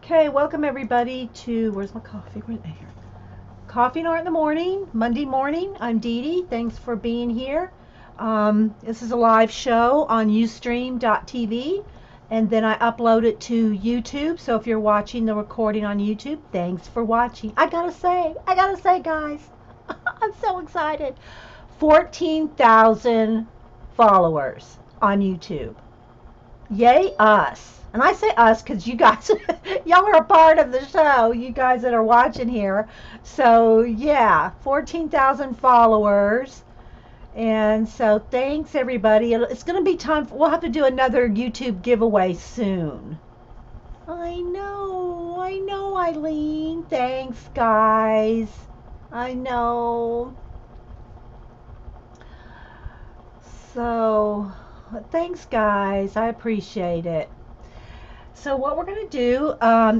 Okay, welcome everybody to, where's my coffee? Where's here? Coffee and Art in the Morning, Monday morning. I'm Dee Dee. Thanks for being here. This is a live show on Ustream.tv, and then I upload it to YouTube. So if you're watching the recording on YouTube, thanks for watching. I gotta say, guys, I'm so excited. 14,000 followers on YouTube. Yay us. And I say us because you guys, y'all are a part of the show, you guys that are watching here. So yeah, 14,000 followers. And so thanks everybody. It's going to be time, we'll have to do another YouTube giveaway soon. I know, Eileen. Thanks, guys. I know. So, thanks, guys. I appreciate it. So what we're going to do,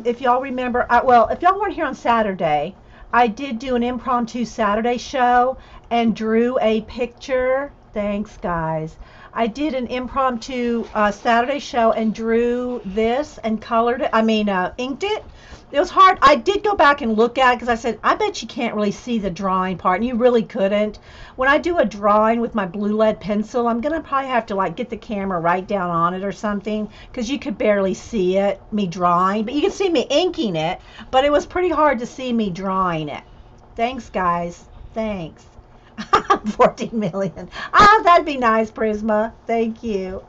if y'all remember, well, if y'all weren't here on Saturday, I did do an impromptu Saturday show and drew a picture. Thanks, guys. I did an impromptu Saturday show and drew this and colored it. Inked it. It was hard. I did go back and look at it because I said, I bet you can't really see the drawing part, and you really couldn't. When I do a drawing with my blue lead pencil, I'm going to probably have to like get the camera right down on it or something because you could barely see it, me drawing. But you can see me inking it, but it was pretty hard to see me drawing it. Thanks, guys. Thanks. 14 million. Ah, that'd be nice, Prisma. Thank you.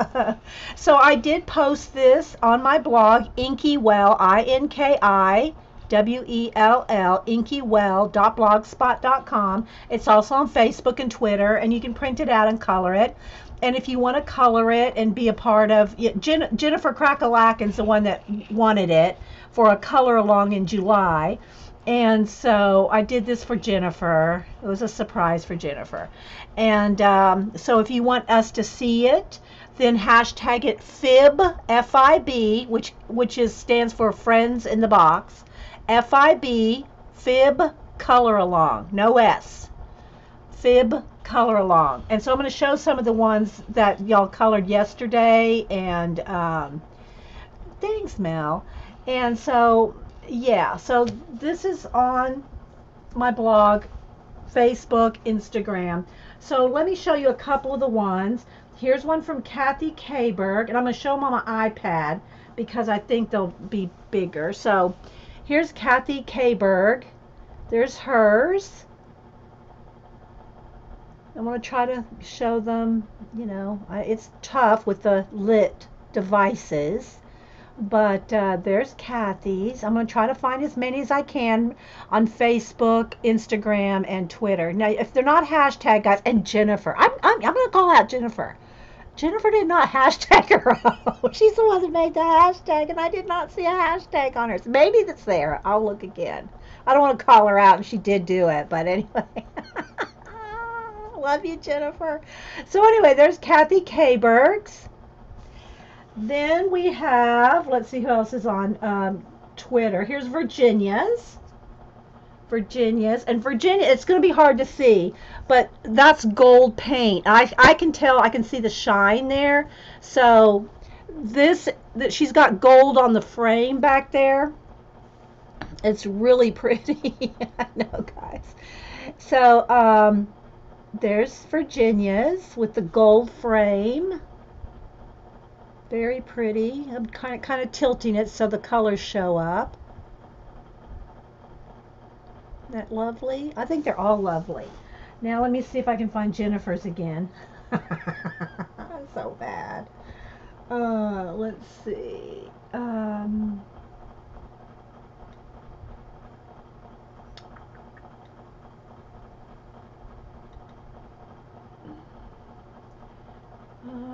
So I did post this on my blog, Inkywell, INKIWELL, inkeywell.blogspot.com. It's also on Facebook and Twitter, and you can print it out and color it. And if you want to color it and be a part of, Jennifer Crackalakin's the one that wanted it for a color along in July. And so I did this for Jennifer. It was a surprise for Jennifer. And so if you want us to see it, then hashtag it FIB, F-I-B, which stands for Friends in the Box. F-I-B, FIB Color Along, no S. FIB Color Along. And so I'm going to show some of the ones that y'all colored yesterday. And thanks, Mel. And so yeah, so this is on my blog, Facebook, Instagram. So let me show you a couple of the ones. Here's one from Kathy Kayberg, and I'm going to show them on my iPad because I think they'll be bigger. So here's Kathy Kayberg. There's hers. I'm going to try to show them, it's tough with the lit devices. But there's Kathy's. I'm going to try to find as many as I can on Facebook, Instagram, and Twitter. Now, if they're not hashtag, guys, and Jennifer. I'm going to call out Jennifer. Jennifer did not hashtag her own. She's the one that made the hashtag, and I did not see a hashtag on her. So maybe that's there. I'll look again. I don't want to call her out, and she did do it. But anyway. Love you, Jennifer. So anyway, there's Kathy Kayberg's. Then we have, let's see who else is on Twitter. Here's Virginia's. And Virginia, it's going to be hard to see, but that's gold paint. I can tell, I can see the shine there. So she's got gold on the frame back there. It's really pretty. I know, guys. So there's Virginia's with the gold frame. Very pretty. I'm kind of tilting it so the colors show up. Isn't that lovely? I think they're all lovely. Now let me see if I can find Jennifer's again. So bad. Let's see.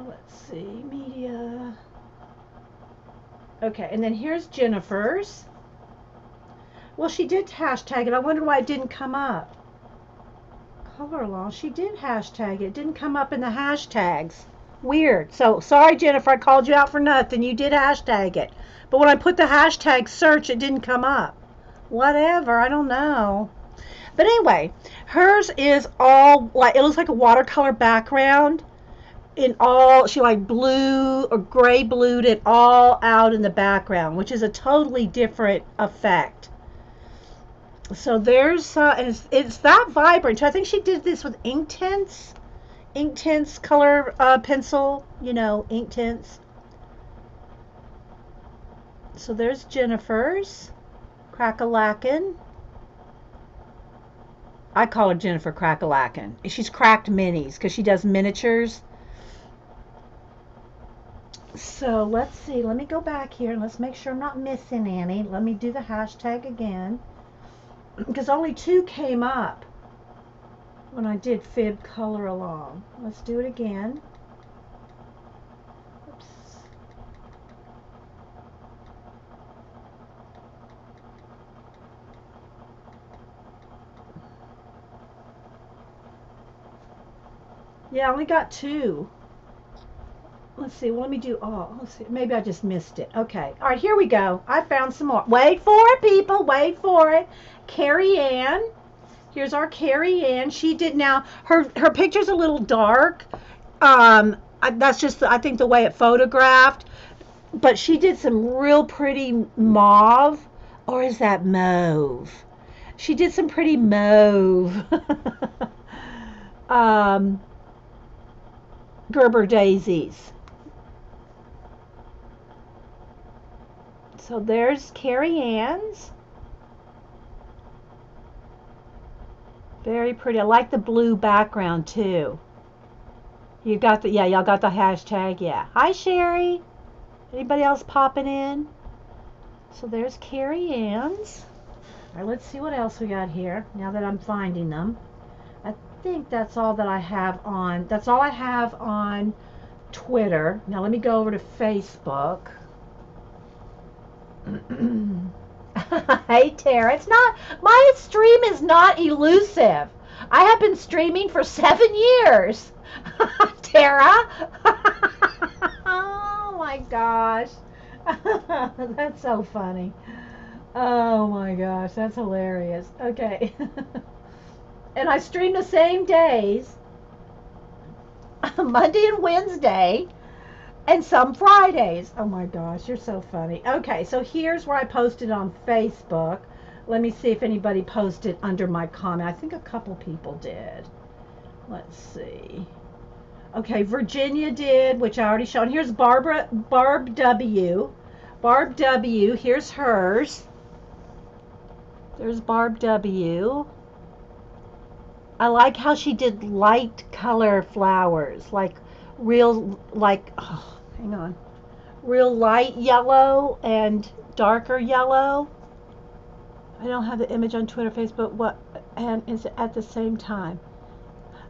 Let's see, media. Okay, and then here's Jennifer's. Well, she did hashtag it. I wonder why it didn't come up. Color along. She did hashtag it. It didn't come up in the hashtags. Weird. So, sorry, Jennifer. I called you out for nothing. You did hashtag it. But when I put the hashtag search, it didn't come up. Whatever. I don't know. But anyway, hers is all, like, it looks like a watercolor background. in all, she like blue or gray blued it all out in the background, which is a totally different effect. So there's, and it's that vibrant. I think she did this with ink tints color pencil, ink tints. So there's Jennifer's Crack-a-lackin'. I call her Jennifer Crack-a-lackin'. She's cracked minis because she does miniatures. So let's see. Let me go back here and let's make sure I'm not missing any. Let me do the hashtag again because only 2 came up when I did Fib Color Along. Let's do it again. Oops. Yeah, I only got 2. Let's see. Well, let me do all. Let's see. Maybe I just missed it. Okay. All right, here we go. I found some more. Wait for it, people. Wait for it. Carrie Ann. Here's our Carrie Ann. She did now. Her picture's a little dark. That's just I think the way it photographed. But she did some real pretty mauve, or is that mauve? She did some pretty mauve. um, Gerber daisies. So there's Carrie Ann's. Very pretty. I like the blue background too. You got the, yeah, y'all got the hashtag, yeah. Hi Sherry. Anybody else popping in? So there's Carrie Ann's. All right, let's see what else we got here now that I'm finding them. I think that's all that I have on, that's all I have on Twitter. Now let me go over to Facebook. Hey Tara, it's not, my stream is not elusive. I have been streaming for 7 years. Tara. Oh my gosh. That's so funny. Oh my gosh, that's hilarious. Okay. And I stream the same days, Monday and Wednesday, and some Fridays. Oh my gosh, you're so funny. Okay, so here's where I posted on Facebook. Let me see if anybody posted under my comment. I think a couple people did. Let's see. Okay, Virginia did, which I already showed. Here's Barb W. Barb W, here's hers. There's Barb W. I like how she did light color flowers, like real, oh, hang on, real light yellow and darker yellow. I don't have the image on Twitter, Facebook, what, and is it at the same time?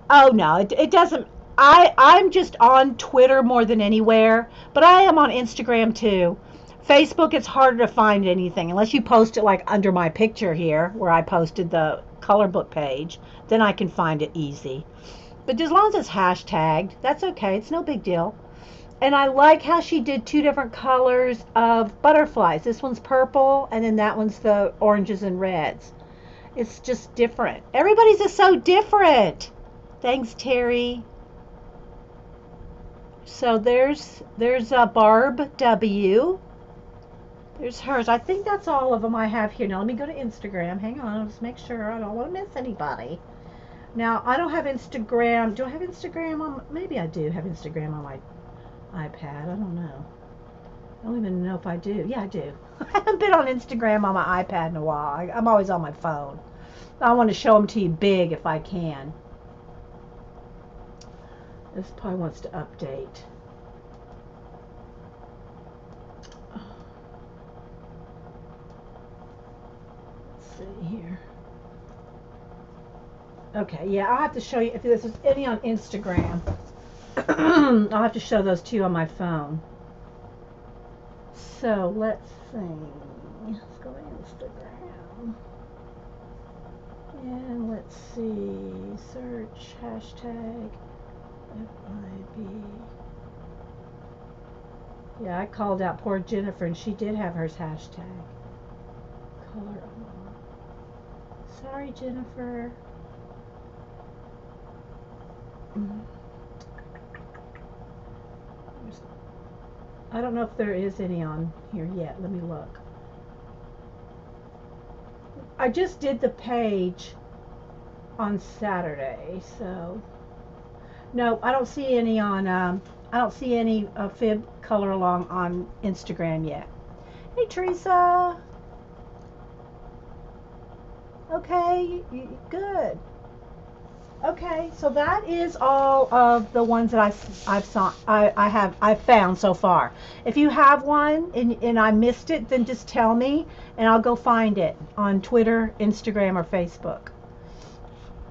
Oh no, it doesn't. I'm just on Twitter more than anywhere, but I am on Instagram too. Facebook, it's harder to find anything unless you post it like under my picture here, where I posted the color book page. Then I can find it easy. But as long as it's hashtagged, that's okay. It's no big deal. And I like how she did 2 different colors of butterflies. This one's purple, and then that one's the oranges and reds. It's just different. Everybody's just so different. Thanks, Terry. So there's Barb W. There's hers. I think that's all of them I have here. Now let me go to Instagram. Hang on, I'll just make sure I don't want to miss anybody. Now I don't have Instagram. Do I have Instagram on? Maybe I do have Instagram on my iPad. I don't know. I don't even know if I do. Yeah, I do. I haven't been on Instagram on my iPad in a while. I'm always on my phone. I want to show them to you big if I can. This probably wants to update. Let's see here. Okay, yeah, I'll have to show you if this is any on Instagram. I'll have to show those to you on my phone. So let's see. Let's go to Instagram. And let's see. Search hashtag FIB. Yeah, I called out poor Jennifer and she did have hers hashtag. Color along. Sorry, Jennifer. I don't know if there is any on here yet. Let me look. I just did the page on Saturday, so no, I don't see any on. I don't see any fib color along on Instagram yet. Hey, Teresa. Okay, good. Okay, so that is all of the ones that I've found so far. If you have one and I missed it, then just tell me and I'll go find it on Twitter, Instagram, or Facebook.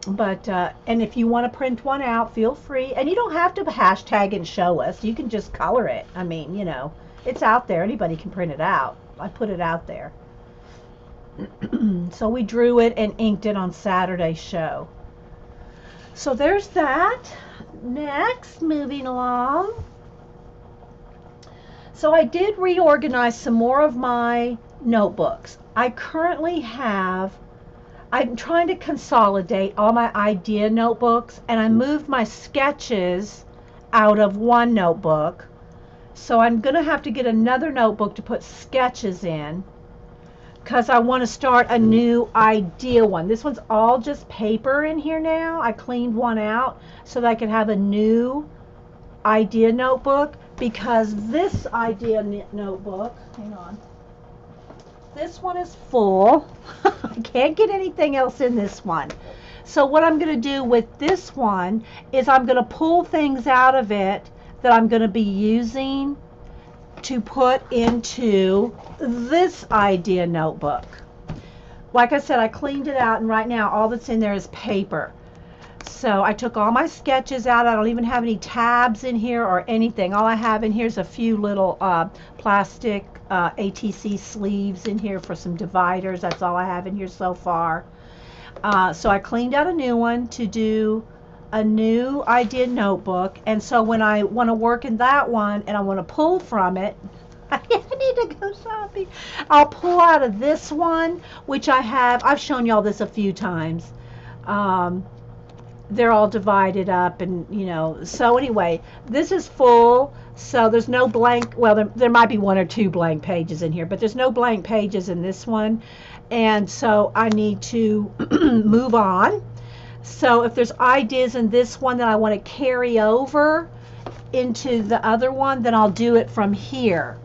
But and if you want to print one out, feel free. And you don't have to hashtag and show us. You can just color it. I mean, you know, it's out there. Anybody can print it out. I put it out there. So we drew it and inked it on Saturday's show. So there's that. Next, moving along. So I did reorganize some more of my notebooks. I currently have, I'm trying to consolidate all my idea notebooks, and I moved my sketches out of one notebook. So I'm going to have to get another notebook to put sketches in, because I want to start a new idea one. This one's all just paper in here now. I cleaned one out so that I could have a new idea notebook, because this idea notebook, hang on, this one is full. I can't get anything else in this one. So what I'm going to do with this one is I'm going to pull things out of it that I'm going to be using to put into this idea notebook. Like I said, I cleaned it out, and right now all that's in there is paper. So I took all my sketches out. I don't even have any tabs in here or anything. All I have in here is a few little plastic ATC sleeves in here for some dividers. That's all I have in here so far. So I cleaned out a new one to do a new idea notebook, and so when I want to work in that one and I want to pull from it, I need to go shopping. I'll pull out of this one, which I've shown y'all this a few times. They're all divided up, and you know, so anyway, this is full, so there's no blank, well, there might be one or two blank pages in here, but there's no blank pages in this one, and so I need to move on. So if there's ideas in this one that I want to carry over into the other one, then I'll do it from here.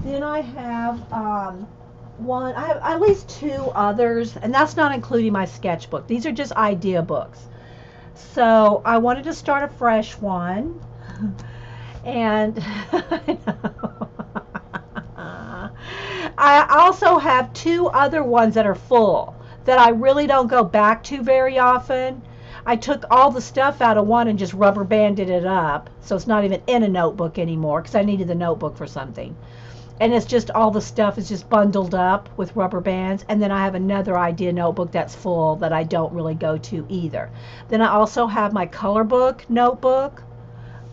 Then I have I have at least two others, and that's not including my sketchbook. These are just idea books. So I wanted to start a fresh one, and I also have two other ones that are full that I really don't go back to very often. I took all the stuff out of one and just rubber banded it up, so it's not even in a notebook anymore, because I needed the notebook for something. And it's just all the stuff is just bundled up with rubber bands. And then I have another idea notebook that's full that I don't really go to either. Then I also have my color book notebook,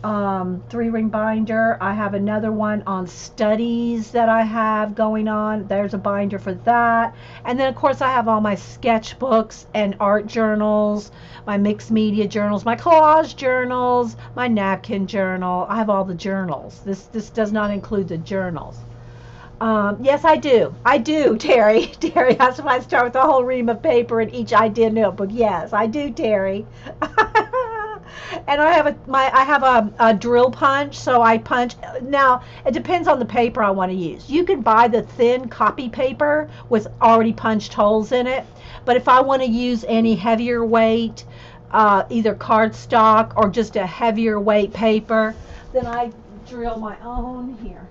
3-ring binder. I have another one on studies that I have going on. There's a binder for that. And then of course I have all my sketchbooks and art journals, my mixed media journals, my collage journals, my napkin journal. I have all the journals. This does not include the journals. Yes, I do. I do, Terry. Terry, that's why I start with a whole ream of paper in each idea notebook. Yes, I do, Terry. And I have a drill punch, so I punch. Now, it depends on the paper I want to use. You can buy the thin copy paper with already punched holes in it, but if I want to use any heavier weight, either cardstock or just a heavier weight paper, then I drill my own here.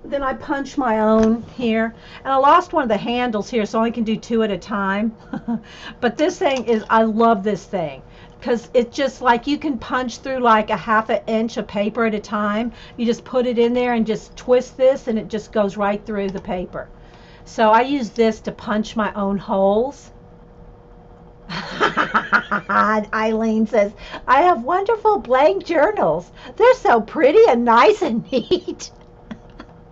Then I punch my own here, and I lost one of the handles here, so I only can do 2 at a time. But this thing is, I love this thing, because it's just like you can punch through like a 1/2 inch of paper at a time. You just put it in there and just twist this, and it just goes right through the paper. So I use this to punch my own holes. Eileen says, I have wonderful blank journals. They're so pretty and nice and neat.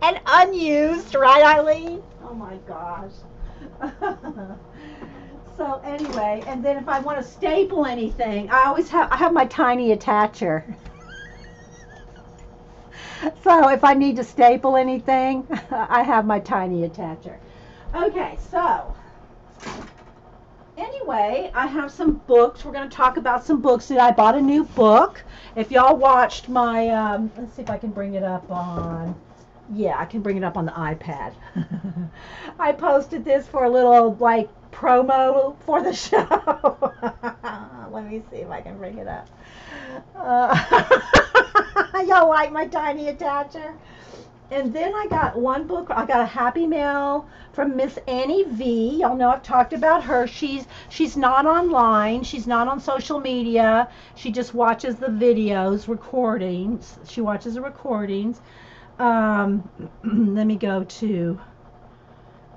And unused, right, Eileen? Oh my gosh. So anyway, and then if I want to staple anything, I have my tiny attacher. So if I need to staple anything, I have my tiny attacher. Okay, so anyway, I have some books. We're going to talk about some books that I bought a new book. If y'all watched my, let's see if I can bring it up on, yeah, I can bring it up on the iPad. I posted this for a little like promo for the show. Let me see if I can bring it up. Y'all like my tiny attacher? And then I got one book. I got a Happy Mail from Miss Annie V. Y'all know I've talked about her. She's not online. She's not on social media. She just watches the videos, recordings. She watches the recordings. Let me go to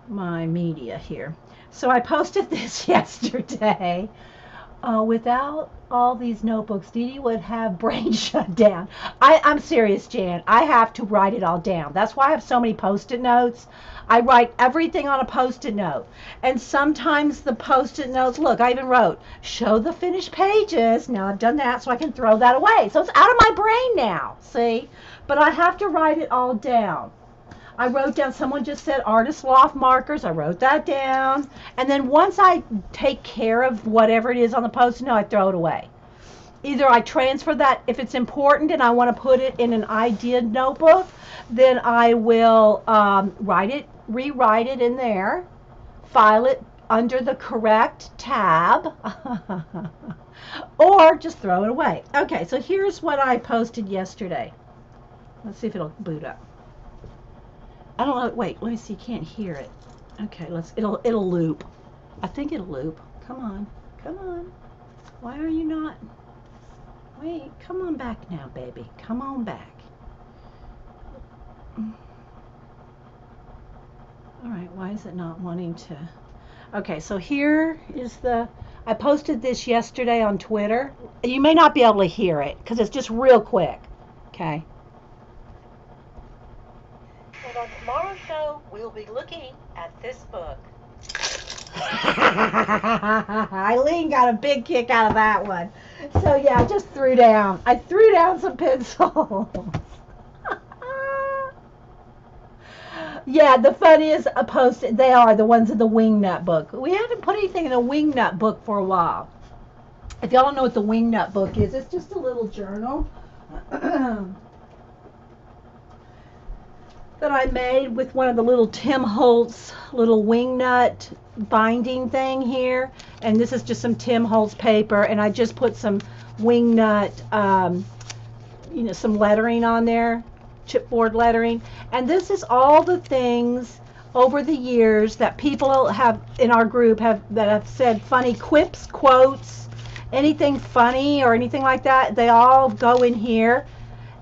my media here. So I posted this yesterday. Without all these notebooks, Dee Dee would have brain shut down. I'm serious, Jan. I have to write it all down. That's why I have so many Post-it notes. I write everything on a Post-it note. And sometimes the Post-it notes, look, I even wrote, show the finished pages. Now I've done that so I can throw that away. So it's out of my brain now, see? But I have to write it all down. I wrote down, someone just said Artist Loft markers. I wrote that down. And then once I take care of whatever it is on the Post-it note, I throw it away. Either I transfer that, if it's important and I want to put it in an idea notebook, then I will rewrite it in there, file it under the correct tab, or just throw it away. Okay, so here's what I posted yesterday. Let's see if it'll boot up. I don't know. Wait, let me see. You can't hear it. Okay, it'll loop. I think it'll loop. Come on. Come on. Why are you not? Wait, come on back now, baby. Come on back. All right, why is it not wanting to? Okay, so here is I posted this yesterday on Twitter. You may not be able to hear it because it's just real quick. Okay. And on tomorrow's show, we'll be looking at this book. Eileen got a big kick out of that one. So yeah, I just threw down. I threw down some pencils. Yeah, the funniest post, they are the ones in the Wingnut book. We haven't put anything in the Wingnut book for a while. If y'all don't know what the Wingnut book is, it's just a little journal that I made with one of the little Tim Holtz little Wingnut binding thing here. And this is just some Tim Holtz paper, and I just put some Wingnut, some lettering on there, chipboard lettering. And this is all the things over the years that people have in our group that have said funny quips, quotes, anything funny or anything like that. They all go in here.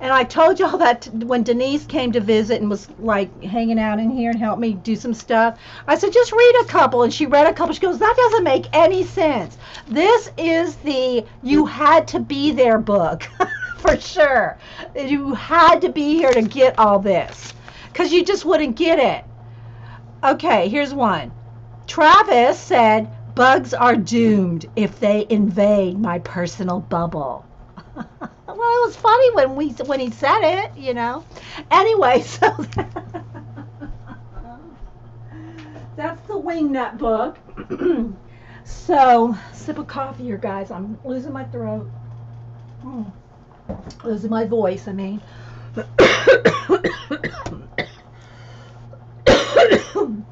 And I told y'all that when Denise came to visit and was like hanging out in here and helped me do some stuff, I said, just read a couple. And she read a couple. She goes, that doesn't make any sense. This is the you had to be there book for sure. You had to be here to get all this because you just wouldn't get it. Okay, here's one. Travis said, bugs are doomed if they invade my personal bubble. Well, it was funny when he said it, you know. Anyway, so that's the Wingnut book. So, sip of coffee here, guys. I'm losing my throat. Losing my voice, I mean.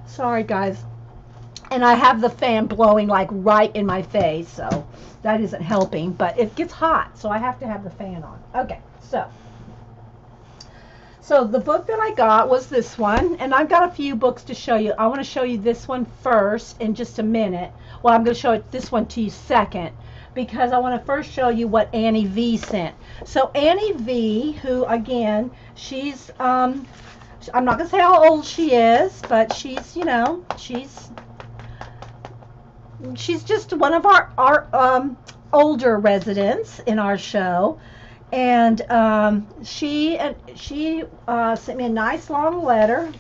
Sorry, guys. And I have the fan blowing like right in my face, so that isn't helping, but it gets hot, so I have to have the fan on. Okay, so the book that I got was this one, and I've got a few books to show you. I want to show you this one first in just a minute. Well, I'm going to show this one to you second, because I want to first show you what Annie V sent. So Annie V, who again, she's, I'm not going to say how old she is, but she's, you know, she's just one of our older residents in our show, and she sent me a nice long letter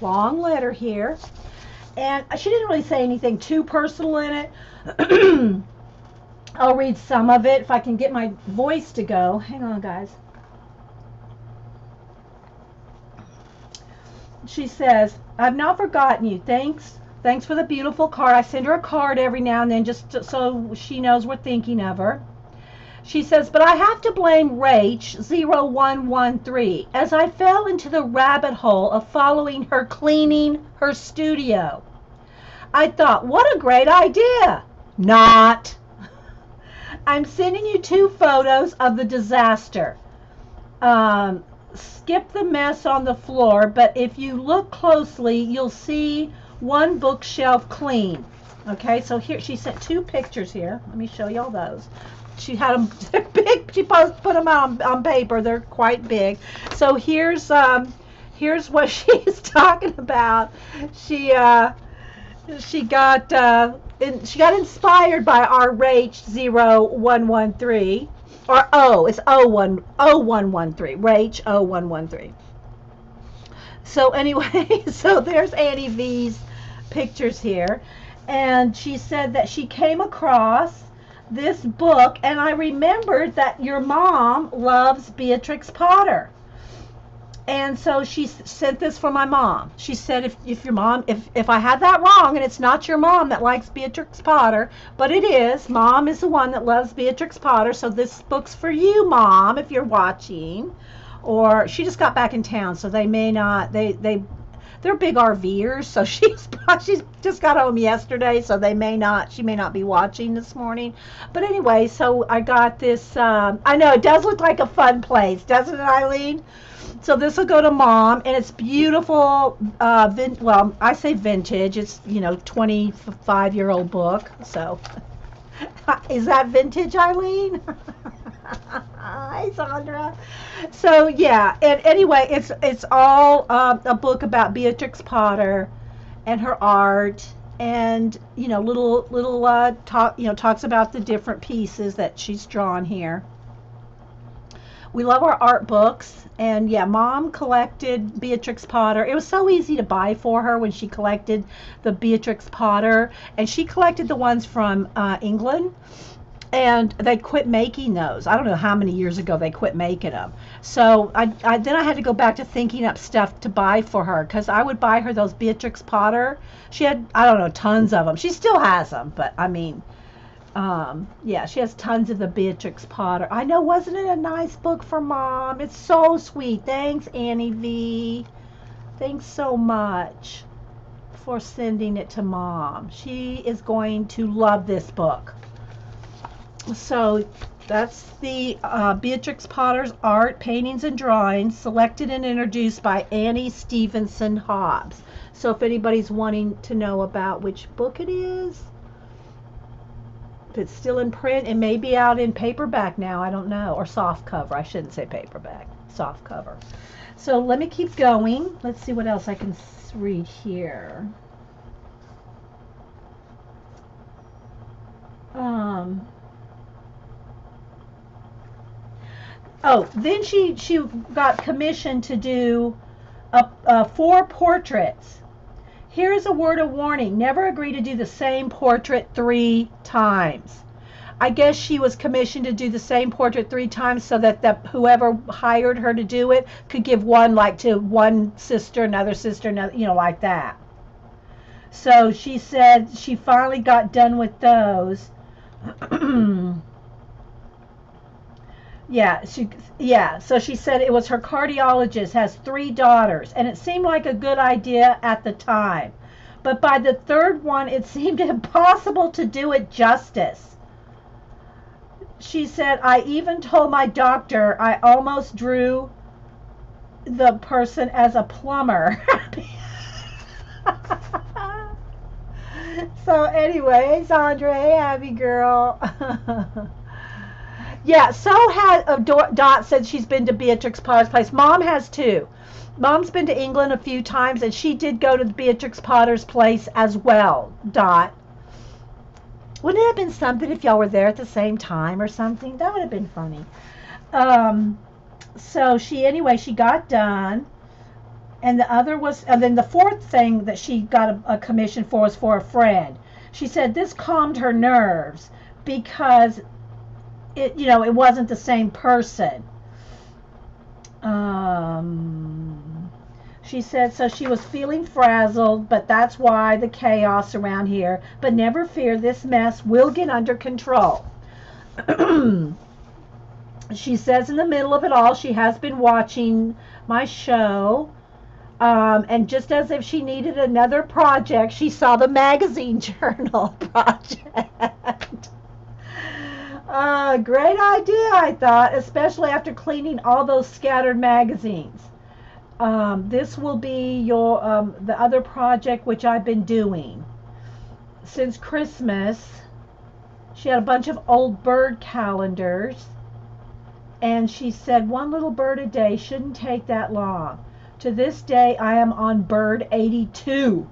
here, And she didn't really say anything too personal in it. I'll read some of it if I can get my voice to go. Hang on, guys. She says, I've not forgotten you. Thanks for the beautiful card. I send her a card every now and then just so she knows we're thinking of her. She says, but I have to blame Rach0113 as I fell into the rabbit hole of following her cleaning her studio. I thought, what a great idea. Not. I'm sending you 2 photos of the disaster. Skip the mess on the floor, but if you look closely, you'll see one bookshelf clean. Okay, so here she sent 2 pictures here. Let me show y'all those. She had them big. She put them out on paper. They're quite big. So here's what she's talking about. She got inspired by our Rach0113, or it's 0113, Rach0113. So anyway, so there's Annie V's pictures here, and she said that she came across this book, and I remembered that your mom loves Beatrix Potter. And so she sent this for my mom. She said, if your mom, if I had that wrong, and it's not your mom that likes Beatrix Potter, but it is, Mom is the one that loves Beatrix Potter, so this book's for you, Mom, if you're watching. Or she just got back in town, so they may not, they're big RVers, so she's just got home yesterday, so she may not be watching this morning. But anyway, so I got this, I know, it does look like a fun place, doesn't it, Eileen? So this will go to Mom, and it's beautiful, well, I say vintage, it's, 25-year-old book, so. Is that vintage, Eileen? Hi, Sandra. So, yeah, and anyway, it's all a book about Beatrix Potter and her art, and, little talk, talks about the different pieces that she's drawn here. We love our art books, and yeah, Mom collected Beatrix Potter. It was so easy to buy for her when she collected the Beatrix Potter, and she collected the ones from England, and they quit making those. I don't know how many years ago they quit making them. So then I had to go back to thinking up stuff to buy for her, because I would buy her those Beatrix Potter. She had, I don't know, tons of them. She still has them, but I mean, yeah, she has tons of the Beatrix Potter. I know, wasn't it a nice book for Mom? It's so sweet. Thanks, Annie V. Thanks so much for sending it to Mom. She is going to love this book. So that's the Beatrix Potter's art, paintings, and drawings, selected and introduced by Annie Stevenson Hobbs. So if anybody's wanting to know about which book it is, if it's still in print, it may be out in paperback now, I don't know, or soft cover. I shouldn't say paperback, soft cover. So let me keep going. Let's see what else I can read here. Oh, then she got commissioned to do 4 portraits. Here is a word of warning. Never agree to do the same portrait 3 times. I guess she was commissioned to do the same portrait 3 times so that whoever hired her to do it could give one, like, to one sister, another, like that. So she said she finally got done with those. So she said it was her cardiologist, has 3 daughters, and it seemed like a good idea at the time. But by the 3rd one, it seemed impossible to do it justice. She said, I even told my doctor I almost drew the person as a plumber. So anyway, hey Sandra, hey Abby girl. Yeah, so Dot said she's been to Beatrix Potter's place. Mom has too. Mom's been to England a few times, and she did go to Beatrix Potter's place as well, Dot. Wouldn't it have been something if y'all were there at the same time or something? That would have been funny. So she got done. And the other was, and then the fourth thing that she got a commission for was for a friend. She said this calmed her nerves because it wasn't the same person. She said, so she was feeling frazzled, but that's why the chaos around here. But never fear, this mess will get under control. She says in the middle of it all, she has been watching my show. And just as if she needed another project, she saw the magazine journal project. Great idea, I thought, especially after cleaning all those scattered magazines. This will be the other project which I've been doing since Christmas. She had a bunch of old bird calendars, and she said one little bird a day shouldn't take that long. To this day, I am on bird 82,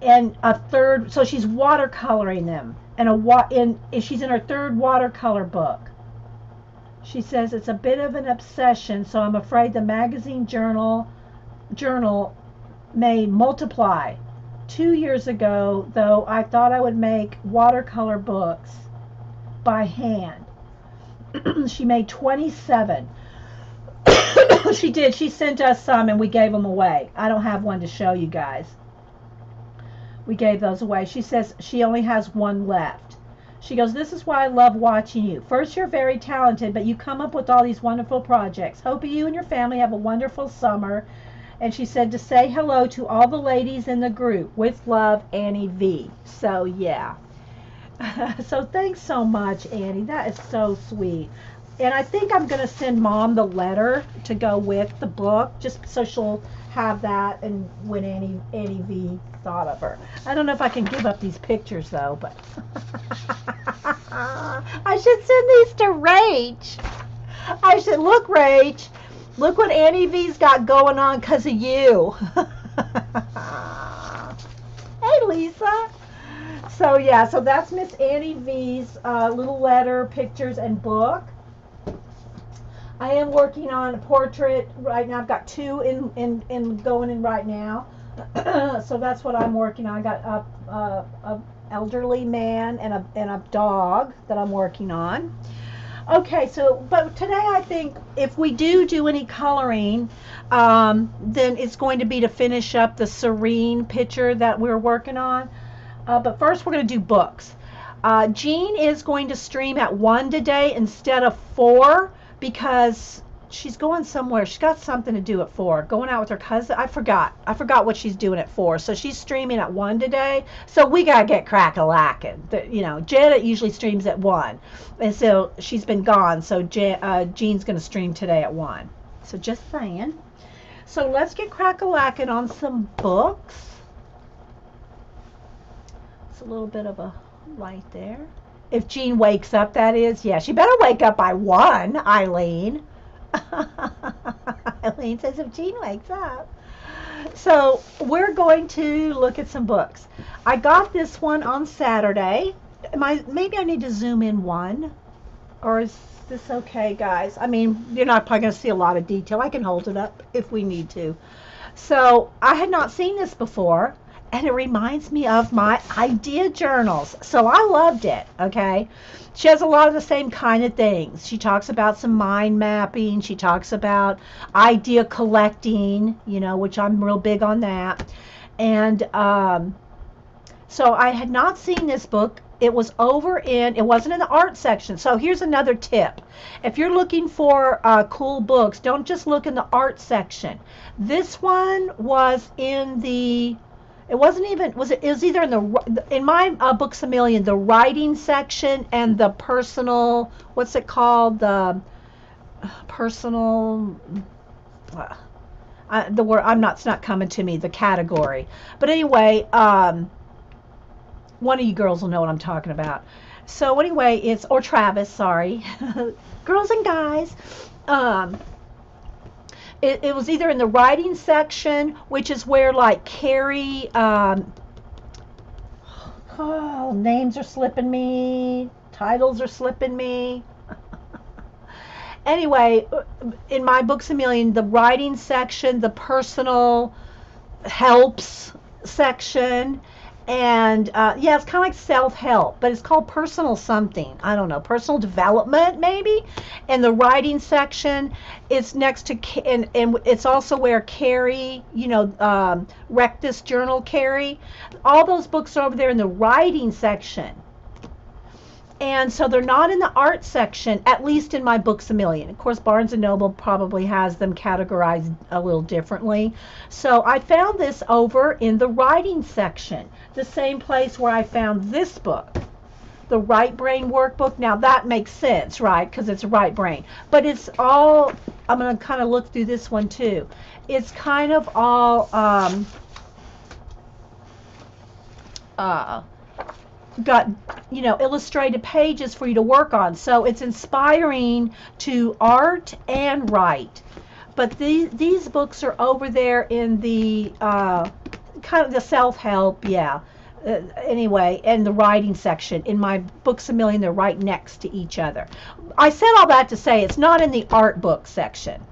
and a third. So she's watercoloring them, and she's in her third watercolor book. She says it's a bit of an obsession, so I'm afraid the magazine journal may multiply. 2 years ago, though, I thought I would make watercolor books by hand. She made 27. She did. She sent us some and we gave them away. I don't have one to show you guys. We gave those away. She says she only has one left. She goes, this is why I love watching you. First, you're very talented, but you come up with all these wonderful projects. Hope you and your family have a wonderful summer. And she said to say hello to all the ladies in the group. With love, Annie V. So, yeah. So, thanks so much, Annie. That is so sweet. And I think I'm going to send Mom the letter to go with the book, just so she'll have that and when Annie V thought of her. I don't know if I can give up these pictures, though, but I should send these to Rach. I should, look, Rach, look what Annie V's got going on because of you. Hey, Lisa. So, yeah, so that's Miss Annie V's little letter, pictures, and book. I am working on a portrait right now. I've got two in going in right now. So that's what I'm working on. I got a elderly man and a dog that I'm working on. Okay, so but today I think if we do any coloring, then it's going to be to finish up the Serene picture that we're working on. But first we're going to do books. Jean is going to stream at 1 today instead of 4 because she's going somewhere. She's got something to do at 4. Going out with her cousin. I forgot what she's doing at 4. So she's streaming at 1 today. So we got to get crack-a-lackin'. Janet usually streams at 1. And so she's been gone. So Jean's going to stream today at 1. So just saying. So let's get crack-a-lackin' on some books. It's a little bit of a light there. If Jean wakes up, that is. Yeah, she better wake up by 1, Eileen. Eileen says if Jean wakes up. So we're going to look at some books. I got this one on Saturday. Maybe I need to zoom in one. Or is this okay, guys? I mean, you're not probably going to see a lot of detail. I can hold it up if we need to. So I had not seen this before. And it reminds me of my idea journals. So I loved it, okay? She has a lot of the same kind of things. She talks about some mind mapping. She talks about idea collecting, which I'm real big on that. And so I had not seen this book. It was it wasn't in the art section. So here's another tip. If you're looking for cool books, don't just look in the art section. This one was in the... It wasn't even, it was either in my Books A Million, the writing section and the personal, what's it called? The personal, the word, it's not coming to me, the category. But anyway, one of you girls will know what I'm talking about. So anyway, or Travis, sorry. Girls and guys. It was either in the writing section, which is where like Carrie, names are slipping me, titles are slipping me. Anyway, in my Books a Million, the writing section, the personal helps section, and yeah, it's kind of like self-help, but it's called personal something. I don't know, personal development maybe. And the writing section is next to, and it's also where Carrie, Wreck This Journal Carrie, all those books are over there in the writing section. And so they're not in the art section, at least in my Books a Million. Of course, Barnes and Noble probably has them categorized a little differently. So I found this over in the writing section, the same place where I found this book, the Right Brain Workbook. Now that makes sense, right? Because it's right brain. But it's all, I'm going to kind of look through this one too. It's kind of all got illustrated pages for you to work on, so it's inspiring to art and write. But these books are over there in the kind of the self-help, yeah, anyway, and the writing section in my Books a Million. They're right next to each other. I said all that to say it's not in the art book section.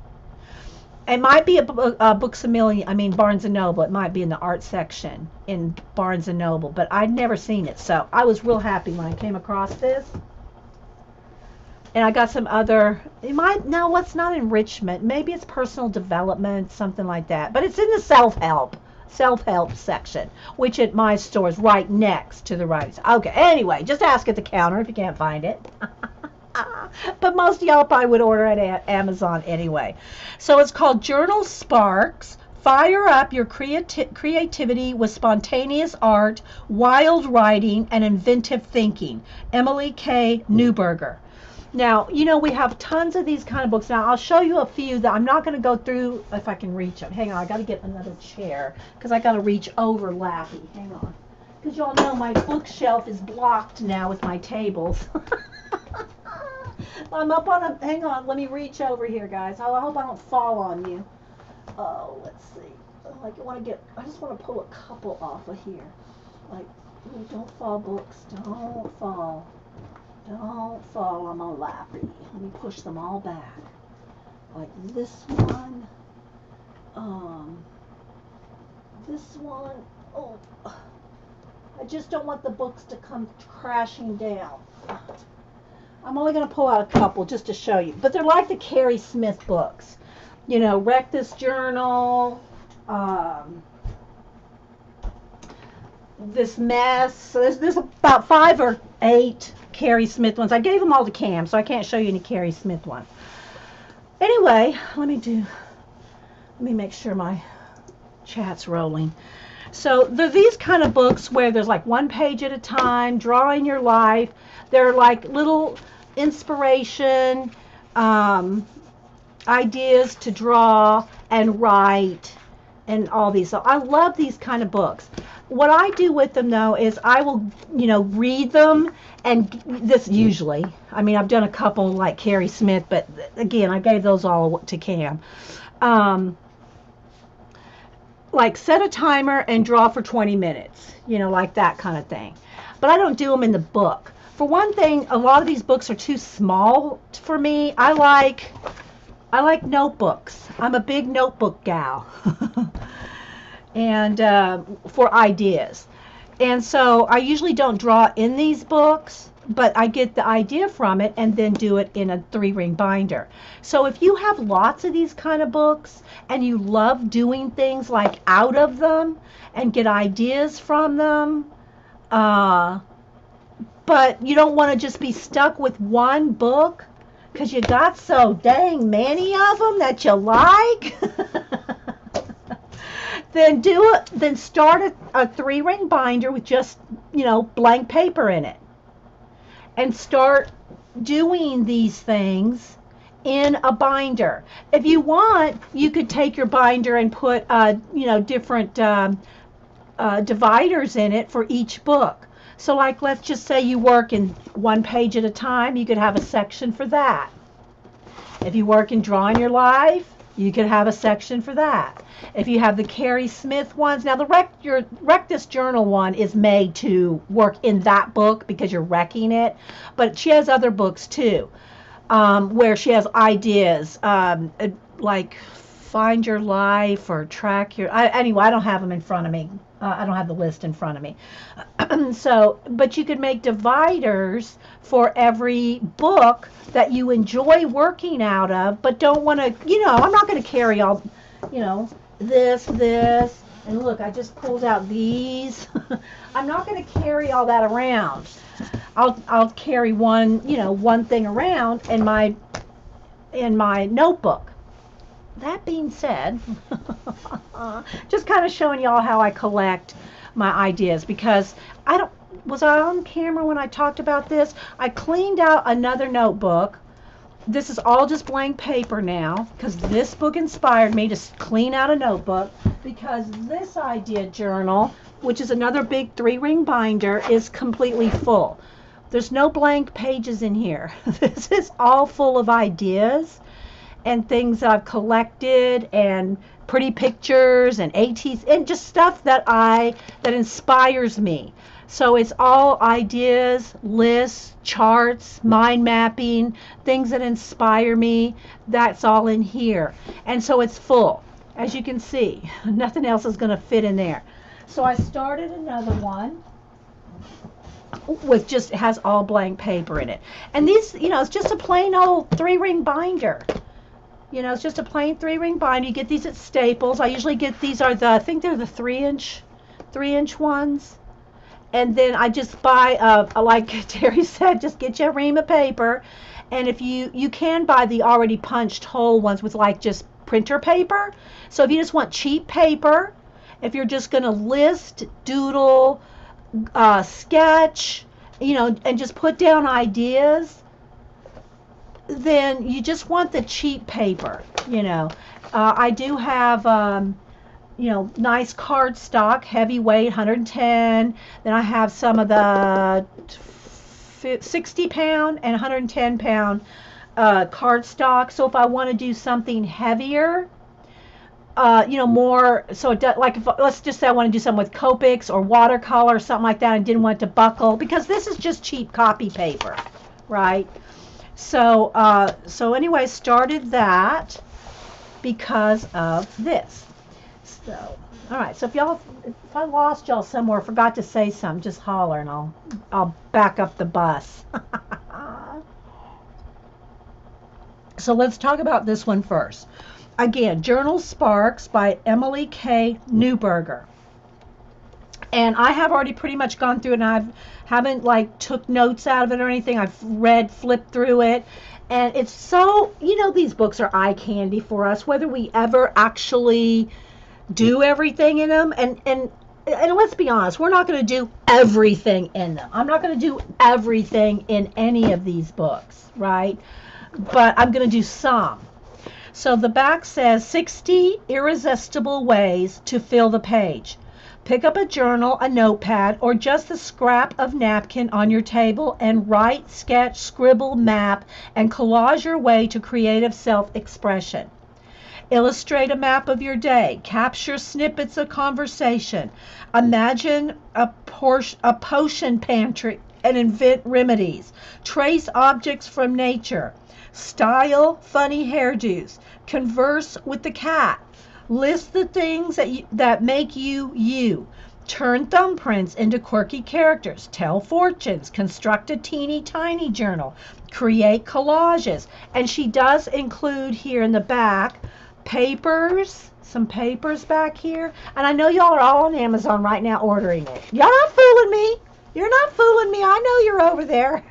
It might be a Books a Million, I mean Barnes and Noble. It might be in the art section in Barnes and Noble, but I'd never seen it, so I was real happy when I came across this. And I got some other, no, it's not enrichment. Maybe it's personal development, something like that. But it's in the self-help section, which at my store is right next to the writings. Okay, anyway, just ask at the counter if you can't find it. But most of y'all probably would order it at Amazon anyway. So it's called Journal Sparks. Fire up your creativity with spontaneous art, wild writing, and inventive thinking. Emily K. Newberger. Now, we have tons of these kind of books. Now, I'll show you a few that I'm not going to go through if I can reach them. Hang on, I got to get another chair because I got to reach over Lappy. Hang on. Because y'all know my bookshelf is blocked now with my tables. I'm up on a, hang on, let me reach over here, guys. I hope I don't fall on you. Oh, let's see. I just want to pull a couple off of here. Like, don't fall, books. Don't fall. Don't fall on my Lappy. Let me push them all back. Like this one. This one. Oh, I just don't want the books to come crashing down. I'm only going to pull out a couple just to show you. But they're like the Carrie Smith books. Wreck This Journal, This Mess. So there's about 5 or 8 Carrie Smith ones. I gave them all to Cam, so I can't show you any Carrie Smith ones. Anyway, let me make sure my chat's rolling. So they're these kind of books where there's like one page at a time, drawing your life. They're like little inspiration, ideas to draw and write and all these. So I love these kind of books. What I do with them though is I will, read them, and this usually, I mean, I've done a couple like Carrie Smith, but again, I gave those all to Cam. Like set a timer and draw for 20 minutes, like that kind of thing. But I don't do them in the book. For one thing, a lot of these books are too small for me. I like notebooks. I'm a big notebook gal. And for ideas. And so I usually don't draw in these books, but I get the idea from it and then do it in a 3-ring binder. So if you have lots of these kind of books and you love doing things like out of them and get ideas from them, but you don't want to just be stuck with one book because you got so dang many of them that you like, then start a 3-ring binder with just, blank paper in it. And start doing these things in a binder. If you want, you could take your binder and put, different dividers in it for each book. So like, let's just say you work in 1 page at a time, you could have a section for that. If you work in Drawing Your Life, you could have a section for that. If you have the Carrie Smith ones, now the Wreck This Journal one is made to work in that book because you're wrecking it, but she has other books too. where she has ideas, like find your life or track your. Anyway, I don't have them in front of me. I don't have the list in front of me. So, but you could make dividers for every book that you enjoy working out of, but don't want to, I'm not going to carry all, this, and look, I just pulled out these. I'm not going to carry all that around. I'll carry one thing around in my notebook. That being said, just kind of showing y'all how I collect my ideas, because was I on camera when I talked about this? I cleaned out another notebook. This is all just blank paper now, because this book inspired me to clean out a notebook, because this idea journal, which is another big 3-ring binder, is completely full. There's no blank pages in here. This is all full of ideas and things that I've collected, and pretty pictures and ATs and just stuff that inspires me. So it's all ideas, lists, charts, mind mapping, things that inspire me. That's all in here. And so it's full. As you can see, nothing else is going to fit in there. So I started another one with it has all blank paper in it. And these, it's just a plain old 3-ring binder. It's just a plain 3-ring binder. You get these at Staples. I usually get these I think they're the 3-inch ones. And then I just buy, like Terry said, just get you a ream of paper. And if you can buy the already punched hole ones with like just printer paper. So if you just want cheap paper, if you're just going to list, doodle, sketch, and just put down ideas, then you just want the cheap paper. I do have nice cardstock, heavyweight, 110. Then I have some of the 60-pound and 110-pound cardstock. So if I want to do something heavier, more, so let's just say I want to do something with Copics or watercolor or something like that, and didn't want it to buckle, because this is just cheap copy paper, right? So anyway, started that because of this. So, all right. So if I lost y'all somewhere, forgot to say something, just holler and I'll back up the bus. So let's talk about this one first. Again, Journal Sparks by Emily K. Newberger. And I have already pretty much gone through it, and I haven't took notes out of it or anything. I've flipped through it, and it's so, these books are eye candy for us, whether we ever actually do everything in them. And let's be honest, we're not going to do everything in them. I'm not going to do everything in any of these books, right? But I'm going to do some. So the back says 60 irresistible ways to fill the page. Pick up a journal, a notepad, or just a scrap of napkin on your table and write, sketch, scribble, map, and collage your way to creative self-expression. Illustrate a map of your day. Capture snippets of conversation. Imagine a potion pantry and invent remedies. Trace objects from nature. Style funny hairdos. Converse with the cat. List the things that make you you. Turn thumbprints into quirky characters. Tell fortunes. Construct a teeny tiny journal. Create collages. And she does include here in the back papers, some papers back here. And I know y'all are all on Amazon right now ordering it. Y'all not fooling me. You're not fooling me. I know you're over there.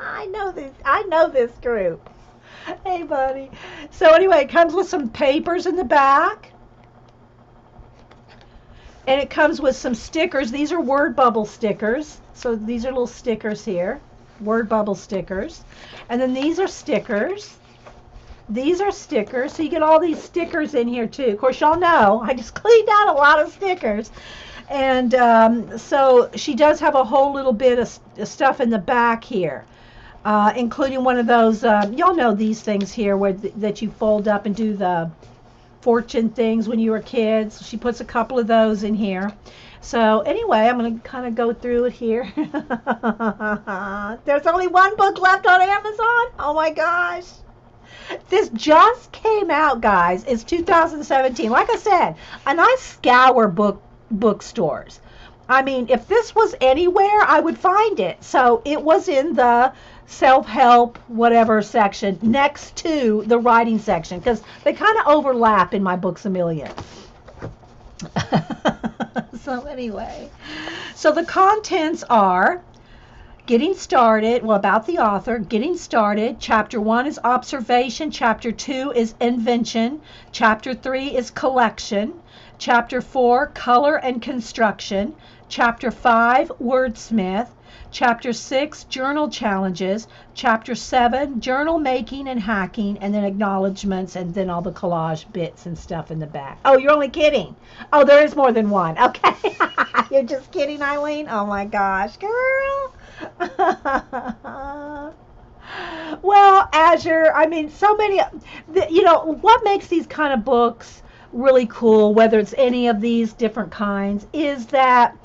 I know this group. Hey, buddy. So anyway, it comes with some papers in the back. And it comes with some stickers. These are word bubble stickers. So these are little stickers here. Word bubble stickers. And then these are stickers. These are stickers. So you get all these stickers in here too. Of course, y'all know I just cleaned out a lot of stickers. And so she does have a whole little bit of stuff in the back here. Including one of those, y'all know these things here that you fold up and do the fortune things when you were kids. She puts a couple of those in here. So anyway, I'm going to kind of go through it here. There's only one book left on Amazon. Oh my gosh. This just came out, guys. It's 2017. Like I said, and I scour bookstores. I mean, if this was anywhere, I would find it. So it was in the self-help whatever section next to the writing section because they kind of overlap in my Books a Million. So anyway, so the contents are getting started, well, about the author, getting started. Chapter 1 is observation. Chapter 2 is invention. Chapter 3 is collection. Chapter 4, color and construction. Chapter 5, wordsmith. Chapter 6, journal challenges. Chapter 7, journal making and hacking, and then acknowledgments, and then all the collage bits and stuff in the back. Oh, you're only kidding. Oh, there is more than one. Okay. You're just kidding, Eileen? Oh my gosh, girl. Well, Azure, I mean, so many, you know, what makes these kind of books really cool, whether it's any of these different kinds, is that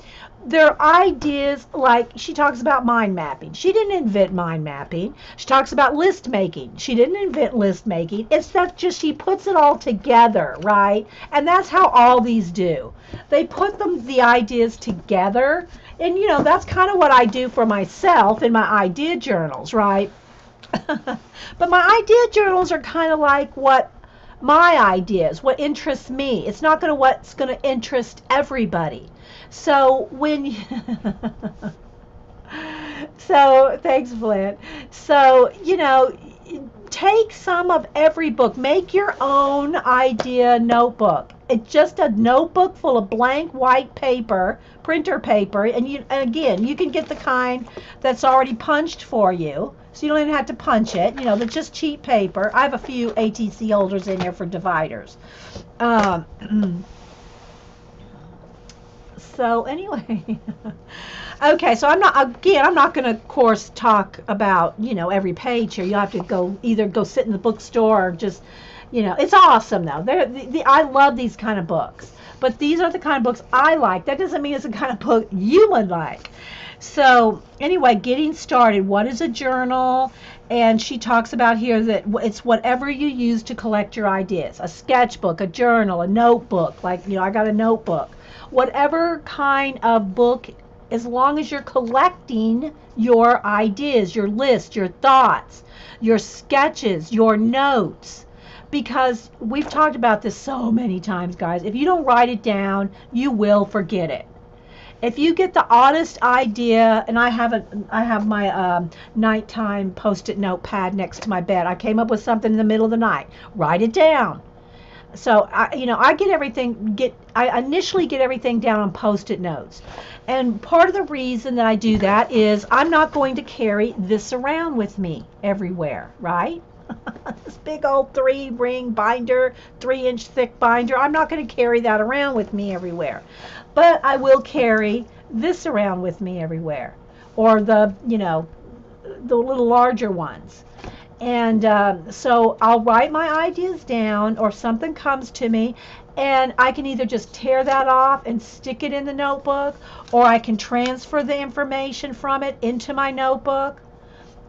their ideas, like she talks about mind mapping. She didn't invent mind mapping. She talks about list making. She didn't invent list making. It's that just she puts it all together, right? And that's how all these do. They put the ideas together. And, you know, that's kind of what I do for myself in my idea journals, right? But my idea journals are kind of like what my ideas, what interests me. It's not what's going to interest everybody. So when so thanks, Flint. So, you know, take some of every book. Make your own idea notebook. It's just a notebook full of blank white paper, printer paper, and again, you can get the kind that's already punched for you. So you don't even have to punch it. You know, that's just cheap paper. I have a few ATC holders in there for dividers. So anyway, okay, so I'm not going to, of course, talk about, you know, every page here. You'll have to either go sit in the bookstore or just, you know, it's awesome though. I love these kind of books, but these are the kind of books I like. That doesn't mean it's the kind of book you would like. So anyway, getting started. What is a journal? And she talks about here that it's whatever you use to collect your ideas. A sketchbook, a journal, a notebook. Like, you know, I got a notebook. Whatever kind of book, as long as you're collecting your ideas, your list, your thoughts, your sketches, your notes. Because we've talked about this so many times, guys. If you don't write it down, you will forget it. If you get the oddest idea, and I have my nighttime post-it notepad next to my bed. I came up with something in the middle of the night. Write it down. So I initially get everything down on post-it notes. And part of the reason that I do that is I'm not going to carry this around with me everywhere, right? This big old 3-ring binder, 3-inch thick binder. I'm not going to carry that around with me everywhere. But I will carry this around with me everywhere. Or the little larger ones. And so I'll write my ideas down, or something comes to me, and I can either just tear that off and stick it in the notebook, or I can transfer the information from it into my notebook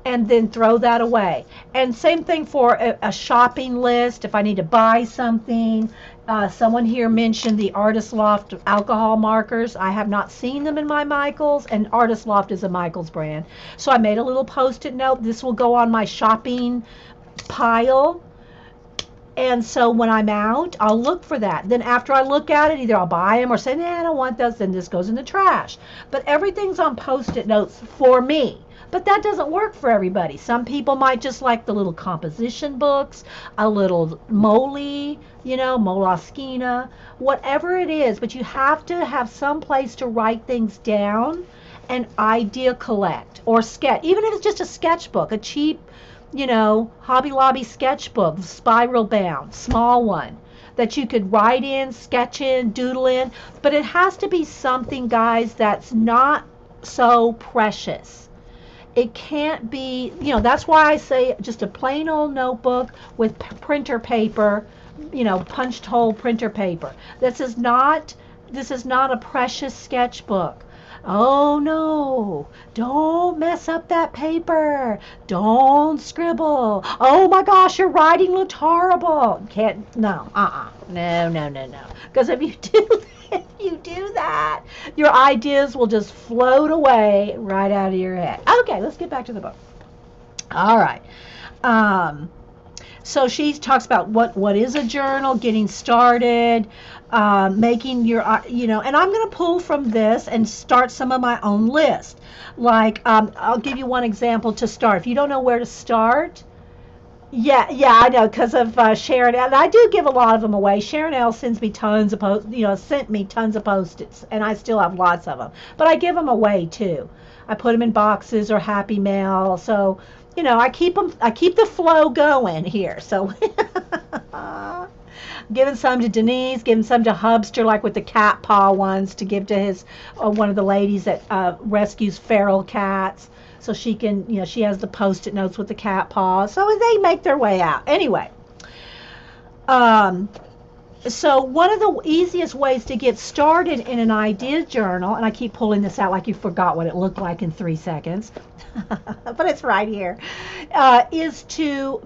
and then throw that away. And same thing for a shopping list. If I need to buy something, someone here mentioned the Artist Loft alcohol markers. I have not seen them in my Michaels, and Artist Loft is a Michaels brand. So I made a little post-it note. This will go on my shopping pile. And so when I'm out, I'll look for that. Then after I look at it, either I'll buy them or say, nah, I don't want those. Then this goes in the trash. But everything's on post-it notes for me. But that doesn't work for everybody. Some people might just like the little composition books, a little Moli, Moleskine, whatever it is. But you have to have some place to write things down and idea collect or sketch. Even if it's just a sketchbook, a cheap, Hobby Lobby sketchbook, spiral bound, small one that you could write in, sketch in, doodle in. But it has to be something, guys, that's not so precious. It can't be, that's why I say just a plain old notebook with printer paper, punched hole printer paper. This is not This is not a precious sketchbook. Oh no, don't mess up that paper. Don't scribble. Oh my gosh, your writing looked horrible. Can't, no, no, no, no, no. Because if you do, if you do that, your ideas will just float away right out of your head. Okay, let's get back to the book. All right. Um, so she talks about what is a journal, getting started, making your and I'm going to pull from this and start some of my own list. Like I'll give you one example to start. If you don't know where to start, yeah, I know because of Sharon. And I do give a lot of them away. Sharon L sends me tons of sent me tons of Post-its, and I still have lots of them. But I give them away too. I put them in boxes or Happy Mail. So I keep them. I keep the flow going here. So giving some to Denise, giving some to Hubster, like with the cat paw ones, to give to his one of the ladies that rescues feral cats. So she can, she has the Post-it notes with the cat paws. So they make their way out. Anyway, so one of the easiest ways to get started in an idea journal, and I keep pulling this out like you forgot what it looked like in 3 seconds, but it's right here, is to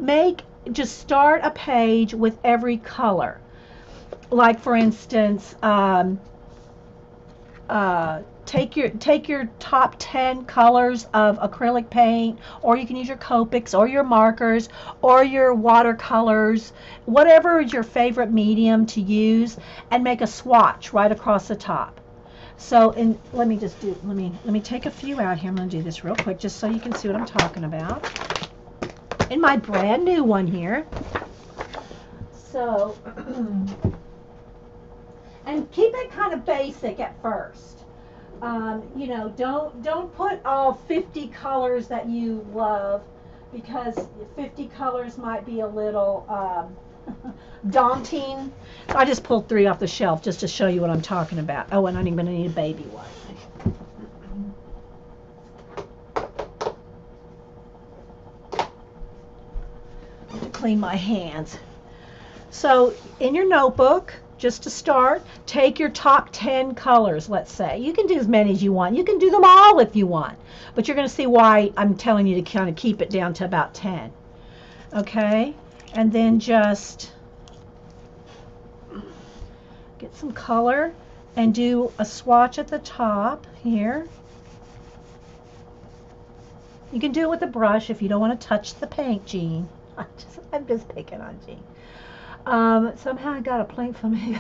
just start a page with every color. Like for instance, take your top 10 colors of acrylic paint, or you can use your Copics or your markers or your watercolors, whatever is your favorite medium to use, and make a swatch right across the top. So, and let me take a few out here. I'm going to do this real quick just so you can see what I'm talking about. In my brand new one here. So, and keep it kind of basic at first. Don't put all 50 colors that you love, because 50 colors might be a little daunting. So I just pulled 3 off the shelf just to show you what I'm talking about. Oh, and I'm even going to need a baby wipe. To clean my hands. So in your notebook, just to start, take your top 10 colors, let's say. You can do as many as you want. You can do them all if you want. But you're going to see why I'm telling you to kind of keep it down to about 10. Okay? And then just get some color and do a swatch at the top here. You can do it with a brush if you don't want to touch the paint, Jean. I'm just picking on Jean. Somehow I got a plate from me.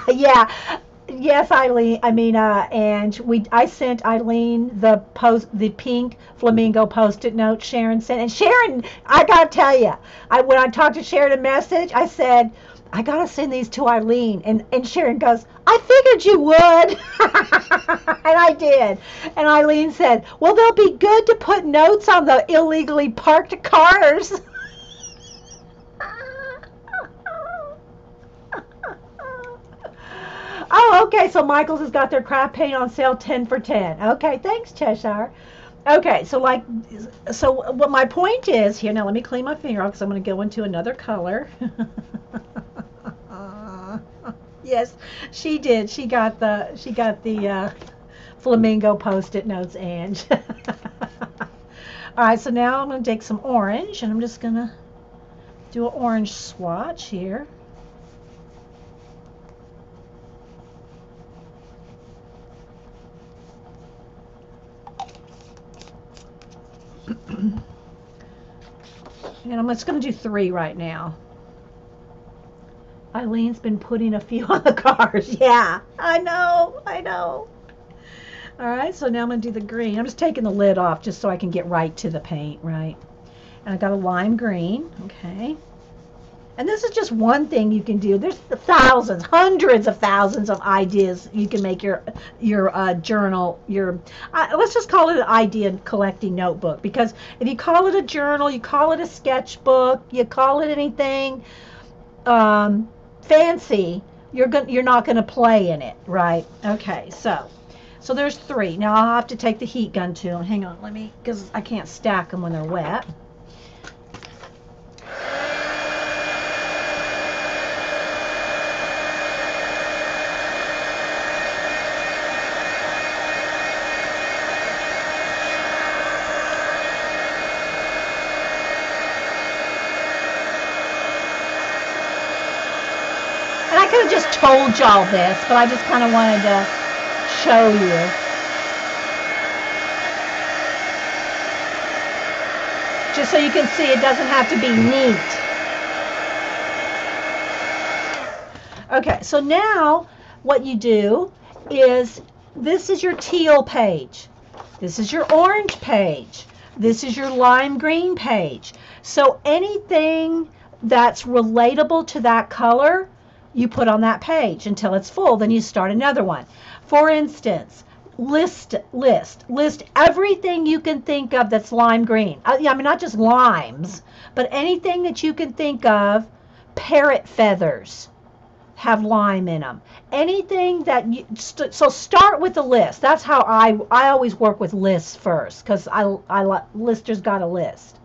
Yeah. Yes, Eileen. And I sent Eileen the pink flamingo Post-it note Sharon sent. And Sharon, I gotta tell you, when I talked to Sharon a message, I said, I gotta send these to Eileen. And Sharon goes, I figured you would. And I did. And Eileen said, well, they'll be good to put notes on the illegally parked cars. Oh, okay, so Michael's has got their craft paint on sale 10 for 10. Okay, thanks, Cheshire. Okay, so what my point is here, now let me clean my finger off because I'm going to go into another color. Yes, she did. She got the flamingo Post-it notes, Ange. All right, so now I'm going to take some orange, and I'm just going to do an orange swatch here. And I'm just going to do 3 right now. Eileen's been putting a few on the cars. Yeah, I know. All right, so now I'm going to do the green. I'm just taking the lid off just so I can get right to the paint, right? And I got a lime green, okay. And this is just one thing you can do. There's thousands, hundreds of thousands of ideas you can make your journal, let's just call it an idea collecting notebook. Because if you call it a journal, you call it a sketchbook, you call it anything fancy, you're not going to play in it, right? Okay, so there's 3. Now I'll have to take the heat gun to them. Hang on, because I can't stack them when they're wet. And I could have just told y'all this, but I just kind of wanted to show you. Just so you can see it doesn't have to be neat. Okay, so now what you do is, this is your teal page. This is your orange page. This is your lime green page. So anything that's relatable to that color, you put on that page until it's full. Then you start another one. For instance, list everything you can think of that's lime green. I mean, not just limes, but anything that you can think of. Parrot feathers have lime in them. Anything that you, so start with the list. That's how I always work with lists first, because listers got a list.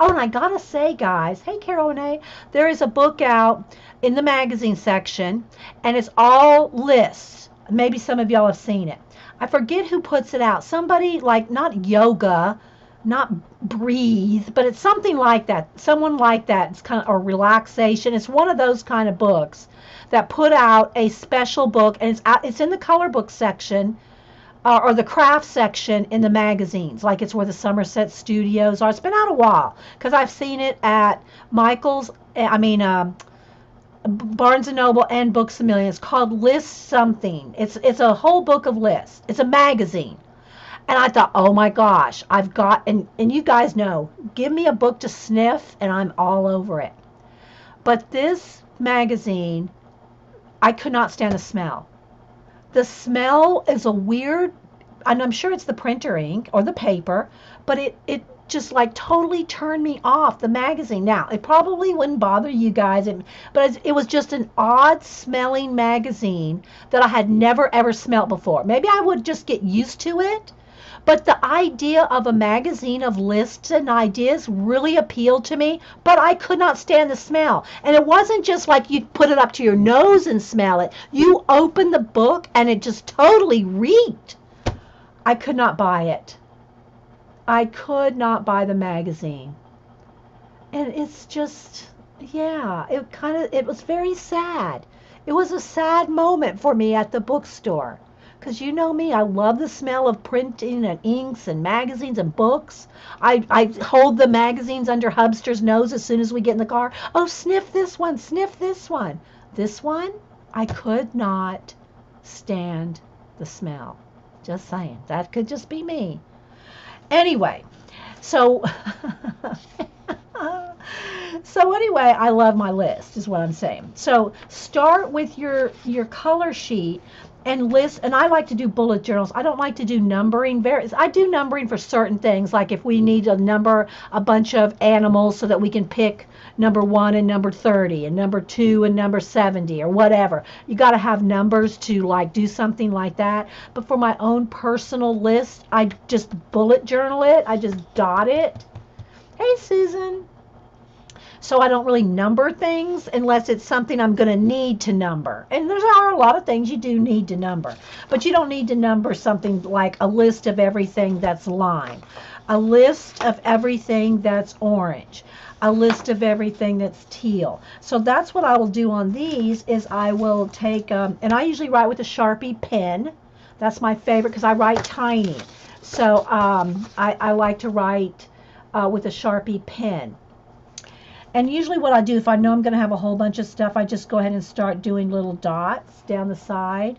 Oh, and I gotta say, guys, hey, Carol Renee, there is a book out in the magazine section, and it's all lists. Maybe some of y'all have seen it. I forget who puts it out. Somebody, like, not yoga, not breathe, but it's something like that. Someone like that. It's kind of a relaxation. It's one of those kind of books that put out a special book, and it's in the color book section, or the craft section in the magazines, like it's where the Somerset Studios are. It's been out a while, because I've seen it at Michael's, Barnes & Noble and Books A Million. It's called List Something. It's a whole book of lists. It's a magazine. And I thought, oh my gosh, I've got, and you guys know, give me a book to sniff and I'm all over it. But this magazine, I could not stand the smell. The smell is a weird, and I'm sure it's the printer ink or the paper, but it just like totally turned me off the magazine. Now, it probably wouldn't bother you guys, but it was just an odd smelling magazine that I had never ever smelled before. Maybe I would just get used to it, but the idea of a magazine of lists and ideas really appealed to me, but I could not stand the smell. And it wasn't just like you put it up to your nose and smell it. You open the book and it just totally reeked. I could not buy it. I could not buy the magazine. And it's just, yeah, it was very sad. It was a sad moment for me at the bookstore. Because you know me, I love the smell of printing and inks and magazines and books. I hold the magazines under Hubster's nose as soon as we get in the car. Oh, sniff this one, sniff this one. This one, I could not stand the smell. Just saying. That could just be me. Anyway, so anyway, I love my list is what I'm saying. So start with your color sheet and list, and I like to do bullet journals. I don't like to do numbering. I do numbering for certain things, like if we need to number a bunch of animals so that we can pick number 1 and number 30 and number 2 and number 70 or whatever. You got to have numbers to like do something like that. But for my own personal list, I just bullet journal it. I just dot it. Hey, Susan. So I don't really number things unless it's something I'm going to need to number. And there are a lot of things you do need to number. But you don't need to number something like a list of everything that's lime, a list of everything that's orange, a list of everything that's teal. So that's what I will do on these is I will take, and I usually write with a Sharpie pen. That's my favorite because I write tiny. So I like to write with a Sharpie pen. And usually what I do, if I know I'm going to have a whole bunch of stuff, I just go ahead and start doing little dots down the side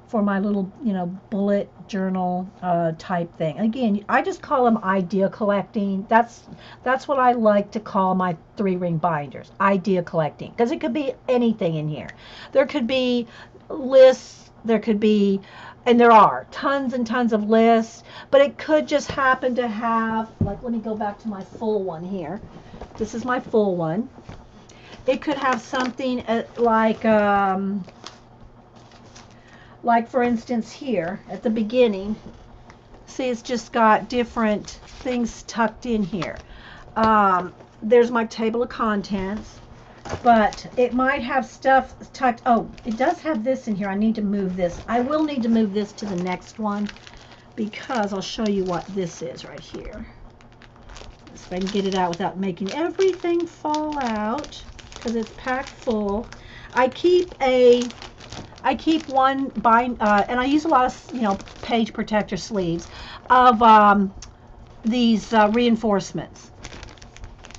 for my little, bullet journal type thing. Again, I just call them idea collecting. That's what I like to call my 3-ring binders, idea collecting, because it could be anything in here. There could be lists, there could be, and there are tons and tons of lists, but it could just happen to have, like, let me go back to my full one here. This is my full one. It could have something like for instance here at the beginning, see, it's just got different things tucked in here. There's my table of contents, but it might have stuff tucked. Oh, it does have this in here. I need to move this. I will need to move this to the next one because I'll show you what this is right here. If I can get it out without making everything fall out, because it's packed full. I keep one and I use a lot of, page protector sleeves of these reinforcements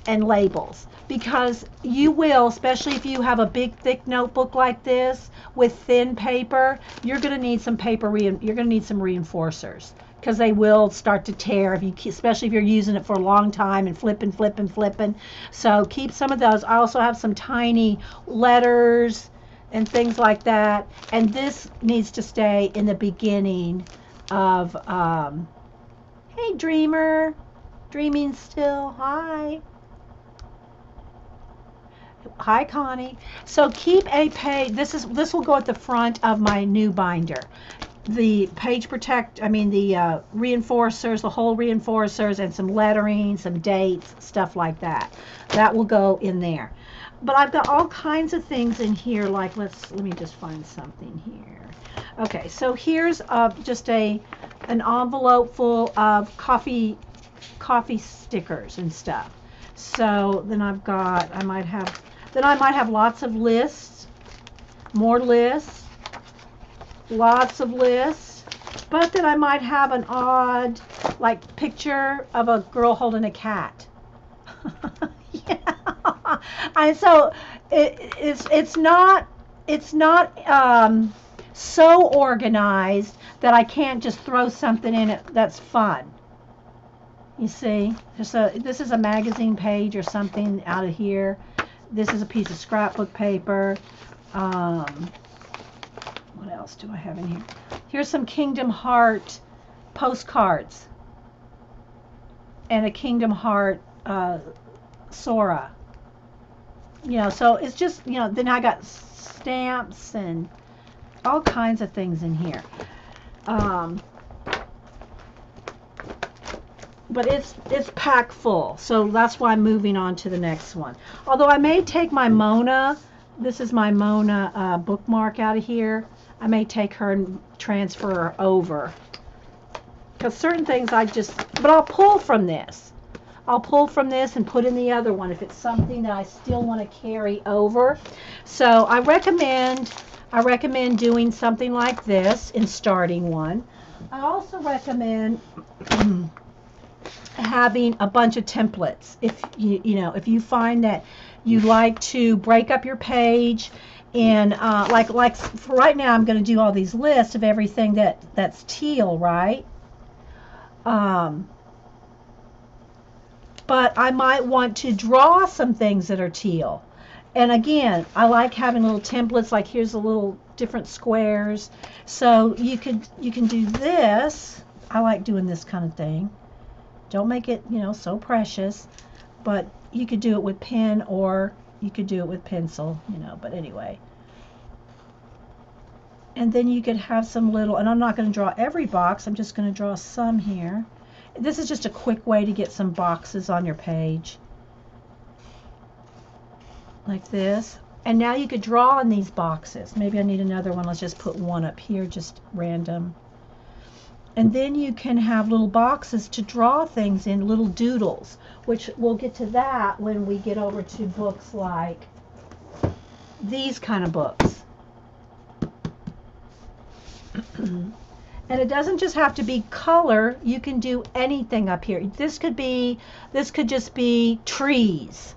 and labels, because you will, especially if you have a big thick notebook like this with thin paper, you're going to need some you're going to need some reinforcers, because they will start to tear if you especially if you're using it for a long time and flipping. So keep some of those. I also have some tiny letters and things like that, and this needs to stay in the beginning of hey dreamer, dreaming still, hi Connie. So keep a page. This will go at the front of my new binder. The the reinforcers, the whole reinforcers, and some lettering, some dates, stuff like that. That will go in there. But I've got all kinds of things in here. Like let me just find something here. Okay, so here's just an envelope full of coffee stickers and stuff. So then I might have lots of lists, more lists, lots of lists, but then I might have an odd, like, picture of a girl holding a cat. Yeah. And so it's not so organized that I can't just throw something in it that's fun. You see, this is a magazine page or something out of here. This is a piece of scrapbook paper. What else do I have in here? Here's some Kingdom Heart postcards and a Kingdom Heart Sora. So it's just, then I got stamps and all kinds of things in here. But it's packed full, so that's why I'm moving on to the next one. Although I may take my Mona, this is my Mona bookmark out of here. I may take her and transfer her over, because certain things but I'll pull from this. I'll pull from this and put in the other one if it's something that I still want to carry over. So I recommend doing something like this in starting one. I also recommend having a bunch of templates. If you find that you like to break up your page, and like for right now I'm going to do all these lists of everything that's teal, right? But I might want to draw some things that are teal. And again, I like having little templates, like here's a little different squares. So you can do this. I like doing this kind of thing. Don't make it, so precious, but you could do it with pen or you could do it with pencil, but anyway. And then you could have some little, and I'm not going to draw every box, I'm just going to draw some here. This is just a quick way to get some boxes on your page. Like this. And now you could draw on these boxes. Maybe I need another one. Let's just put one up here, just random. And then you can have little boxes to draw things in, little doodles, which we'll get to that when we get over to books like these kind of books. And it doesn't just have to be color. You can do anything up here. This could just be trees.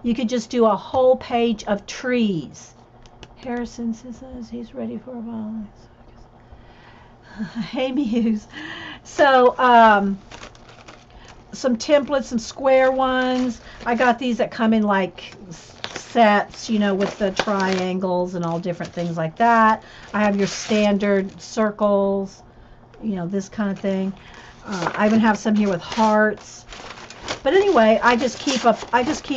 You could just do a whole page of trees. Harrison says he's ready for a while. Hey Muse. So some templates, some square ones. I got these that come in like sets, with the triangles and all different things like that. I have your standard circles, this kind of thing. I even have some here with hearts. But anyway, I just keep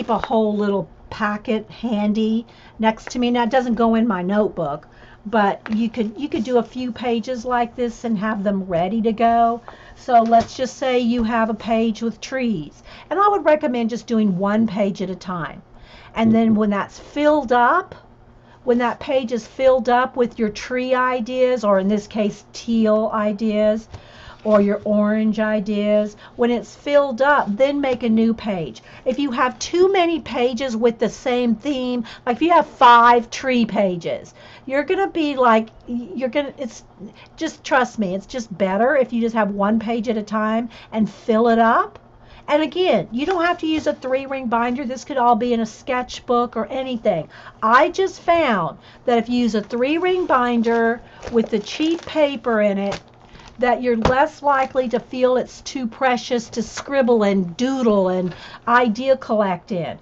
a whole little packet handy next to me. Now it doesn't go in my notebook, but you could do a few pages like this and have them ready to go. So let's just say you have a page with trees, and I would recommend just doing one page at a time. And then when that's filled up, when that page is filled up with your tree ideas, or in this case teal ideas, or your orange ideas. When it's filled up, then make a new page. If you have too many pages with the same theme, like if you have 5 tree pages, you're going to be like, it's just, trust me, it's just better if you just have one page at a time and fill it up. And again, you don't have to use a 3-ring binder. This could all be in a sketchbook or anything. I just found that if you use a 3-ring binder with the cheap paper in it, that you're less likely to feel it's too precious to scribble and doodle and idea collect in.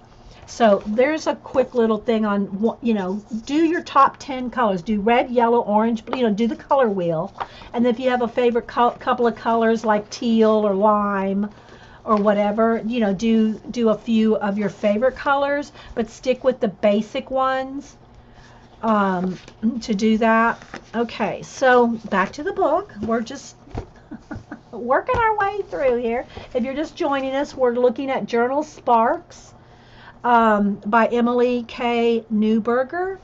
So there's a quick little thing on, do your top 10 colors. Do red, yellow, orange, do the color wheel. And if you have a favorite couple of colors like teal or lime or whatever, do a few of your favorite colors, but stick with the basic ones to do that. Okay, so back to the book. We're just working our way through here. If you're just joining us, we're looking at Journal Sparks by Emily K. Newberger.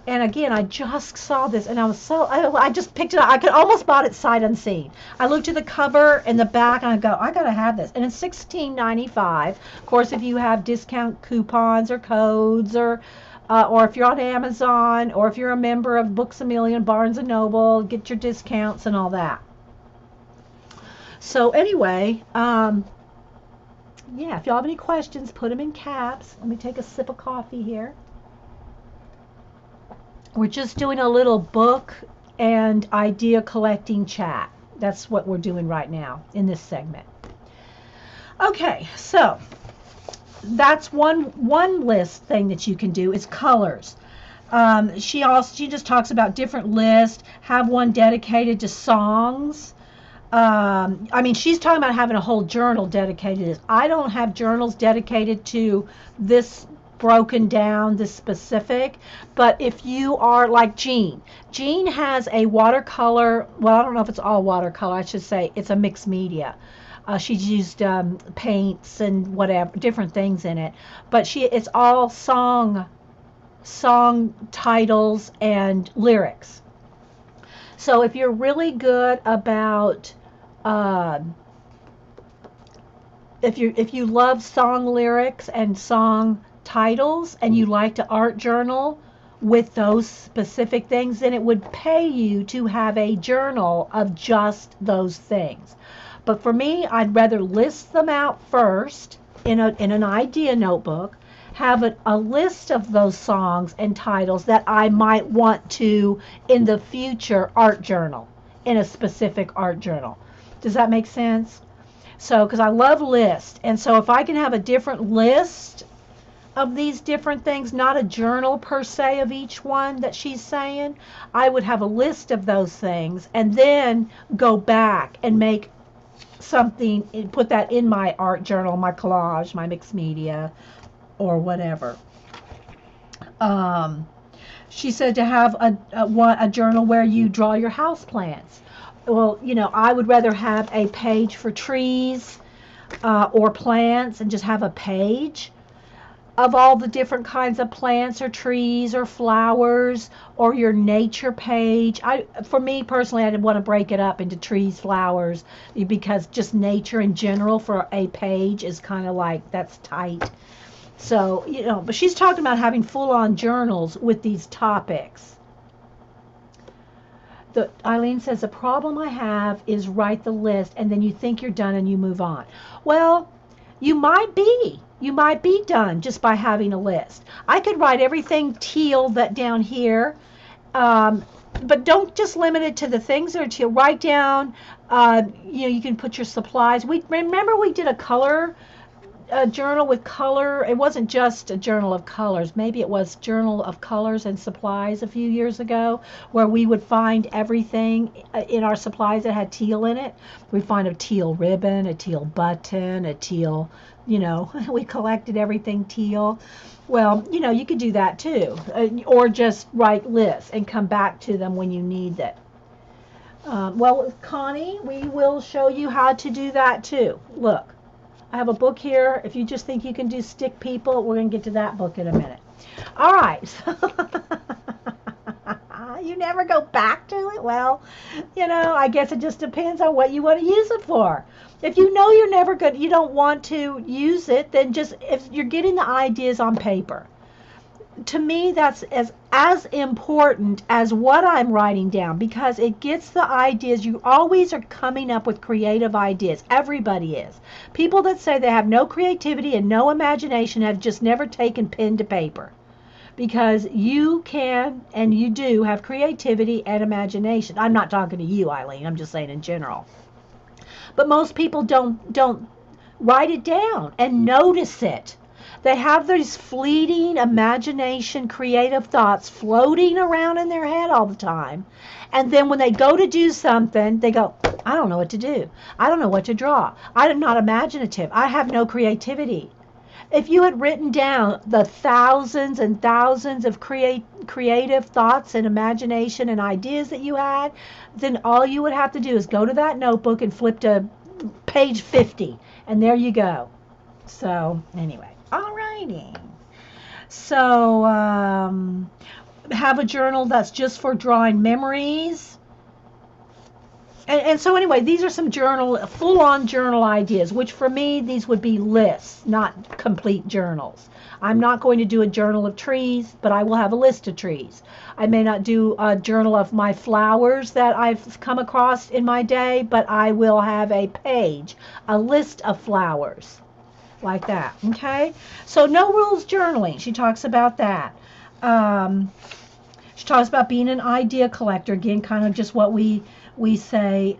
And again, I just saw this, and I just picked it up. I could almost bought it sight unseen. I looked at the cover and the back, and I go, I gotta have this. And it's $16.95. Of course, if you have discount coupons or codes, or if you're on Amazon, or if you're a member of Books A Million, Barnes and Noble, get your discounts and all that. So anyway, yeah, if y'all have any questions, put them in caps. Let me take a sip of coffee here. We're just doing a little book and idea collecting chat. That's what we're doing right now in this segment. Okay, so that's one list thing that you can do is colors. She just talks about different lists. Have one dedicated to songs. She's talking about having a whole journal dedicated to this. I don't have journals dedicated to this broken down, this specific, but if you are like Jean has a watercolor, well, I don't know if it's all watercolor, I should say it's a mixed media. She's used paints and whatever, different things in it, but it's all song titles and lyrics. So if you're really good about if you love song lyrics and song titles and you like to art journal with those specific things, then it would pay you to have a journal of just those things. But for me, I'd rather list them out first in an idea notebook, have a list of those songs and titles that I might want to in the future art journal, in a specific art journal. Does that make sense? So, because I love lists, and so if I can have a different list of these different things, not a journal per se of each one that she's saying, I would have a list of those things and then go back and make something, put that in my art journal, my collage, my mixed media, or whatever. She said to have a journal where you draw your house plants. Well, I would rather have a page for trees or plants and just have a page of all the different kinds of plants or trees or flowers, or your nature page. For me personally, I didn't want to break it up into trees, flowers, because just nature in general for a page is kind of like, that's tight. So, but she's talking about having full-on journals with these topics. Eileen says, the problem I have is write the list and then you think you're done and you move on. Well, you might be done just by having a list. I could write everything teal that down here, but don't just limit it to the things that are teal. Write down, you can put your supplies. Remember we did a color journal with color. It wasn't just a journal of colors. Maybe it was journal of colors and supplies a few years ago, where we would find everything in our supplies that had teal in it. We'd find a teal ribbon, a teal button, a teal, we collected everything teal. Well, you could do that too, or just write lists and come back to them when you need it. Well, with Connie, we will show you how to do that too. Look, I have a book here. If you just think you can do stick people, we're going to get to that book in a minute. All right. you never go back to it? Well, I guess it just depends on what you want to use it for. If you know you're never good, you don't want to use it, then just, if you're getting the ideas on paper, to me that's as important as what I'm writing down, because it gets the ideas. You always are coming up with creative ideas. Everybody is. People that say they have no creativity and no imagination have just never taken pen to paper, because you can and you do have creativity and imagination. I'm not talking to you, Eileen. I'm just saying in general. But most people don't write it down and notice it. They have these fleeting imagination, creative thoughts floating around in their head all the time. And then when they go to do something, they go, I don't know what to do. I don't know what to draw. I'm not imaginative. I have no creativity. If you had written down the thousands and thousands of creative thoughts and imagination and ideas that you had, then all you would have to do is go to that notebook and flip to page 50, and there you go. So anyway, alrighty. So have a journal that's just for drawing memories. And so anyway, these are some full-on journal ideas, which for me, these would be lists, not complete journals. I'm not going to do a journal of trees, but I will have a list of trees. I may not do a journal of my flowers that I've come across in my day, but I will have a page, a list of flowers, like that, okay? So no rules journaling. She talks about that. She talks about being an idea collector, again, kind of just what we say,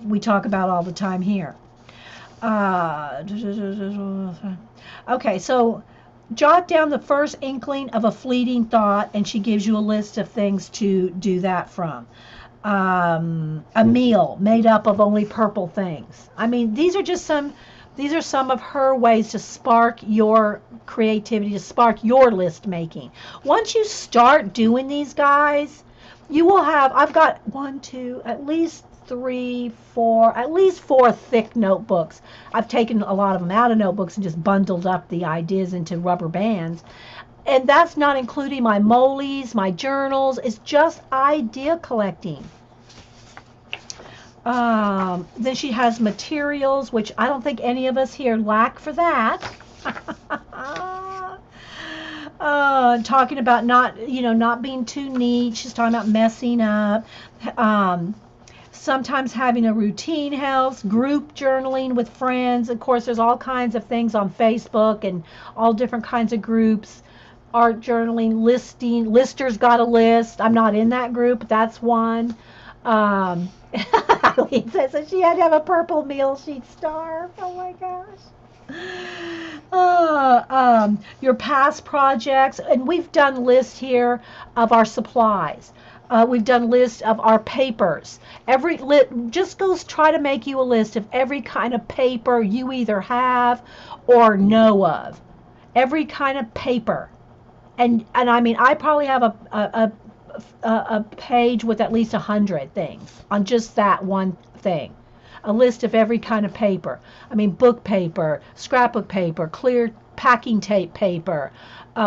we talk about all the time here. Okay, so jot down the first inkling of a fleeting thought, and she gives you a list of things to do that from. A meal made up of only purple things. I mean, these are some of her ways to spark your creativity, to spark your list making. Once you start doing these, guys, you will have, I've got at least four thick notebooks. I've taken a lot of them out of notebooks and just bundled up the ideas into rubber bands. And that's not including my moles, my journals. It's just idea collecting. Then she has materials, which I don't think any of us here lack for that. Talking about not being too neat. She's talking about messing up. Sometimes having a routine helps. Group journaling with friends. Of course, there's all kinds of things on Facebook and all different kinds of groups. Art journaling, Lister's got a list. I'm not in that group. That's one. Eileen says that she had to have a purple meal. She'd starve. Oh my gosh. Your past projects, and we've done lists here of our supplies. We've done lists of our papers. Just goes try to make you a list of every kind of paper you either have or know of. Every kind of paper, and I mean, I probably have a page with at least 100 things on just that one thing. A list of every kind of paper. I mean, book paper, scrapbook paper, clear packing tape paper,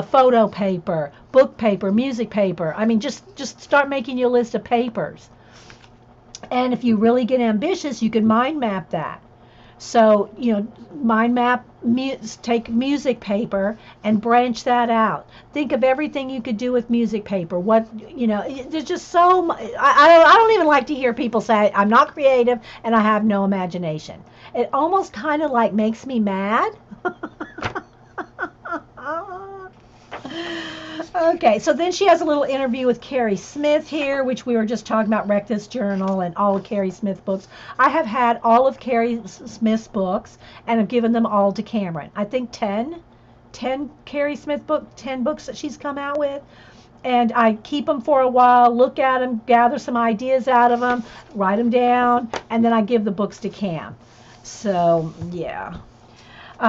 photo paper, book paper, music paper. I mean, just start making your list of papers. And if you really get ambitious, you can mind map that. So, mind map, take music paper and branch that out. Think of everything you could do with music paper. There's just so much. I don't even like to hear people say, I'm not creative and I have no imagination. It almost kind of like makes me mad. Okay, so then she has a little interview with Carrie Smith here, which we were just talking about, Wreck This Journal and all of Carrie Smith books. I have had all of Carrie Smith's books and have given them all to Cameron. I think 10 Carrie Smith books, 10 books that she's come out with. And I keep them for a while, look at them, gather some ideas out of them, write them down, and then I give the books to Cam. So, yeah.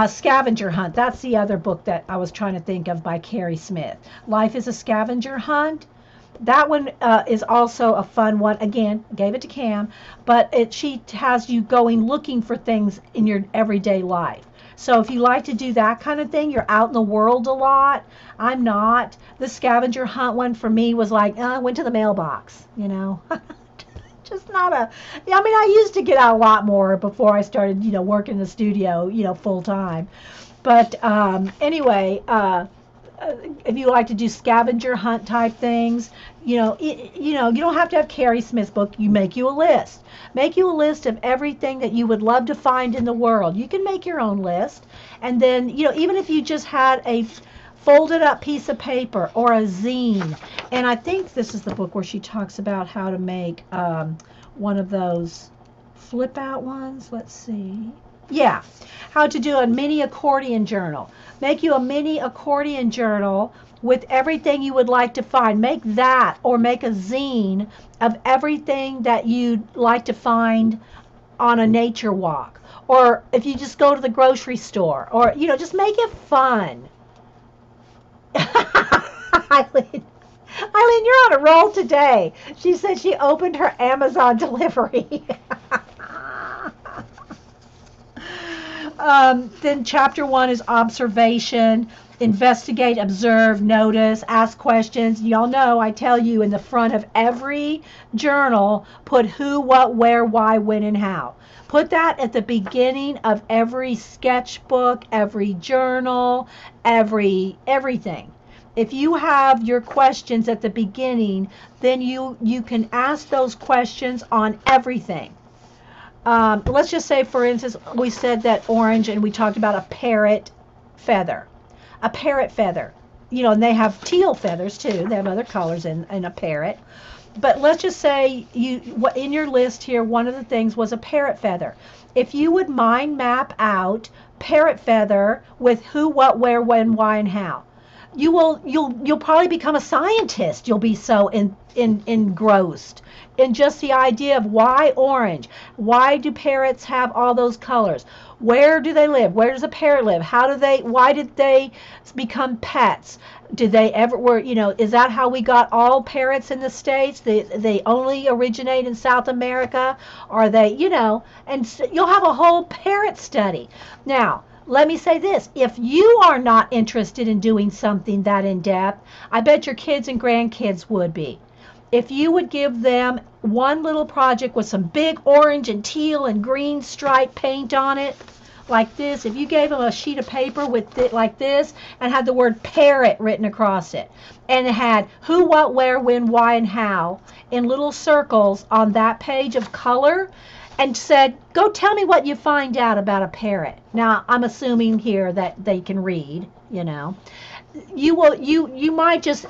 Scavenger Hunt. That's the other book that I was trying to think of by Carrie Smith. Life is a Scavenger Hunt. That one is also a fun one. Again, gave it to Cam, but she has you going looking for things in your everyday life. So if you like to do that kind of thing, you're out in the world a lot. I'm not. The scavenger hunt one for me was like, I went to the mailbox, you know. Just not a, I mean, I used to get out a lot more before I started, working in the studio, full time. But anyway, if you like to do scavenger hunt type things, you don't have to have Carrie Smith's book. You make you a list. Make you a list of everything that you would love to find in the world. You can make your own list, and then even if you just had a folded up piece of paper or a zine. And I think this is the book where she talks about how to make one of those flip out ones. Let's see. Yeah, how to do a mini accordion journal. Make you a mini accordion journal with everything you would like to find. Make that, or make a zine of everything that you'd like to find on a nature walk. Or if you just go to the grocery store, or, just make it fun. Eileen, you're on a roll today. She said she opened her Amazon delivery. Then chapter 1 is observation. Investigate, observe, notice, ask questions. Y'all know I tell you in the front of every journal, put who, what, where, why, when, and how. Put that at the beginning of every sketchbook, every journal, everything. If you have your questions at the beginning, then you can ask those questions on everything. Let's just say, for instance, we said that orange, and we talked about a parrot feather. A parrot feather. And they have teal feathers too. They have other colors in a parrot. But let's just say in your list here, one of the things was a parrot feather. If you would mind map out parrot feather with who, what, where, when, why, and how, you'll probably become a scientist. You'll be so engrossed in just the idea of why orange. Why do parrots have all those colors? Where do they live? Where does a parrot live? Why did they become pets? Did they ever is that how we got all parrots in the States? They only originate in South America? Are they, and so you'll have a whole parrot study. Now, let me say this. If you are not interested in doing something that in depth, I bet your kids and grandkids would be. If you would give them one little project with some big orange and teal and green stripe paint on it, like this, if you gave them a sheet of paper with it like this and had the word parrot written across it, and it had who, what, where, when, why, and how in little circles on that page of color, and said, go tell me what you find out about a parrot. Now, I'm assuming here that they can read, you might just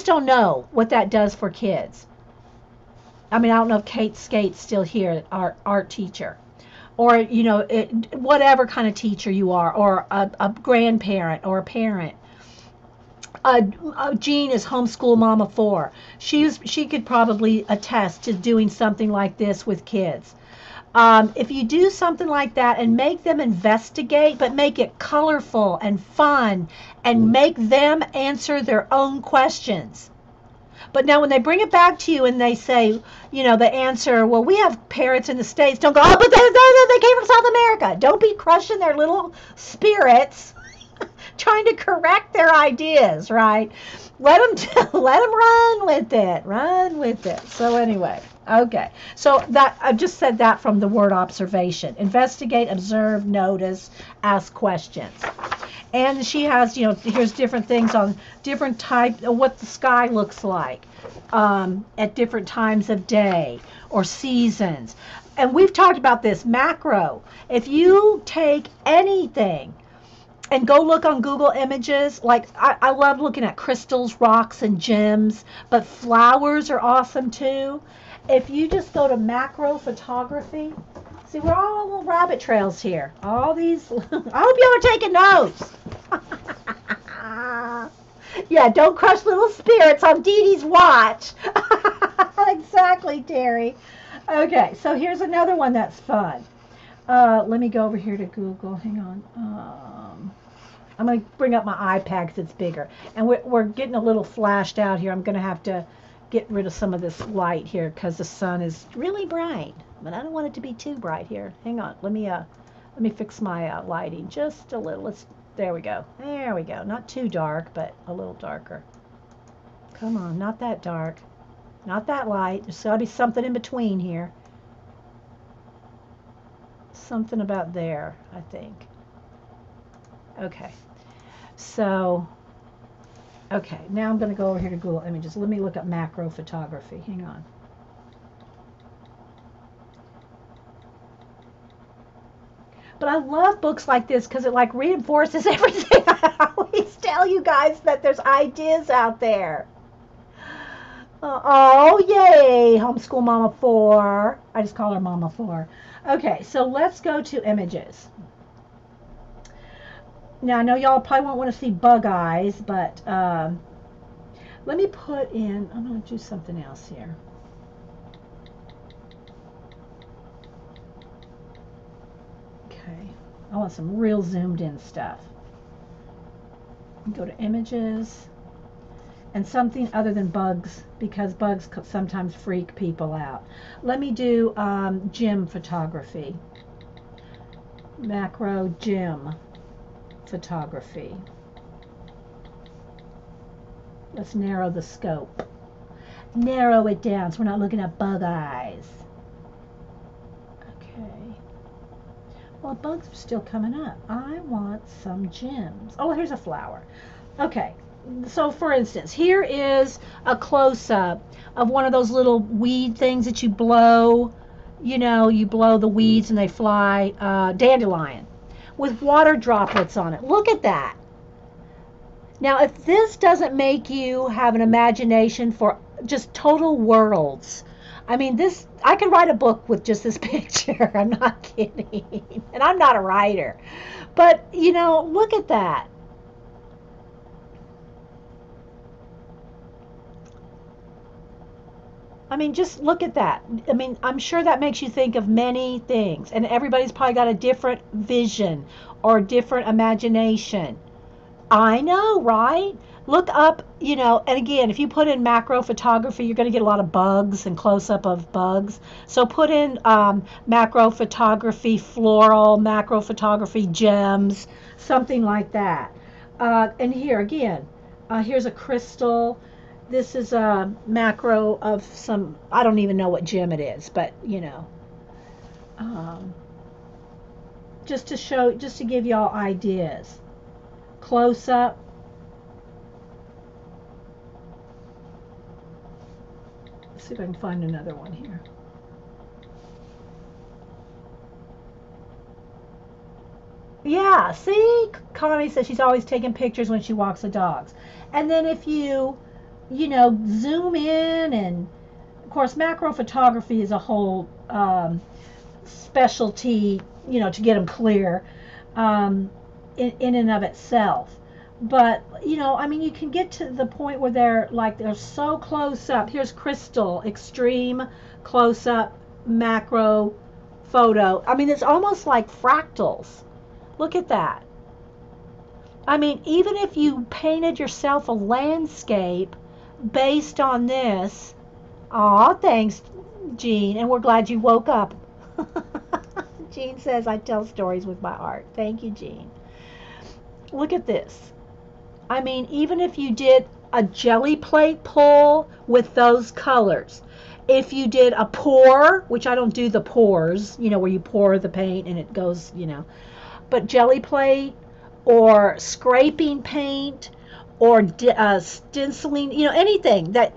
don't know what that does for kids. I mean, I don't know if Kate Skate's still here, our art teacher, or whatever kind of teacher you are, or a grandparent or a parent. Jean is homeschool mama 4. She could probably attest to doing something like this with kids. If you do something like that and make them investigate, but make it colorful and fun, and make them answer their own questions. But now when they bring it back to you and they say, the answer, well, we have parrots in the States, don't go, oh, but they came from South America. Don't be crushing their little spirits trying to correct their ideas, right? Let them run with it. So anyway, okay. So that I just said that from the word observation. Investigate, observe, notice, ask questions. And she has, here's different things on different types of what the sky looks like at different times of day or seasons. And we've talked about this macro. If you take anything and go look on Google Images, like I love looking at crystals, rocks, and gems, but flowers are awesome too. If you just go to macro photography, see, we're all on little rabbit trails here. All these, I hope y'all are taking notes. Yeah, don't crush little spirits on Dee Dee's watch. Exactly, Terry. Okay, so here's another one that's fun. Let me go over here to Google. Hang on. I'm going to bring up my iPad because it's bigger. And we're getting a little flashed out here. I'm going to have to get rid of some of this light here because the sun is really bright. But I don't want it to be too bright here. Hang on. Let me Let me fix my lighting just a little. There we go. There we go. Not too dark, but a little darker. Come on, not that dark. Not that light. There's got to be something in between here. Something about there, I think. Okay. So, okay. Now I'm going to go over here to Google Images. Let me look up macro photography. Hang on. But I love books like this because it like reinforces everything I always tell you guys, that there's ideas out there. Oh, yay, Homeschool Mama 4. I just call her Mama 4. Okay, so let's go to images. Now, I know y'all probably won't want to see bug eyes, but let me put in, I'm going to do something else here. Okay, I want some real zoomed in stuff. Go to images. And something other than bugs, because bugs sometimes freak people out. Let me do gym photography. Macro gym photography. Let's narrow the scope. Narrow it down so we're not looking at bug eyes. Okay. Well, bugs are still coming up. I want some gems. Oh, here's a flower. Okay. So for instance, here is a close-up of one of those little weed things that you blow. You know, you blow the weeds and they fly. Dandelion with water droplets on it. Look at that. Now, if this doesn't make you have an imagination for just total worlds, I mean, this, I could write a book with just this picture. I'm not kidding. And I'm not a writer. But, you know, look at that. I mean, just look at that. I mean, I'm sure that makes you think of many things. And everybody's probably got a different vision or different imagination. I know, right? Look up, you know, and again, if you put in macro photography, you're going to get a lot of bugs and close-up of bugs. So put in macro photography, floral, macro photography, gems, something like that. And here, again, here's a crystal. This is a macro of some, I don't even know what gem it is, but, you know, just to show, just to give y'all ideas. Close up. Let's see if I can find another one here. Yeah, see? Connie says she's always taking pictures when she walks the dogs. And then if you know, zoom in, and of course macro photography is a whole specialty, you know, to get them clear in and of itself. But, you know, I mean, you can get to the point where they're so close up. Here's crystal, extreme close up macro photo. I mean, it's almost like fractals. Look at that. I mean, even if you painted yourself a landscape based on this, aw, thanks, Jean, and we're glad you woke up. Jean says, I tell stories with my art. Thank you, Jean. Look at this. I mean, even if you did a jelly plate pull with those colors, if you did a pour, which I don't do the pours, you know, where you pour the paint and it goes, you know, but jelly plate or scraping paint or stenciling, you know, anything that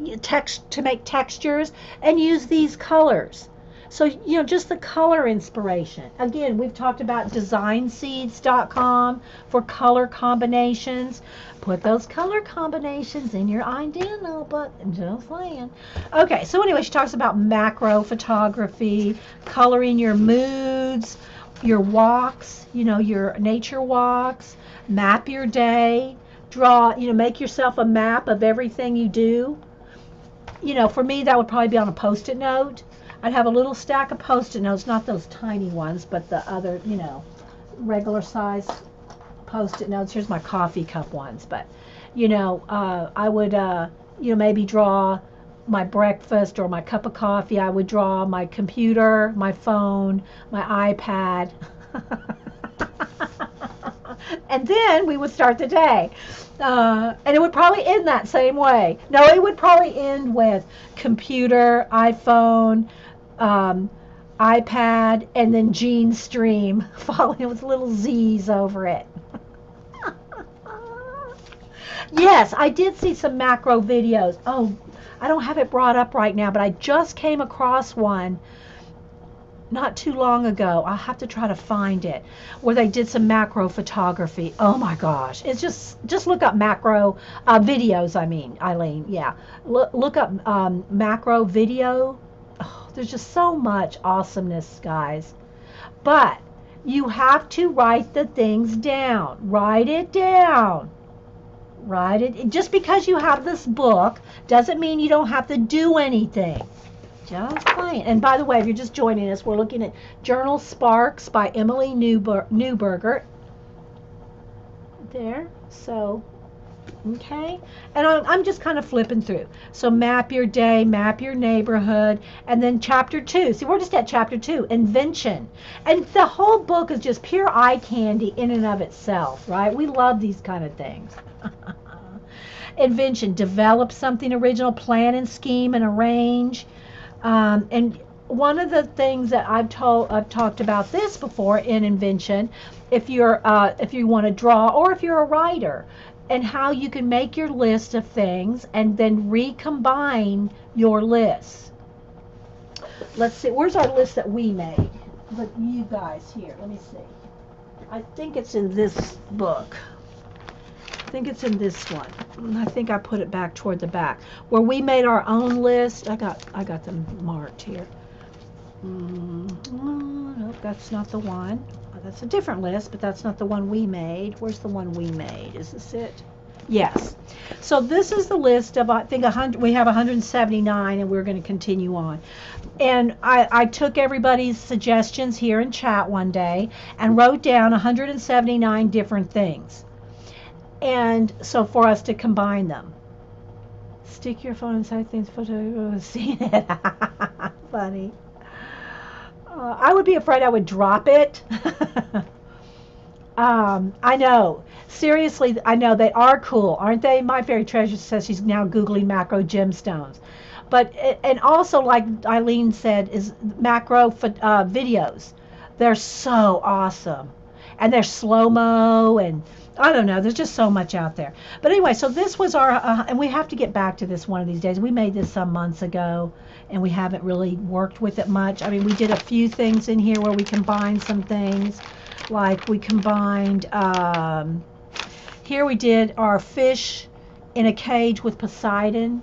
to make textures, and use these colors. So, you know, just the color inspiration. Again, we've talked about designseeds.com for color combinations. Put those color combinations in your idea notebook. Just saying. Okay, so anyway, she talks about macro photography, coloring your moods, your walks, you know, your nature walks, map your day, draw, you know, make yourself a map of everything you do. You know, for me, that would probably be on a Post-it note. I'd have a little stack of Post-it notes, not those tiny ones, but the other, you know, regular size Post-it notes. Here's my coffee cup ones, but, you know, I would, you know, maybe draw my breakfast or my cup of coffee. I would draw my computer, my phone, my iPad. And then we would start the day. And it would probably end that same way. No, it would probably end with computer, iPhone, um, iPad, and then Gene Stream following with little Z's over it. Yes, I did see some macro videos. Oh, I don't have it brought up right now, but I just came across one not too long ago. I'll have to try to find it, where they did some macro photography. Oh my gosh, it's just look up macro videos. I mean, Eileen, yeah, look up macro video. Oh, there's just so much awesomeness, guys. But you have to write the things down. Write it down. Write it. Just because you have this book doesn't mean you don't have to do anything. Just playing. And by the way, if you're just joining us, we're looking at Journal Sparks by Emily Neuberger. There. So, okay. And I'm just kind of flipping through. So map your day, map your neighborhood, and then chapter 2. See, we're just at chapter 2, invention. And the whole book is just pure eye candy in and of itself, right? We love these kind of things. Invention, develop something original, plan and scheme and arrange. And one of the things that I've talked about this before in invention, if you want to draw or if you're a writer, and how you can make your list of things and then recombine your list. Let's see, where's our list that we made? But you guys here, let me see. I think it's in this book. I think it's in this one. I think I put it back toward the back where we made our own list. I got them marked here. Nope, that's not the one. That's a different list, but that's not the one we made. Where's the one we made? Is this it? Yes. So this is the list of, I think, 100. We have 179, and we're going to continue on. And I took everybody's suggestions here in chat one day and wrote down 179 different things. And so for us to combine them. Stick your phone inside things. Seen it. Funny. I would be afraid I would drop it. I know. Seriously, I know they are cool, aren't they? My Fairy Treasure says she's now Googling macro gemstones. But, and also, like Eileen said, is macro videos. They're so awesome. And they're slow-mo, and I don't know, there's just so much out there. But anyway, so this was our, and we have to get back to this one of these days. We made this some months ago, and we haven't really worked with it much. I mean, we did a few things in here where we combined some things. Like we combined, here we did our fish in a cage with Poseidon.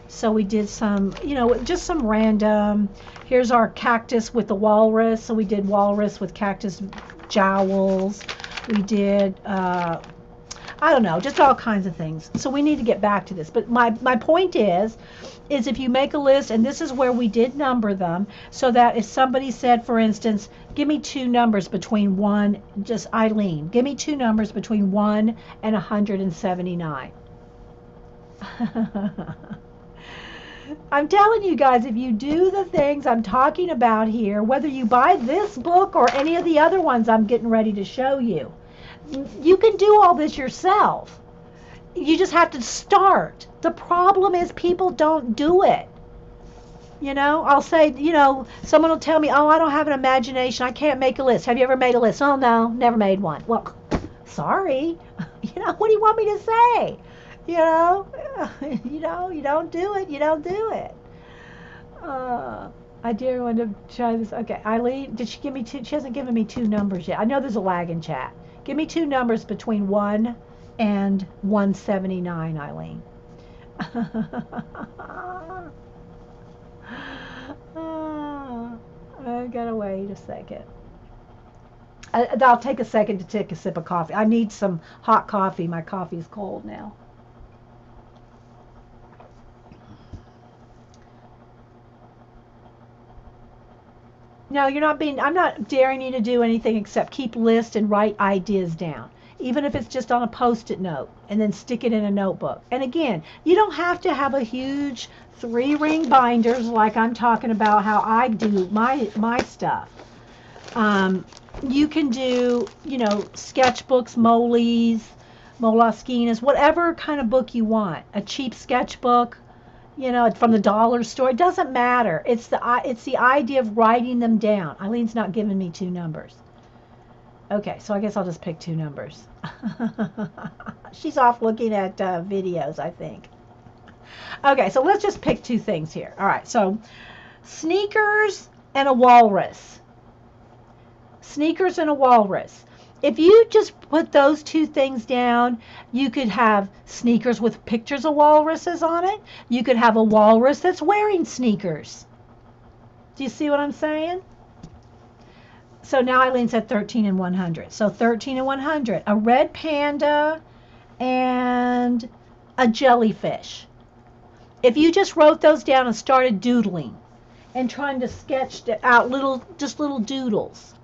So we did some, you know, just some random. Here's our cactus with the walrus. So we did walrus with cactus jowls. We did, I don't know, just all kinds of things. So we need to get back to this. But my point is if you make a list, and this is where we did number them, so that if somebody said, for instance, give me two numbers between 1, just Eileen, give me two numbers between 1 and 179. I'm telling you guys, if you do the things I'm talking about here, whether you buy this book or any of the other ones I'm getting ready to show you, you can do all this yourself. You just have to start. The problem is people don't do it. You know, I'll say, you know, someone will tell me, oh, I don't have an imagination. I can't make a list. Have you ever made a list? Oh, no, never made one. Well, sorry. You know, what do you want me to say? You know, you don't do it. You don't do it. I dare want to try this. Okay, Eileen, did she give me two? She hasn't given me two numbers yet. I know there's a lag in chat. Give me two numbers between 1 and 179, Eileen. I've got to wait a second. I'll take a second to take a sip of coffee. I need some hot coffee. My coffee is cold now. No, I'm not daring you to do anything except keep lists and write ideas down. Even if it's just on a Post-it note, and then stick it in a notebook. And again, you don't have to have a huge 3-ring binders like I'm talking about how I do my stuff. You can do, sketchbooks, Moleskines, whatever kind of book you want. A cheap sketchbook, from the dollar store. It doesn't matter. It's the idea of writing them down. Eileen's not giving me two numbers. Okay, so I guess I'll just pick two numbers. She's off looking at videos, I think. Okay, so let's just pick two things here. All right, so sneakers and a walrus. Sneakers and a walrus. If you just put those two things down, you could have sneakers with pictures of walruses on it. You could have a walrus that's wearing sneakers. Do you see what I'm saying? So now Eileen's at 13 and 100. So 13 and 100. A red panda and a jellyfish. If you just wrote those down and started doodling and trying to sketch out little doodles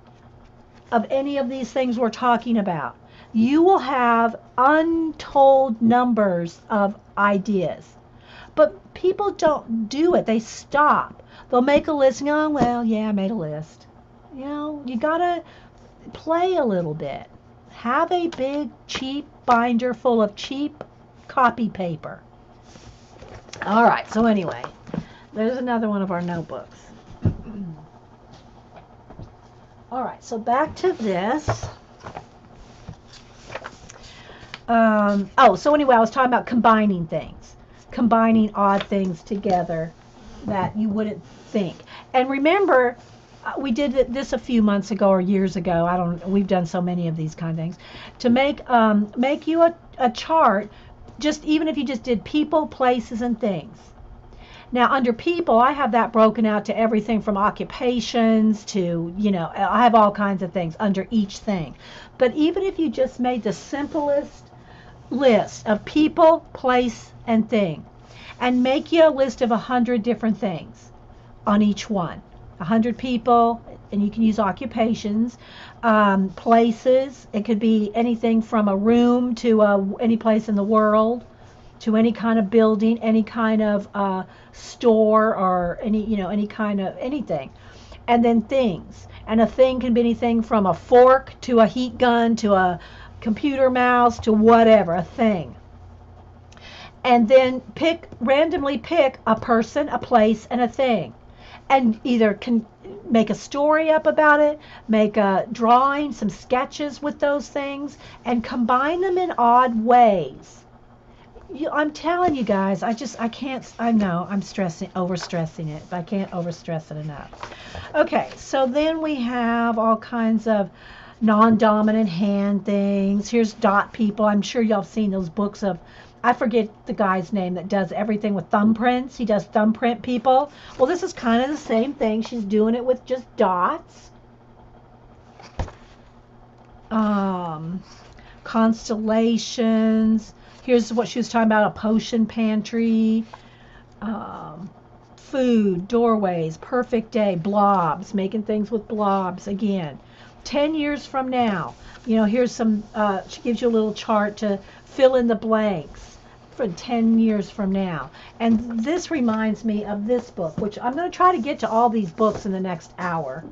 of any of these things we're talking about, you will have untold numbers of ideas. But people don't do it. They stop. They'll make a list and go, oh, well, yeah, I made a list. You gotta play a little bit. Have a big, cheap binder full of cheap copy paper. All right, so anyway, there's another one of our notebooks. All right, so back to this. So anyway, I was talking about combining things, combining odd things together that you wouldn't think. And remember, we did this a few months ago or years ago. We've done so many of these kind of things to make you a chart. Just even if you just did people, places, and things. Now, under people, I have that broken out to everything from occupations to, I have all kinds of things under each thing. But even if you just made the simplest list of people, place, and thing, and make you a list of 100 different things on each one. 100 people, and you can use occupations, places. It could be anything from a room to any place in the world, to any kind of building, any kind of store, or any kind of anything. And then things. And a thing can be anything from a fork to a heat gun to a computer mouse to whatever, a thing. And then randomly pick a person, a place, and a thing. And either can make a story up about it, make a drawing, some sketches with those things, and combine them in odd ways. I'm telling you guys, I know I'm overstressing it, but I can't overstress it enough. Okay, so then we have all kinds of non-dominant hand things. Here's dot people. I'm sure y'all have seen those books of, I forget the guy's name that does everything with thumbprints. He does thumbprint people. Well, this is kind of the same thing. She's doing it with just dots. Constellations. Here's what she was talking about, a potion pantry. Food, doorways, perfect day, blobs, making things with blobs again. 10 years from now, here's some, she gives you a little chart to fill in the blanks for 10 years from now. And this reminds me of this book, which I'm going to try to get to all these books in the next hour.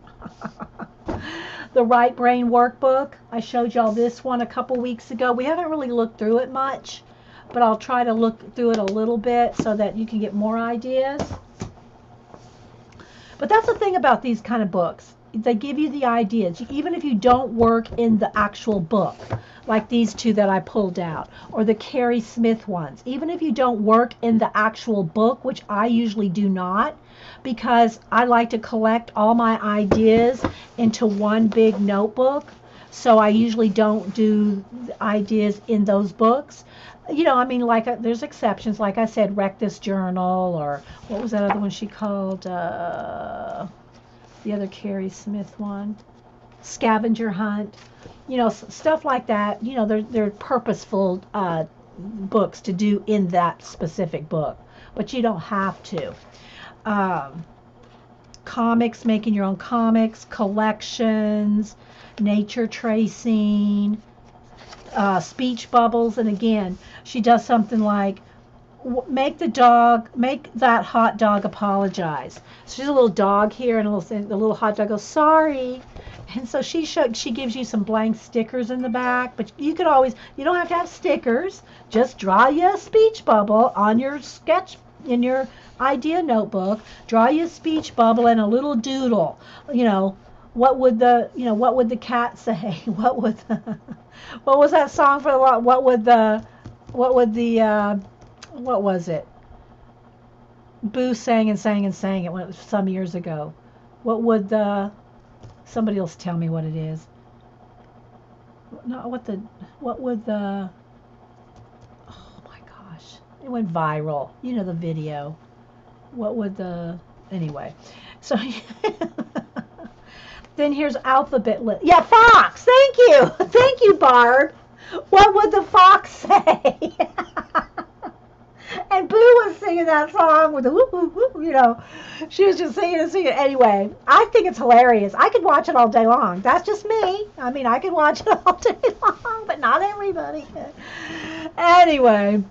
The Right Brain Workbook. I showed y'all this one a couple weeks ago. We haven't really looked through it much, but I'll try to look through it a little bit so that you can get more ideas. But that's the thing about these kind of books. They give you the ideas, even if you don't work in the actual book, like these two that I pulled out, or the Carrie Smith ones. Even if you don't work in the actual book, which I usually do not, because I like to collect all my ideas into one big notebook, so I usually don't do ideas in those books. There's exceptions, like I said, Wreck This Journal, or what was that other one she called, the other Carrie Smith one, Scavenger Hunt, stuff like that. They're purposeful books to do in that specific book, but you don't have to. Comics, making your own comics, collections, nature tracing, speech bubbles. And again, she does something like, make that hot dog apologize. So she's a little dog here, and the little hot dog goes, sorry. And so she gives you some blank stickers in the back, but you don't have to have stickers. Just draw you a speech bubble on your sketch in your idea notebook. Draw you a speech bubble and a little doodle. What would the cat say? What was that song for the what was it? Boo sang it some years ago. Somebody else tell me what it is. No, oh my gosh, it went viral. You know the video. Anyway, so then here's alphabet list. Yeah, fox. Thank you. Thank you, Barb. What would the fox say? And Boo was singing that song with the whoop, whoop, whoop, She was just singing and singing. Anyway, I think it's hilarious. I could watch it all day long. That's just me. I mean, I could watch it all day long, but not everybody. Anyway,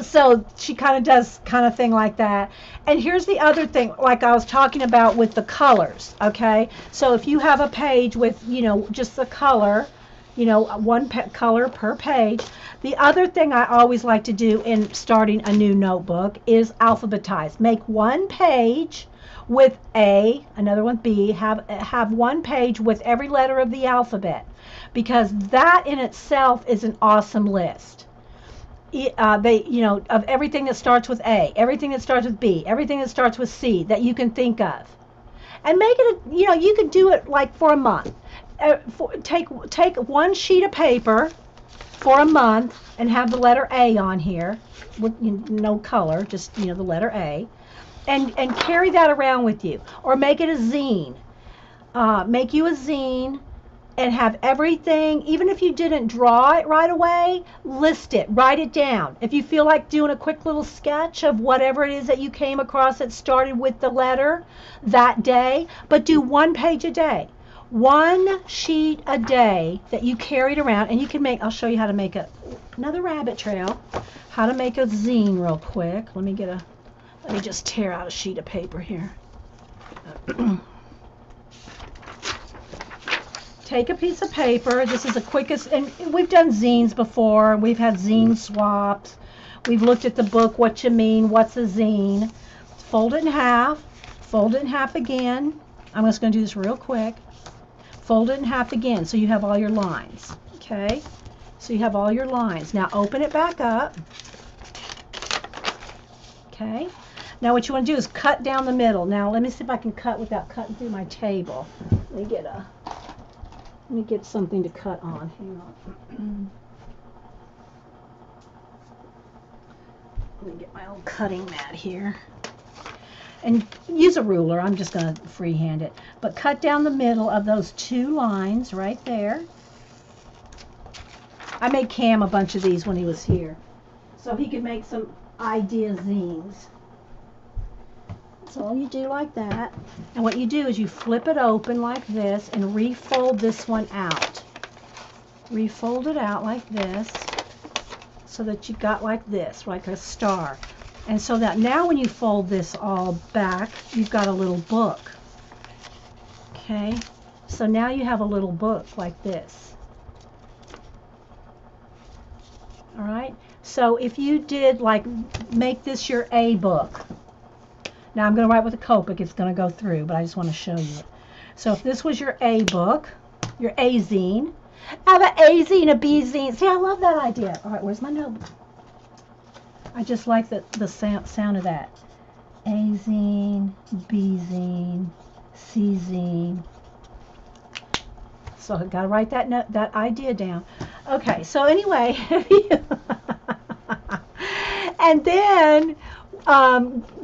so she kind of does kind of thing like that. And here's the other thing, like I was talking about with the colors, okay? So if you have a page with, just the color, one color per page. The other thing I always like to do in starting a new notebook is alphabetize. Make one page with A, another one B, have one page with every letter of the alphabet, because that in itself is an awesome list. Of everything that starts with A, everything that starts with B, everything that starts with C that you can think of. And make it, you could do it like for a month. Take one sheet of paper for a month and have the letter A on here with no color, just the letter A, and carry that around with you. Or make it a zine. Make you a zine and have everything. Even if you didn't draw it right away, list it, write it down. If you feel like doing a quick little sketch of whatever it is that you came across that started with the letter that day, but do one page a day. One sheet a day that you carried around, and you can I'll show you how to make another rabbit trail, how to make a zine real quick. Let me just tear out a sheet of paper here. Take a piece of paper. This is the quickest, and we've done zines before. We've had zine swaps. We've looked at the book, What You Mean, What's a Zine. Fold it in half again. I'm just going to do this real quick. Fold it in half again so you have all your lines. Okay? So you have all your lines. Now open it back up. Okay? Now what you want to do is cut down the middle. Now let me see if I can cut without cutting through my table. Let me get something to cut on. Hang on. Let me get my old cutting mat here. And use a ruler. I'm just going to freehand it. But cut down the middle of those two lines right there. I made Cam a bunch of these when he was here, so he could make some idea zines. So all you do like that. And what you do is you flip it open like this and refold this one out. Refold it out like this so that you got like this, like a star. And so that now when you fold this all back, you've got a little book. Okay? So now you have a little book like this. All right? So if you did like make this your A book. Now I'm going to write with a Copic. It's going to go through, but I just want to show you it. So if this was your A book, your A zine, I have an A zine, a B zine. See, I love that idea. All right, where's my notebook? I just like the sound of that. A zine, B zine, C zine. So I've got to write that idea down. Okay, so anyway, and then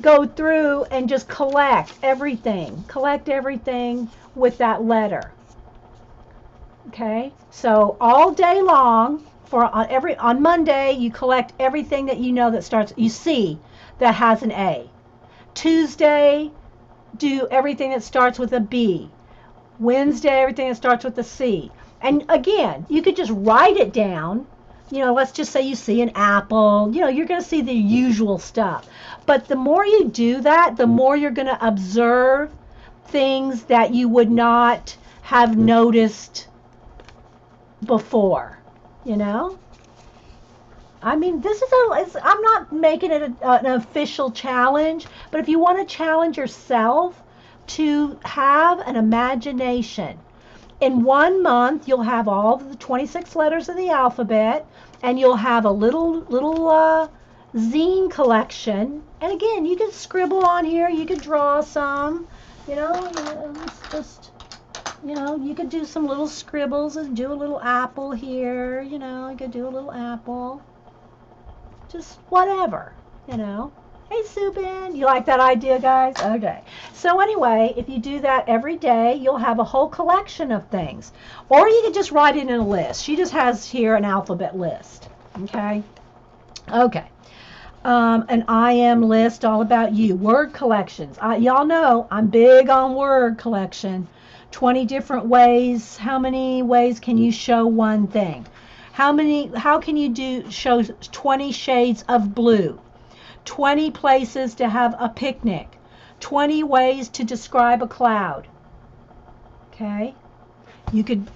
go through and just collect everything. Collect everything with that letter. Okay, so all day long. On Monday, you collect everything that you see that has an A. Tuesday, do everything that starts with a B. Wednesday, everything that starts with a C. And again, you could just write it down let's just say you see an apple, you're going to see the usual stuff. But the more you do that, the more you're going to observe things that you would not have noticed before, you know? I mean, I'm not making it an official challenge, but if you want to challenge yourself to have an imagination, in 1 month, you'll have all the 26 letters of the alphabet, and you'll have a little zine collection. And again, you can scribble on here. You could draw some. Just you could do some little scribbles and do a little apple here. You could do a little apple. Just whatever. Hey, Subin, you like that idea, guys? Okay. So anyway, if you do that every day, you'll have a whole collection of things. Or you can just write it in a list. She just has here an alphabet list. Okay? Okay. An I am list all about you. Word collections. Y'all know I'm big on word collection. 20 different ways. How many ways can you show one thing? How can you show 20 shades of blue? 20 places to have a picnic, 20 ways to describe a cloud. Okay? You could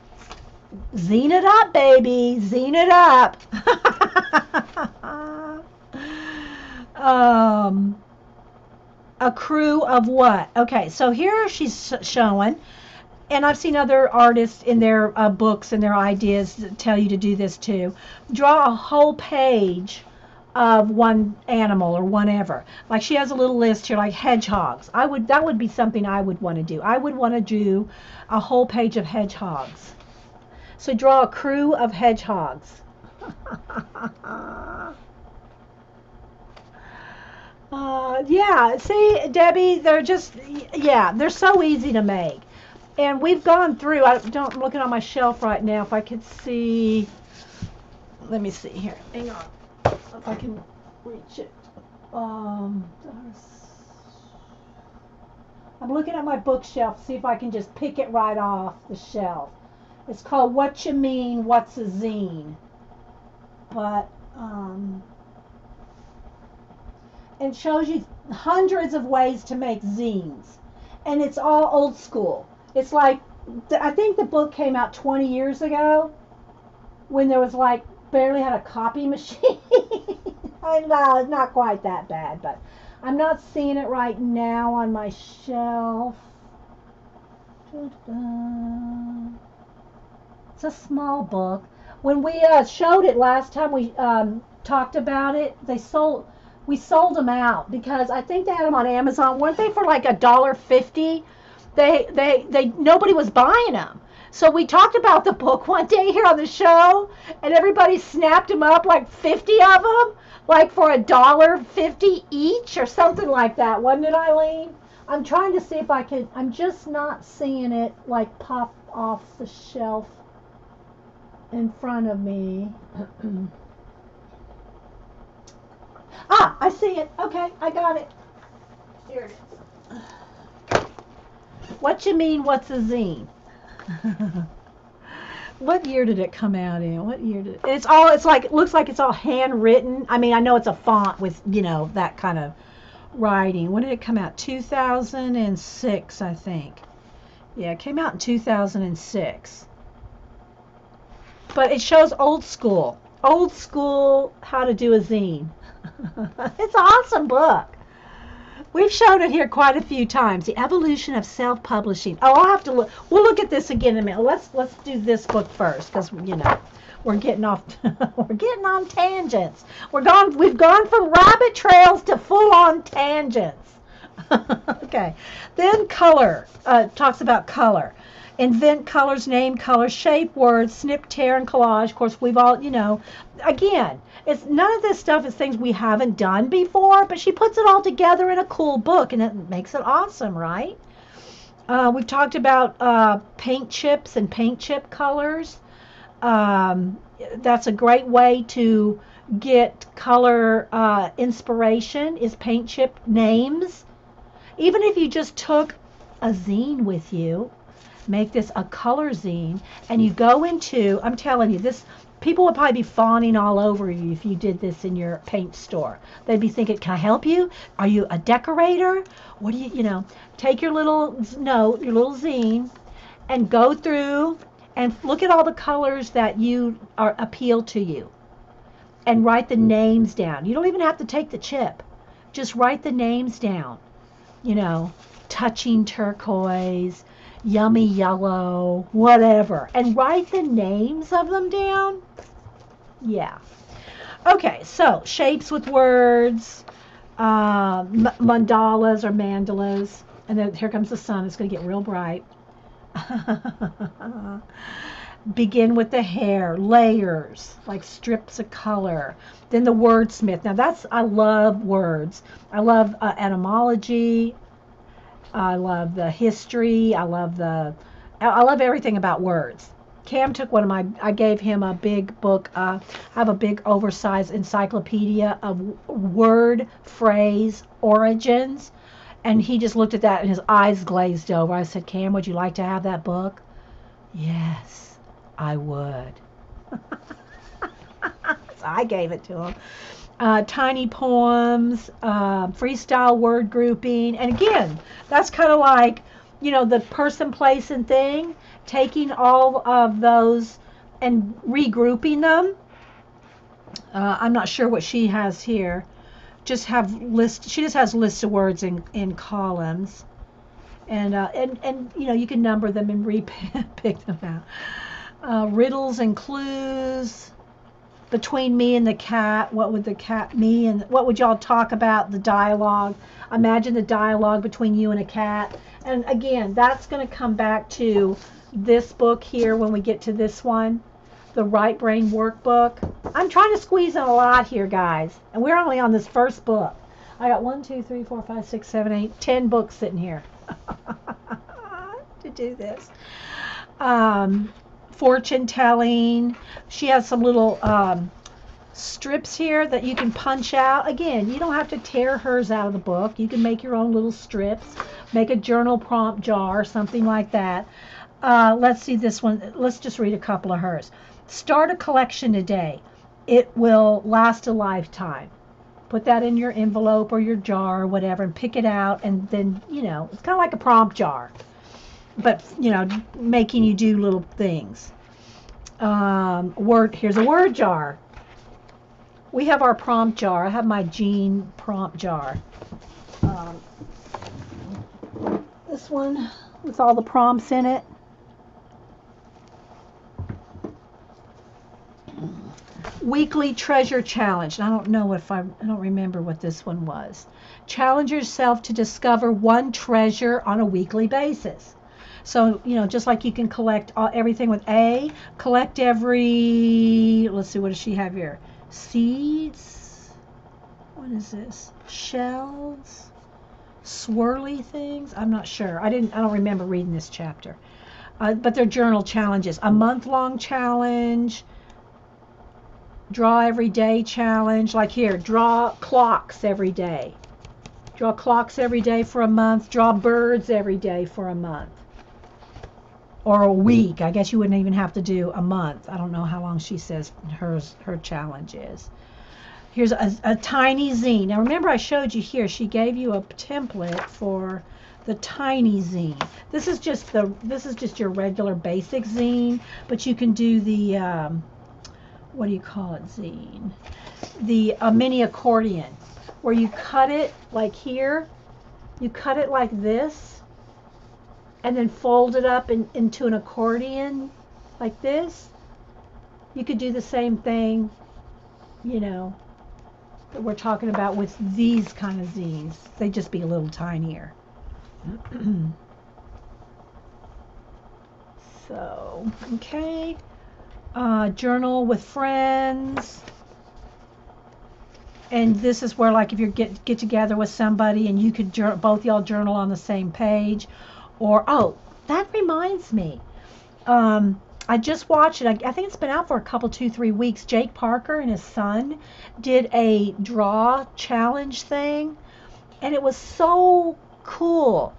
zine it up, baby. Zine it up. A crew of what? Okay, so here she's showing, and I've seen other artists in their books and their ideas tell you to do this too. Draw a whole page of one animal or whatever. Like she has a little list here, like hedgehogs. That would be something I would want to do. I would want to do a whole page of hedgehogs. So draw a crew of hedgehogs. Yeah, see, Debbie, they're so easy to make. And we've gone through, I'm looking on my shelf right now if I could see, let me see here, hang on. If I can reach it. I'm looking at my bookshelf, see if I can just pick it right off the shelf. It's called What You Mean, What's a Zine? But, it shows you hundreds of ways to make zines. And it's all old school. It's like, I think the book came out 20 years ago when there was like, barely had a copy machine. No, it's not quite that bad, but I'm not seeing it right now on my shelf. It's a small book. When we showed it last time we talked about it, we sold them out because I think they had them on Amazon. Weren't they for like $1.50? Nobody was buying them. So we talked about the book one day here on the show, and everybody snapped them up, like 50 of them, like for $1.50 each or something like that, wasn't it, Eileen? I'm trying to see if I can. I'm just not seeing it like pop off the shelf in front of me. I see it. Okay, I got it. Here it is. What You Mean, What's a Zine? What year did it come out in? What year did it looks like it's all handwritten. I mean, I know it's a font with, that kind of writing. When did it come out? 2006, I think. Yeah, it came out in 2006. But it shows old school how to do a zine. It's an awesome book. We've shown it here quite a few times. The Evolution of Self-Publishing. Oh, I'll have to look. We'll look at this again in a minute. Let's do this book first because we're getting off. We're getting on tangents. We've gone from rabbit trails to full-on tangents. Okay. Then color talks about color. Invent colors, name colors, shape words, snip, tear, and collage. Of course, we've all, again, it's none of this stuff is things we haven't done before, but she puts it all together in a cool book, and it makes it awesome, right? We've talked about paint chips and paint chip colors. That's a great way to get color inspiration is paint chip names. Even if you just took a zine with you, make this a color zine, and you go into, I'm telling you, this People would probably be fawning all over you if you did this in your paint store. They'd be thinking, can I help you? Are you a decorator? What do you, take your little note, your little zine, and go through and look at all the colors that appeal to you and write the names down. You don't even have to take the chip. Just write the names down. Touching turquoise, yummy yellow, whatever. And write the names of them down. Yeah. Okay, so shapes with words, mandalas or mandalas. And then here comes the sun. It's going to get real bright. Begin with the hair, layers, like strips of color. Then the wordsmith. Now I love words. I love etymology. I love the history. I love everything about words. Cam took I gave him a big book. I have a big oversized encyclopedia of word, phrase, origins. And he just looked at that and his eyes glazed over. I said, Cam, would you like to have that book? Yes, I would. So I gave it to him. Tiny poems, freestyle word grouping. And again, that's kind of like, the person, place, and thing, taking all of those and regrouping them. I'm not sure what she has here. She just has lists of words in columns. And you can number them and pick them out. Riddles and clues. Between me and the cat, what would what would y'all talk about? The dialogue. Imagine the dialogue between you and a cat. And again, that's going to come back to this book here when we get to this one, the Right Brain Workbook. I'm trying to squeeze in a lot here, guys, and we're only on this first book. I got 1, 2, 3, 4, 5, 6, 7, 8, 10 books sitting here to do this. Fortune telling. She has some little strips here that you can punch out. Again, you don't have to tear hers out of the book. You can make your own little strips, make a journal prompt jar, something like that. Let's see this one. Let's just read a couple of hers. Start a collection today. It will last a lifetime. Put that in your envelope or your jar or whatever and pick it out, and then, it's kind of like a prompt jar, but, making you do little things. Here's a word jar. We have our prompt jar. I have my Jean prompt jar. This one with all the prompts in it. Weekly treasure challenge. I don't know I don't remember what this one was. Challenge yourself to discover one treasure on a weekly basis. So, just like you can collect everything with A, collect let's see, what does she have here? Seeds? What is this? Shells? Swirly things? I'm not sure. I don't remember reading this chapter. But they're journal challenges. A month-long challenge. Draw every day challenge. Like here, draw clocks every day. Draw clocks every day for a month. Draw birds every day for a month. Or a week. I guess you wouldn't even have to do a month. I don't know how long she says her challenge is. Here's a tiny zine. Now remember, I showed you here, she gave you a template for the tiny zine. This is just your regular basic zine, but you can do the what do you call it, zine? The mini accordion, where you cut it like here. You cut it like this, and then fold it up into an accordion like this. You could do the same thing, that we're talking about with these kind of zines. They'd just be a little tinier. So, okay. Journal with friends. And this is where, like, if you get together with somebody and you could both y'all journal on the same page. Or, that reminds me. I just watched it. I think it's been out for a couple, 2-3 weeks. Jake Parker and his son did a draw challenge thing, and it was so cool.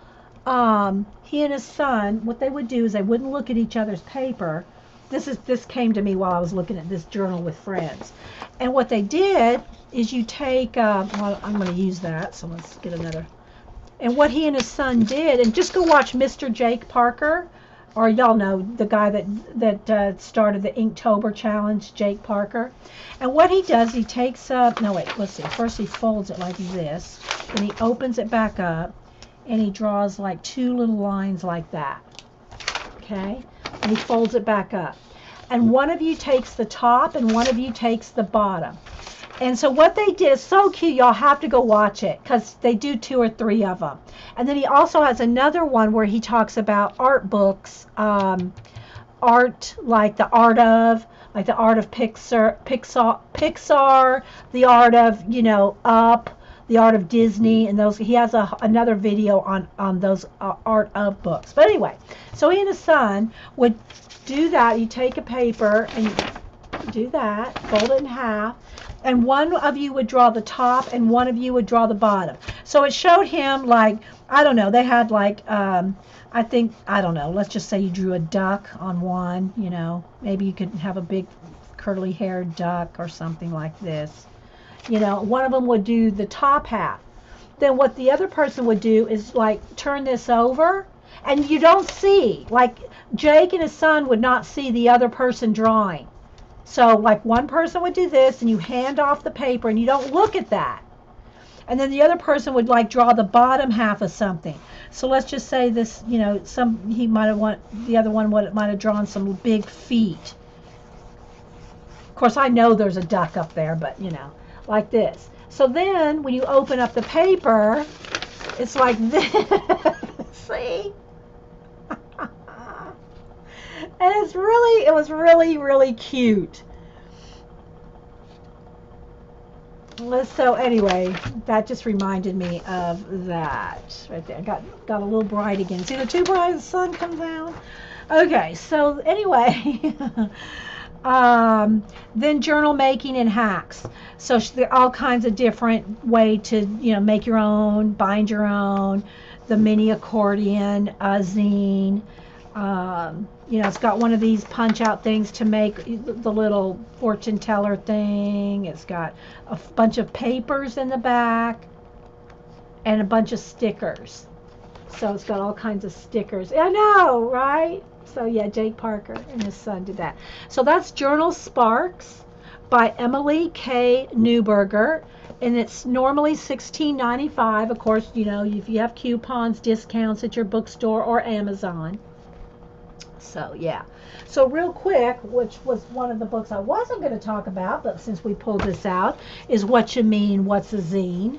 He and his son, what they would do is they wouldn't look at each other's paper. This came to me while I was looking at this journal with friends. And what they did is you take, well, I'm going to use that, so let's get another. And what he and his son did, and just go watch Mr. Jake Parker, or y'all know the guy that started the Inktober challenge, Jake Parker. And what he does, he takes up, no wait, let's see, first he folds it like this, then he opens it back up, and he draws like 2 little lines like that, okay? And he folds it back up. And one of you takes the top, and one of you takes the bottom. And so what they did is so cute. Y'all have to go watch it because they do 2 or 3 of them. And then he also has another one where he talks about art books, art like the art of Pixar, the art of, you know, Up, the art of Disney, and those. He has another video on those art of books. But anyway, so he and his son would do that. You take a paper and you do that, fold it in half. And one of you would draw the top and one of you would draw the bottom. So it showed him, like, I don't know, they had like, I don't know, let's just say you drew a duck on one, you know, maybe you could have a big curly haired duck or something like this. You know, one of them would do the top half. Then what the other person would do is like turn this over, and you don't see, like Jake and his son would not see the other person drawing. So like one person would do this and you hand off the paper and you don't look at that. And then the other person would like draw the bottom half of something. So let's just say this, you know, the other one might have drawn some big feet. Of course, I know there's a duck up there, but you know, like this. So then when you open up the paper, it's like this. See? And it was really, really cute. So anyway, that just reminded me of that right there. Got a little bright again. See the too bright, the sun comes out. Okay, so anyway, then journal making and hacks. So there are all kinds of different way to, you know, make your own, bind your own, the mini accordion, zine. You know, it's got one of these punch out things to make the little fortune teller thing. It's got a bunch of papers in the back and a bunch of stickers. So it's got all kinds of stickers. I know, right? So yeah, Jake Parker and his son did that. So that's Journal Sparks by Emily K. Newberger. And it's normally $16.95. Of course, you know, if you have coupons, discounts at your bookstore or Amazon. So yeah, so real quick, which was one of the books I wasn't going to talk about, but since we pulled this out, is What You Mean, What's a Zine?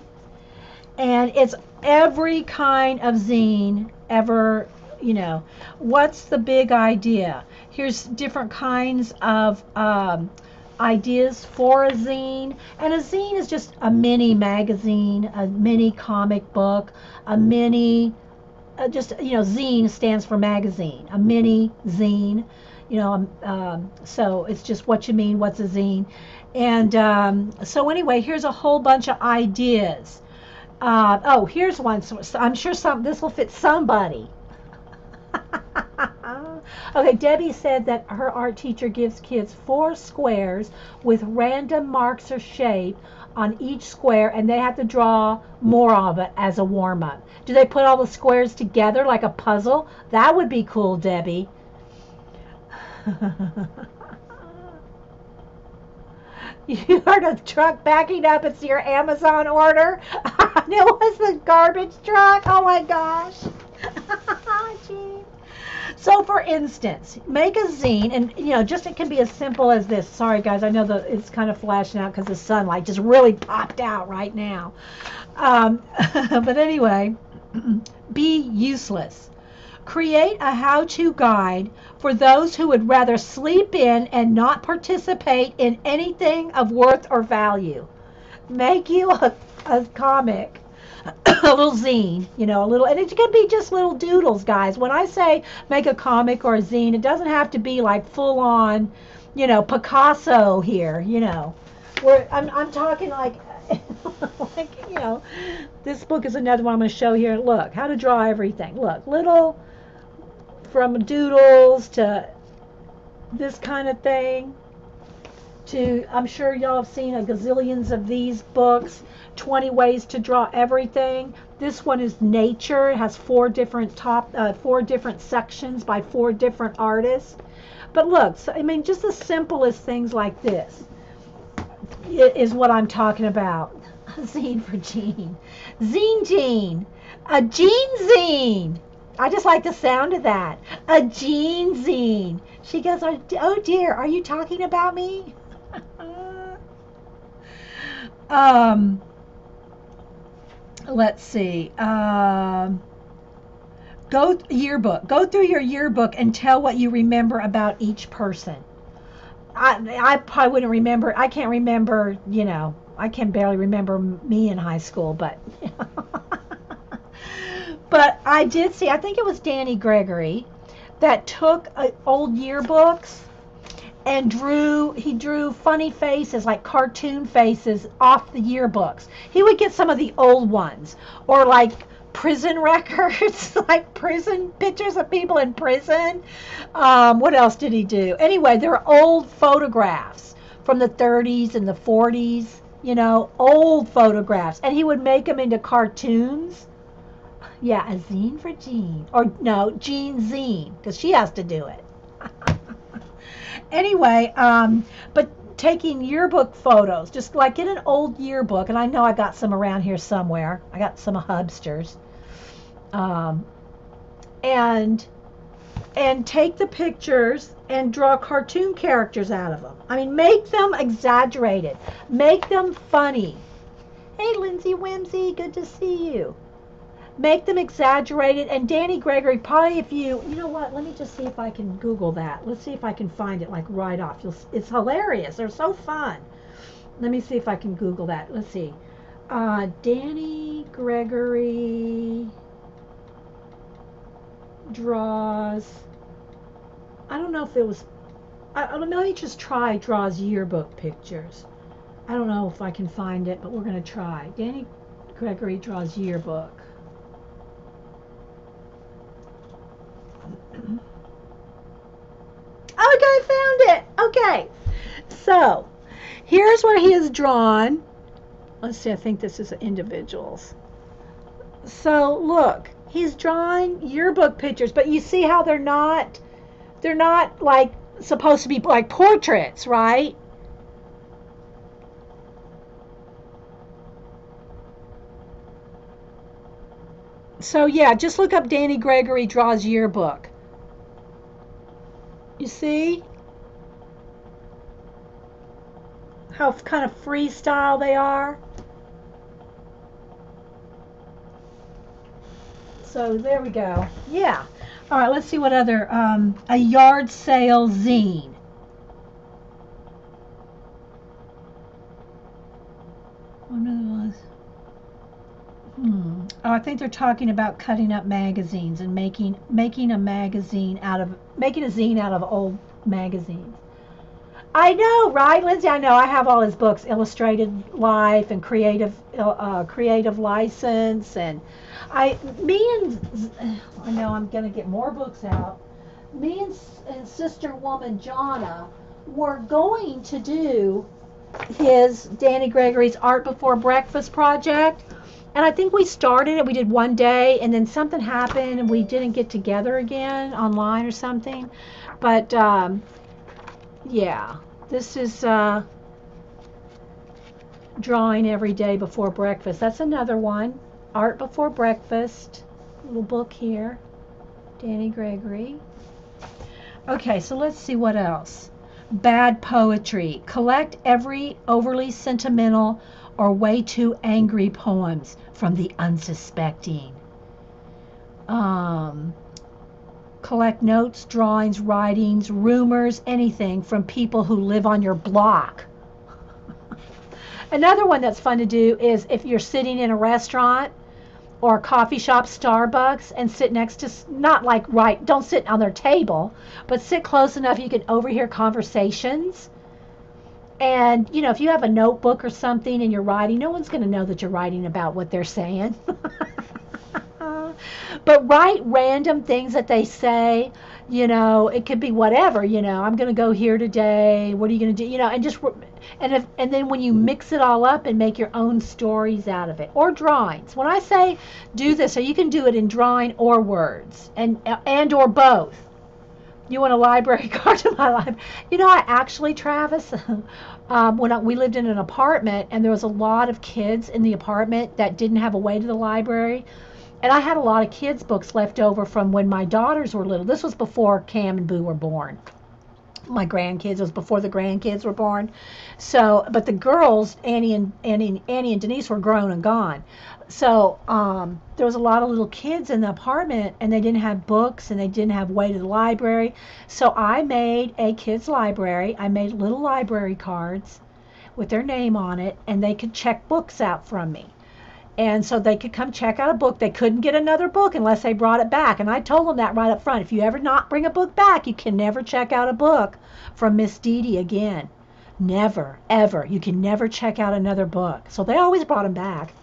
And it's every kind of zine ever, you know. What's the big idea? Here's different kinds of ideas for a zine. And a zine is just a mini magazine, a mini comic book, a mini just, you know, zine stands for magazine, a mini zine, you know, so it's just what you mean, what's a zine. And so anyway, here's a whole bunch of ideas. Oh, here's one. So I'm sure this will fit somebody. Okay, Debbie said that her art teacher gives kids 4 squares with random marks or shape on each square, and they have to draw more of it as a warm-up. Do they put all the squares together like a puzzle? That would be cool, Debbie. You heard a truck backing up. It's your Amazon order. And it was the garbage truck. Oh my gosh. Gee. So for instance, make a zine, and you know, just it can be as simple as this. Sorry guys, I know that it's kind of flashing out because the sunlight just really popped out right now. But anyway, be useless. Create a how-to guide for those who would rather sleep in and not participate in anything of worth or value. Make you a comic, a little zine, you know, a little, and it can be just little doodles, guys. When I say make a comic or a zine, it doesn't have to be like full on, you know, Picasso here, you know. Where I'm talking like, like, you know, this book is another one I'm going to show here. Look, how to draw everything. Look, little, from doodles to this kind of thing. I'm sure y'all have seen a gazillions of these books, 20 ways to draw everything. This one is nature. It has four different sections by four different artists. But look, so, I mean, just the simplest things like this is what I'm talking about. Zine for Jean. Zine Jean. A Jean zine. I just like the sound of that. A Jean zine. She goes, oh dear, are you talking about me? um, let's see. Go yearbook. Go through your yearbook and tell what you remember about each person. I probably wouldn't remember. I can't remember. I can barely remember me in high school, but. But I did see. I think it was Danny Gregory that took old yearbooks and he drew funny faces, like cartoon faces, off the yearbooks. He would get some of the old ones, or like prison records, like prison pictures of people in prison. What else did he do? Anyway, there are old photographs from the 30s and the 40s, old photographs, and he would make them into cartoons. Yeah, a zine for Jean. Or no, Jean zine, because she has to do it. Anyway, but taking yearbook photos, just like get an old yearbook, and I know I got some around here somewhere. I got some Hubsters. And take the pictures and draw cartoon characters out of them. I mean, make them exaggerated. Make them funny. Hey, Lindsay Whimsy, good to see you. Make them exaggerated. And Danny Gregory, probably if you know what, let me just see if I can Google that. Let's see if I can find it like right off. It's hilarious. They're so fun. Let me see if I can Google that. Let's see. Danny Gregory draws. I don't know if it was. Let me just try draws yearbook pictures. I don't know if I can find it, but we're going to try. Danny Gregory draws yearbook. Okay, I found it. Okay. So, here's where he is drawn. Let's see, I think this is individuals. So, look, he's drawing yearbook pictures, but you see how they're not like supposed to be like portraits, right? So, yeah, just look up Danny Gregory draws yearbook. You see how kind of freestyle they are? So there we go. Yeah. All right, let's see what other, a yard sale zine. One of those. Oh, I think they're talking about cutting up magazines and making a zine out of old magazines. I know, right, Lindsay? I know. I have all his books, Illustrated Life and Creative License, and I know I'm gonna get more books out. Me and Sister Woman Jonna were going to do his Danny Gregory's Art Before Breakfast project. And I think we started it. We did one day, and then something happened, and we didn't get together again online or something. But yeah, this is drawing every day before breakfast. That's another one. Art Before Breakfast. Little book here. Danny Gregory. Okay, so let's see what else. Bad poetry. Collect every overly sentimental or way too angry poems from the unsuspecting. Collect notes, drawings, writings, rumors, anything from people who live on your block. Another one that's fun to do is if you're sitting in a restaurant or a coffee shop, Starbucks, and sit next to, don't sit on their table, but sit close enough you can overhear conversations. And, if you have a notebook or something and you're writing, no one's going to know that you're writing about what they're saying. But write random things that they say. It could be whatever. I'm going to go here today. What are you going to do? And just and then when you mix it all up and make your own stories out of it, or drawings. When I say do this, so you can do it in drawing or words, and or both. You want a library card to my life? I actually, Travis, we lived in an apartment and there was a lot of kids in the apartment that didn't have a way to the library. And I had a lot of kids' books left over from when my daughters were little. This was before Cam and Boo were born. My grandkids, it was before the grandkids were born. So, but the girls, Annie and Denise, were grown and gone. So there was a lot of little kids in the apartment, and they didn't have books, and they didn't have way to the library. So I made a kids' library. I made little library cards with their name on it, and they could check books out from me. And so they could come check out a book. They couldn't get another book unless they brought it back. And I told them that right up front. If you ever not bring a book back, you can never check out a book from Miss Dee Dee again. Never, ever. You can never check out another book. So they always brought them back.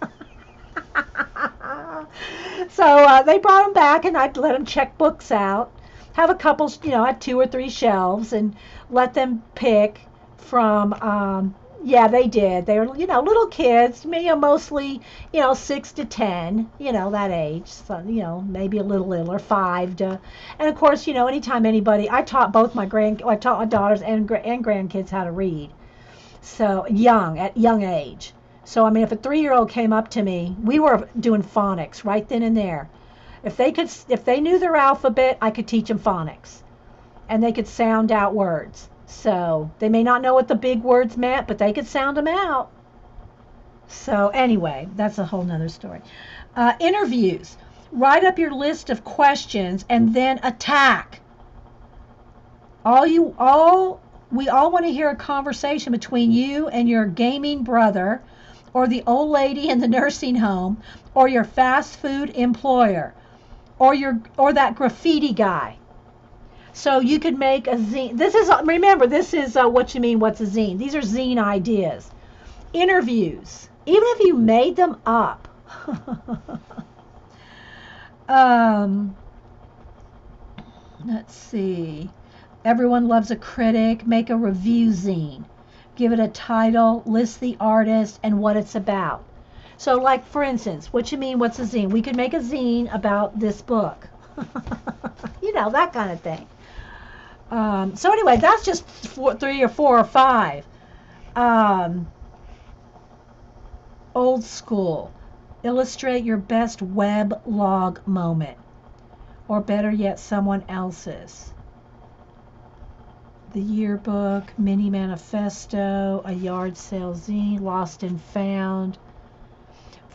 So they brought them back, and I'd let them check books out. Have a couple, I had 2 or 3 shelves, and let them pick from... yeah, they did. They were, little kids, mostly, 6 to 10, that age. So, maybe a little littler, 5 to, and of course, anytime anybody, I taught my daughters and grandkids how to read. So at young age. So, if a 3-year-old came up to me, we were doing phonics right then and there. If they knew their alphabet, I could teach them phonics, and they could sound out words. So they may not know what the big words meant, but they could sound them out. So anyway, that's a whole nother story. Interviews. Write up your list of questions and then attack. We all want to hear a conversation between you and your gaming brother, or the old lady in the nursing home, or your fast food employer, or that graffiti guy. So you could make a zine. Remember, this is What You Mean, What's a Zine? These are zine ideas. Interviews. Even if you made them up. Let's see. Everyone loves a critic. Make a review zine. Give it a title, list the artist, and what it's about. So, like, for instance, What You Mean, What's a Zine? We could make a zine about this book. That kind of thing. So anyway, that's just 3 or 4 or 5. Old school. Illustrate your best web log moment. Or better yet, someone else's. The yearbook, mini manifesto, a yard sale zine, lost and found.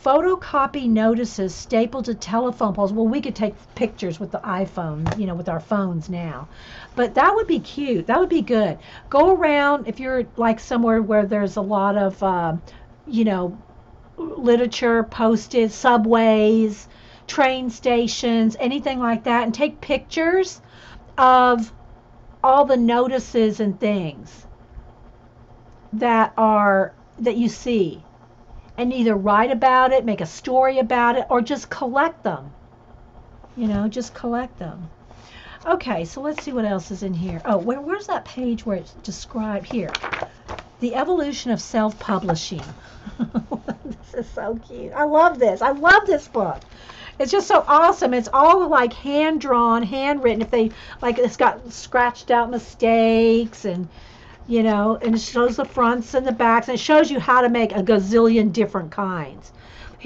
Photocopy notices stapled to telephone poles. Well, we could take pictures with the iPhone, with our phones now. But that would be cute. That would be good. Go around, if you're like somewhere where there's a lot of, literature posted, subways, train stations, anything like that, and take pictures of all the notices and things that you see. And either write about it, make a story about it, or just collect them. Just collect them. Okay, so let's see what else is in here. Oh, where's that page where it's described? Here. The evolution of self-publishing. This is so cute. I love this. I love this book. It's just so awesome. It's all like hand-drawn, handwritten. It's got scratched out mistakes and and it shows the fronts and the backs, and it shows you how to make a gazillion different kinds.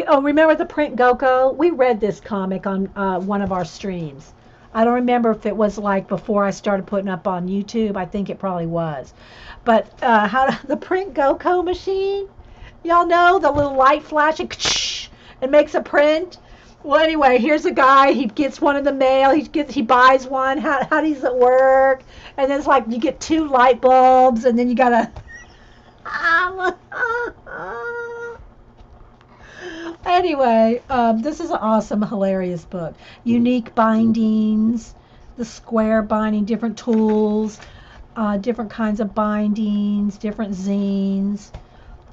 Oh, remember the Print Goko? We read this comic on one of our streams. I don't remember if it was like before I started putting up on YouTube. I think it probably was. But the Print Goko machine, y'all know, the little light flashing, it makes a print. Well, anyway, here's a guy. He gets one in the mail. He buys one. How does it work? And then it's like you get 2 light bulbs, and then you gotta. Anyway, this is an awesome, hilarious book. Unique bindings, the square binding, different tools, different kinds of bindings, different zines.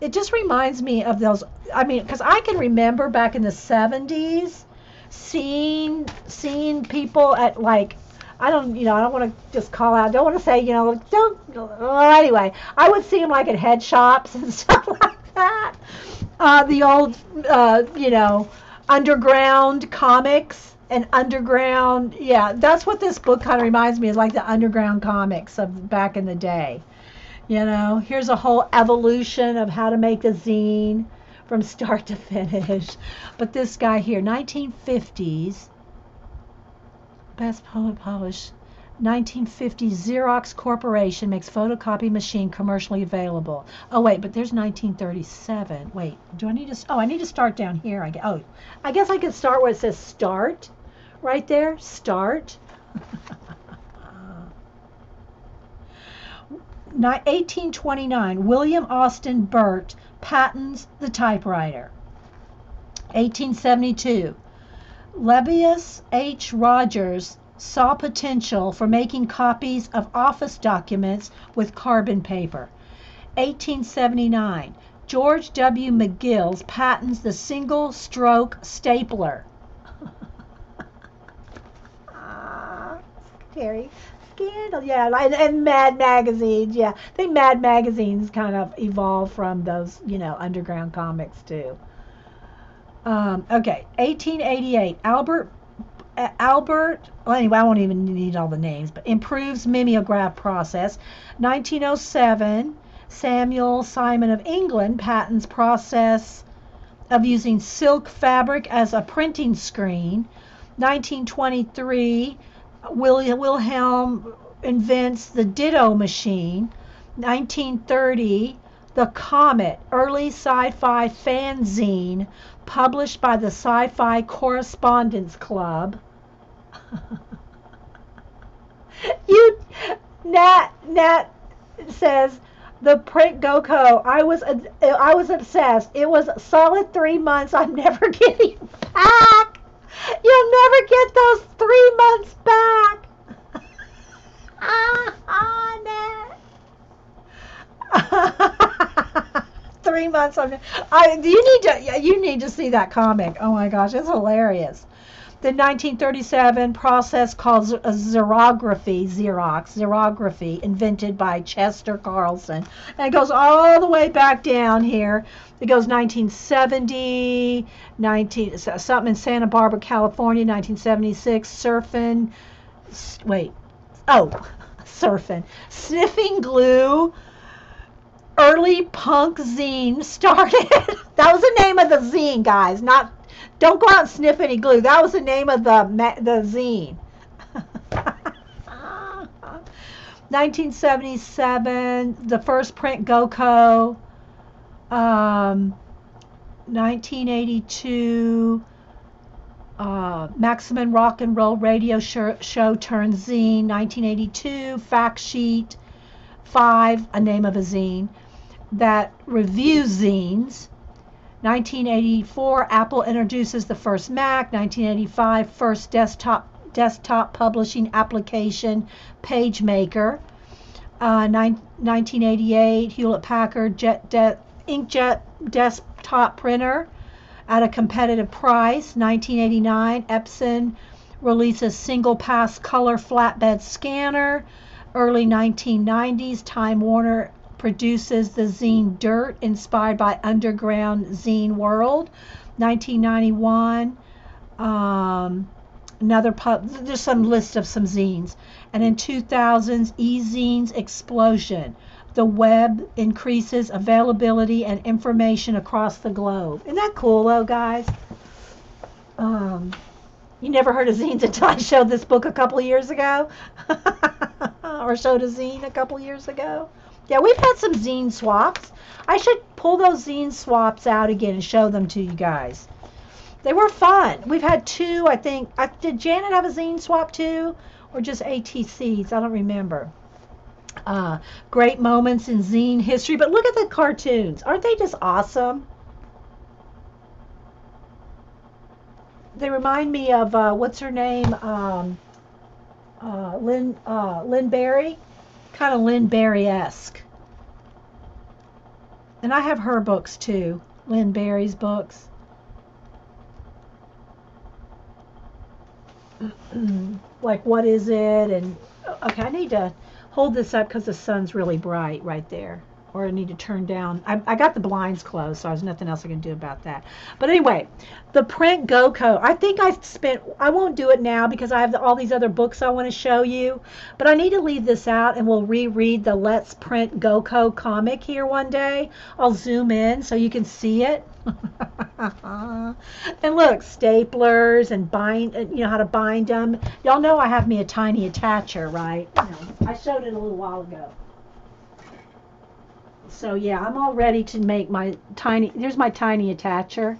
It just reminds me of those. Because I can remember back in the 70s seeing people at like, I don't, I don't want to just call out, don't want to say, don't, well, anyway, I would see them like at head shops and stuff like that. The old, underground comics and underground, yeah, that's what this book kind of reminds me of, like the underground comics of back in the day. Here's a whole evolution of how to make a zine from start to finish. But this guy here, 1950s, best poet published, 1950s, Xerox Corporation makes photocopy machine commercially available. Oh, wait, but there's 1937. Wait, do I need to, I need to start down here. I guess I could start where it says start, right there, start. 1829, William Austin Burt patents the typewriter. 1872, Lebbeus H. Rogers saw potential for making copies of office documents with carbon paper. 1879, George W. McGill patents the single-stroke stapler. Terry. Scandal, yeah, and Mad magazines, yeah. I think Mad magazines kind of evolved from those, underground comics too. Okay, 1888, Albert. Well, anyway, I won't even need all the names, but improves mimeograph process. 1907, Samuel Simon of England patents process of using silk fabric as a printing screen. 1923. Wilhelm invents the Ditto machine. 1930, The Comet, early sci-fi fanzine published by the Sci-Fi Correspondence Club. Nat says, the print GoCo, I was obsessed. It was a solid 3 months I'm never getting back. You'll never get those 3 months back. Nat. 3 months. You need to see that comic. Oh my gosh, it's hilarious. The 1937 process called xerography, invented by Chester Carlson. And it goes all the way back down here. It goes 1970, something in Santa Barbara, California, 1976, surfing. Sniffing glue. Early punk zine started. That was the name of the zine, guys. Don't go out and sniff any glue. That was the name of the zine. 1977, the first print GoCo. 1982, Maximum Rock and Roll Radio Show turned zine. 1982, Fact Sheet 5, a name of a zine that reviews zines. 1984, Apple introduces the first Mac. 1985, first desktop publishing application, PageMaker. 1988, Hewlett-Packard inkjet desktop printer at a competitive price. 1989, Epson releases single pass color flatbed scanner. Early 1990s, Time Warner produces the zine Dirt, inspired by underground zine world. 1991, there's some list of some zines. And in 2000s, e-zines explosion. The web increases availability and information across the globe. Isn't that cool, though, guys? You never heard of zines until I showed this book a couple of years ago? Or showed a zine a couple of years ago? Yeah, we've had some zine swaps. I should pull those zine swaps out again and show them to you guys. They were fun. We've had 2, I think. Did Janet have a zine swap too? Or just ATCs? I don't remember. Great moments in zine history. But look at the cartoons. Aren't they just awesome? They remind me of, what's her name? Lynn Barry. Kind of Lynn Barry-esque. And I have her books too. Lynn Barry's books. like what is it? And okay, I need to hold this up because the sun's really bright right there. Or I need to turn down. I got the blinds closed, so there's nothing else I can do about that. But anyway, the print GoCo. I think I won't do it now because I have all these other books I want to show you. But I need to leave this out and we'll reread the Let's Print GoCo comic here one day. I'll zoom in so you can see it. And look, staplers and bind, you know how to bind them. Y'all know I have me a tiny attacher, right? You know, I showed it a little while ago. So yeah, I'm all ready to make my tiny, there's my tiny attacher.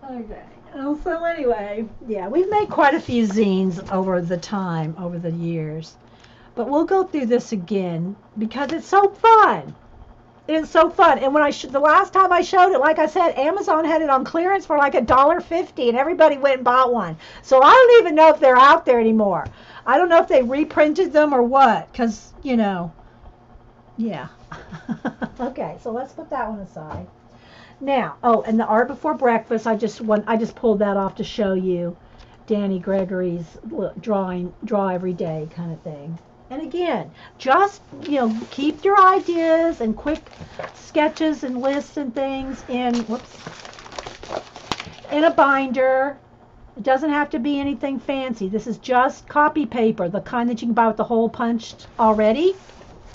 Okay. So anyway, yeah, we've made quite a few zines over the years. But we'll go through this again because it's so fun. It's so fun. And when the last time I showed it, like I said, Amazon had it on clearance for like $1.50 and everybody went and bought one. So I don't even know if they're out there anymore. I don't know if they reprinted them or what, because, you know, yeah. Okay, so let's put that one aside. Now, oh, and the Art Before Breakfast, I just pulled that off to show you Danny Gregory's draw every day kind of thing. And again, just, you know, keep your ideas and quick sketches and lists and things in a binder. It doesn't have to be anything fancy. This is just copy paper, the kind that you can buy with the hole punched already.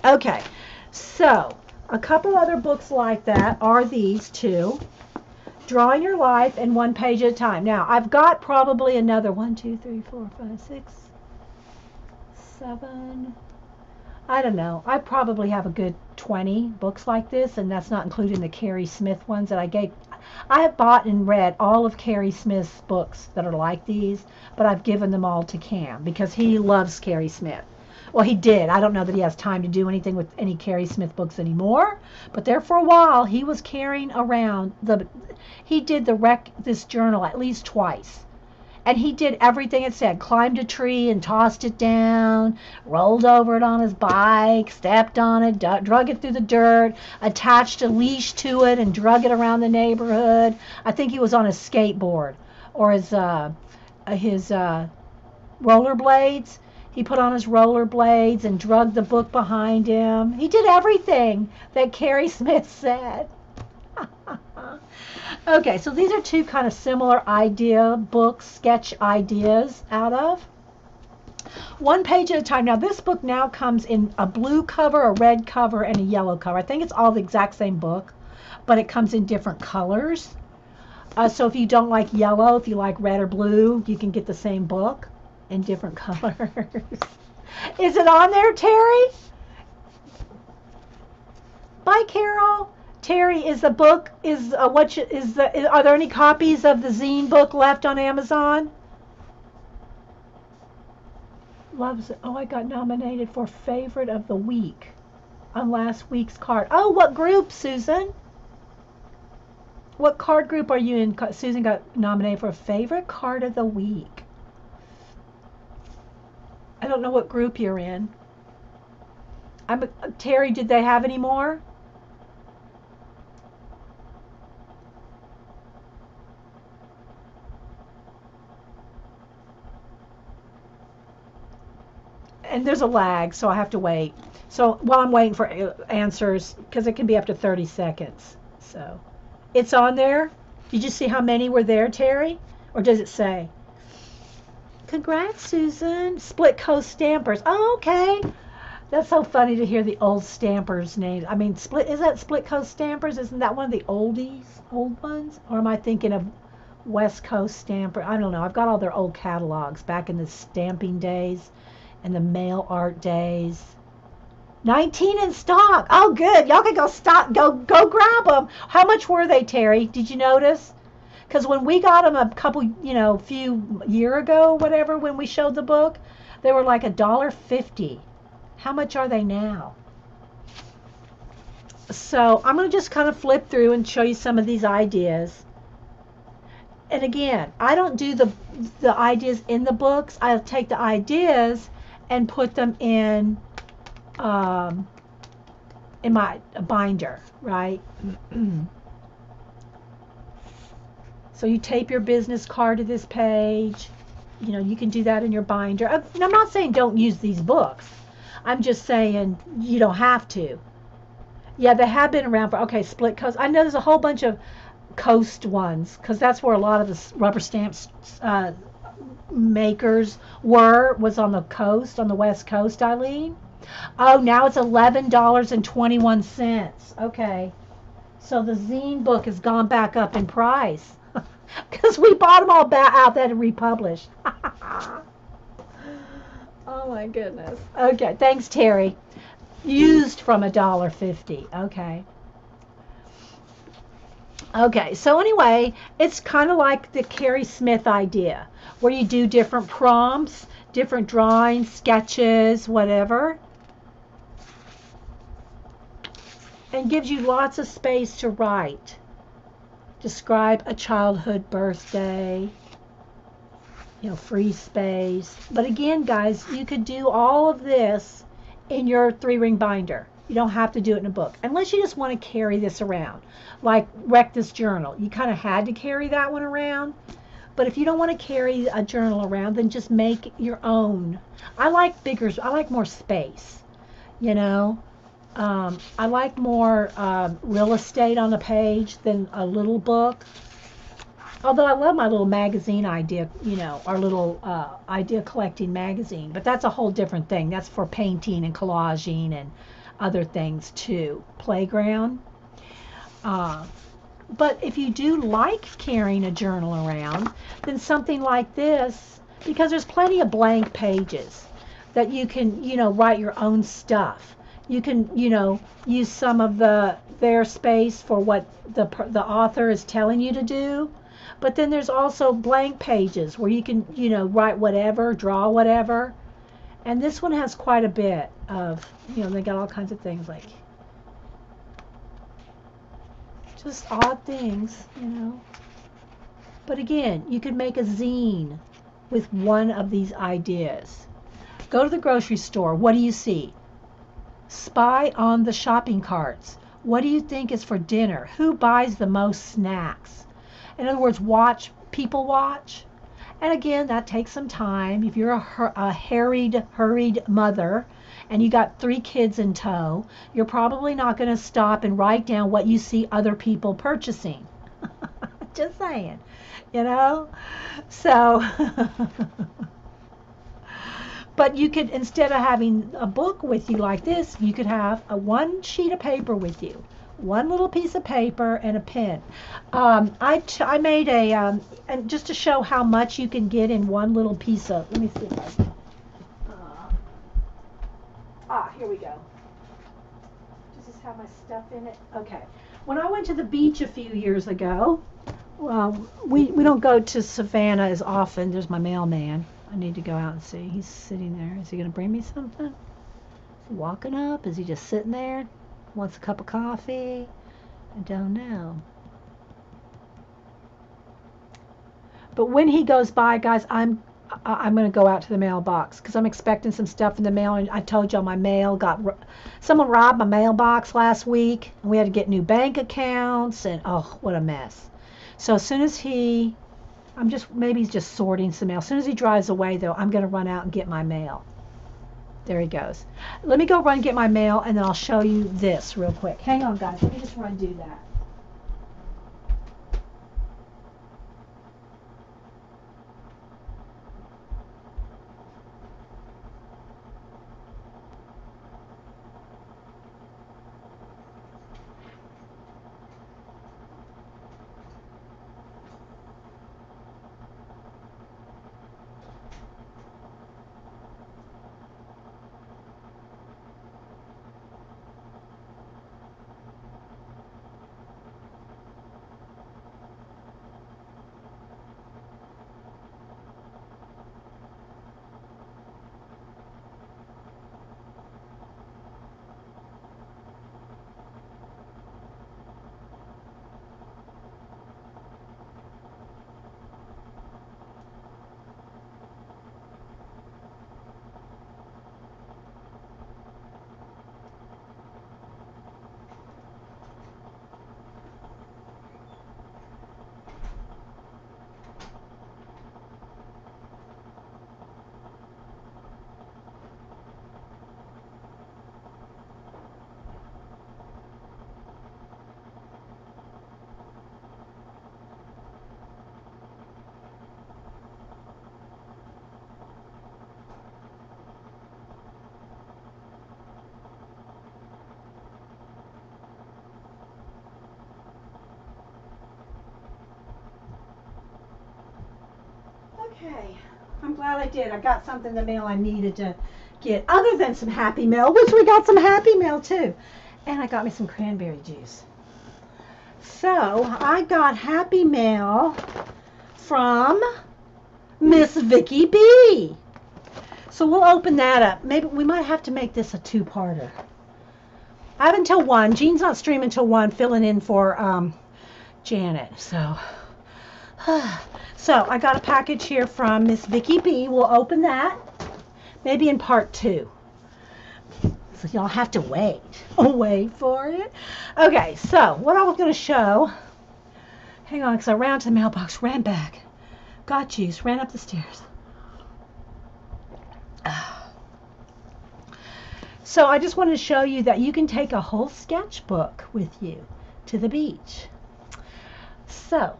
Okay, so a couple other books like that are these two. Drawing Your Life and One Page at a Time. Now, I've got probably another 1, 2, 3, 4, 5, 6, 7. I don't know. I probably have a good 20 books like this, and that's not including the Carrie Smith ones that I have bought and read all of Carrie Smith's books that are like these, but I've given them all to Cam because he loves Carrie Smith. Well, he did. I don't know that he has time to do anything with any Carrie Smith books anymore, but there for a while he was carrying around he did this journal at least twice. And he did everything it said. Climbed a tree and tossed it down, rolled over it on his bike, stepped on it, drug it through the dirt, attached a leash to it and drug it around the neighborhood. I think he was on a skateboard or his rollerblades. He put on his rollerblades and drug the book behind him. He did everything that Carrie Smith said. Okay, so these are two kind of similar sketch ideas out of One Page at a Time. Now this book now comes in a blue cover, a red cover, and a yellow cover. I think it's all the exact same book, but it comes in different colors. So if you don't like yellow, if you like red or blue, you can get the same book in different colors. Is it on there, Terry? Bye, Carol. Terry, is the book are there any copies of the zine book left on Amazon? Loves it. Oh, I got nominated for favorite of the week on last week's card. Oh, what group, Susan? What card group are you in? Susan got nominated for favorite card of the week. I don't know what group you're in. Terry, did they have any more? And there's a lag, so I have to wait. So while I'm waiting for answers, because it can be up to 30 seconds. So it's on there. Did you see how many were there, Terry? Or does it say? Congrats, Susan. Split Coast Stampers. Oh, okay. That's so funny to hear the old Stampers' names. I mean, is that Split Coast Stampers? Isn't that one of the old ones? Or am I thinking of West Coast Stamper? I don't know. I've got all their old catalogs back in the stamping days and the mail art days. 19 in stock. Oh, good. Y'all can go grab them. How much were they, Terry? Did you notice? Because when we got them a couple, few year ago, whatever, when we showed the book, they were like $1.50. How much are they now? So I'm going to just kind of flip through and show you some of these ideas. And again, I don't do the ideas in the books. I'll take the ideas and put them in my binder, right? So you tape your business card to this page. You know, you can do that in your binder. And I'm not saying don't use these books. I'm just saying you don't have to. Yeah, they have been around for, okay, Split Coast. I know there's a whole bunch of coast ones because that's where a lot of the rubber stamps makers was on the coast, on the West Coast, Eileen. Oh, now it's $11.21. Okay. So the zine book has gone back up in price because we bought them all back out there to republish. Oh my goodness. Okay, thanks, Terry. Used from $1.50. Okay. Okay, so anyway, it's kind of like the Carrie Smith idea, where you do different prompts, different drawings, sketches, whatever, and gives you lots of space to write. Describe a childhood birthday, free space. But again, guys, you could do all of this in your 3-ring binder. You don't have to do it in a book, unless you just want to carry this around. Like Wreck This Journal. You kind of had to carry that one around. But if you don't want to carry a journal around, then just make your own. I like more space, you know. I like more real estate on a page than a little book. Although I love my little magazine idea, our little idea collecting magazine. But that's a whole different thing. That's for painting and collaging and other things too. Playground. But if you do like carrying a journal around, then something like this, because there's plenty of blank pages that you can, write your own stuff. You can, use some of their space for what the author is telling you to do. But then there's also blank pages where you can, write whatever, draw whatever. And this one has quite a bit of, they got all kinds of things like just odd things, But again, you could make a zine with one of these ideas. Go to the grocery store. What do you see? Spy on the shopping carts. What do you think is for dinner? Who buys the most snacks? In other words, people watch. And again, that takes some time. If you're a hurried mother and you got 3 kids in tow, you're probably not going to stop and write down what you see other people purchasing. Just saying, So, but you could, instead of having a book with you like this, you could have one sheet of paper with you. One little piece of paper and a pen. I made and just to show how much you can get in one little piece of, let me see if I can. Here we go. Does this have my stuff in it? Okay. When I went to the beach a few years ago, we don't go to Savannah as often. There's my mailman. I need to go out and see. He's sitting there. Is he going to bring me something? Is he walking up? Is he just sitting there? Wants a cup of coffee? I don't know. But when he goes by, guys, I'm going to go out to the mailbox because I'm expecting some stuff in the mail. And I told y'all my mail someone robbed my mailbox last week, and we had to get new bank accounts, and oh, what a mess. So as soon as maybe he's just sorting some mail. As soon as he drives away, though, I'm going to run out and get my mail. There he goes. Let me go run and get my mail, and then I'll show you this real quick. Hang on, guys. Let me just run and do that. Okay, I'm glad I did. I got something in the mail I needed to get, other than some Happy Meal, which we got some Happy Meal too. And I got me some cranberry juice. So I got Happy Mail from Miss Vicky B. So we'll open that up. Maybe we might have to make this a two-parter. I have until 1. Jean's not streaming until 1, filling in for Janet. So I got a package here from Miss Vicky B. We'll open that maybe in part 2. So y'all have to wait. Wait for it. Okay, so what I was going to show, hang on, because I ran to the mailbox, ran back, got juice, ran up the stairs. So I just wanted to show you that you can take a whole sketchbook with you to the beach. So,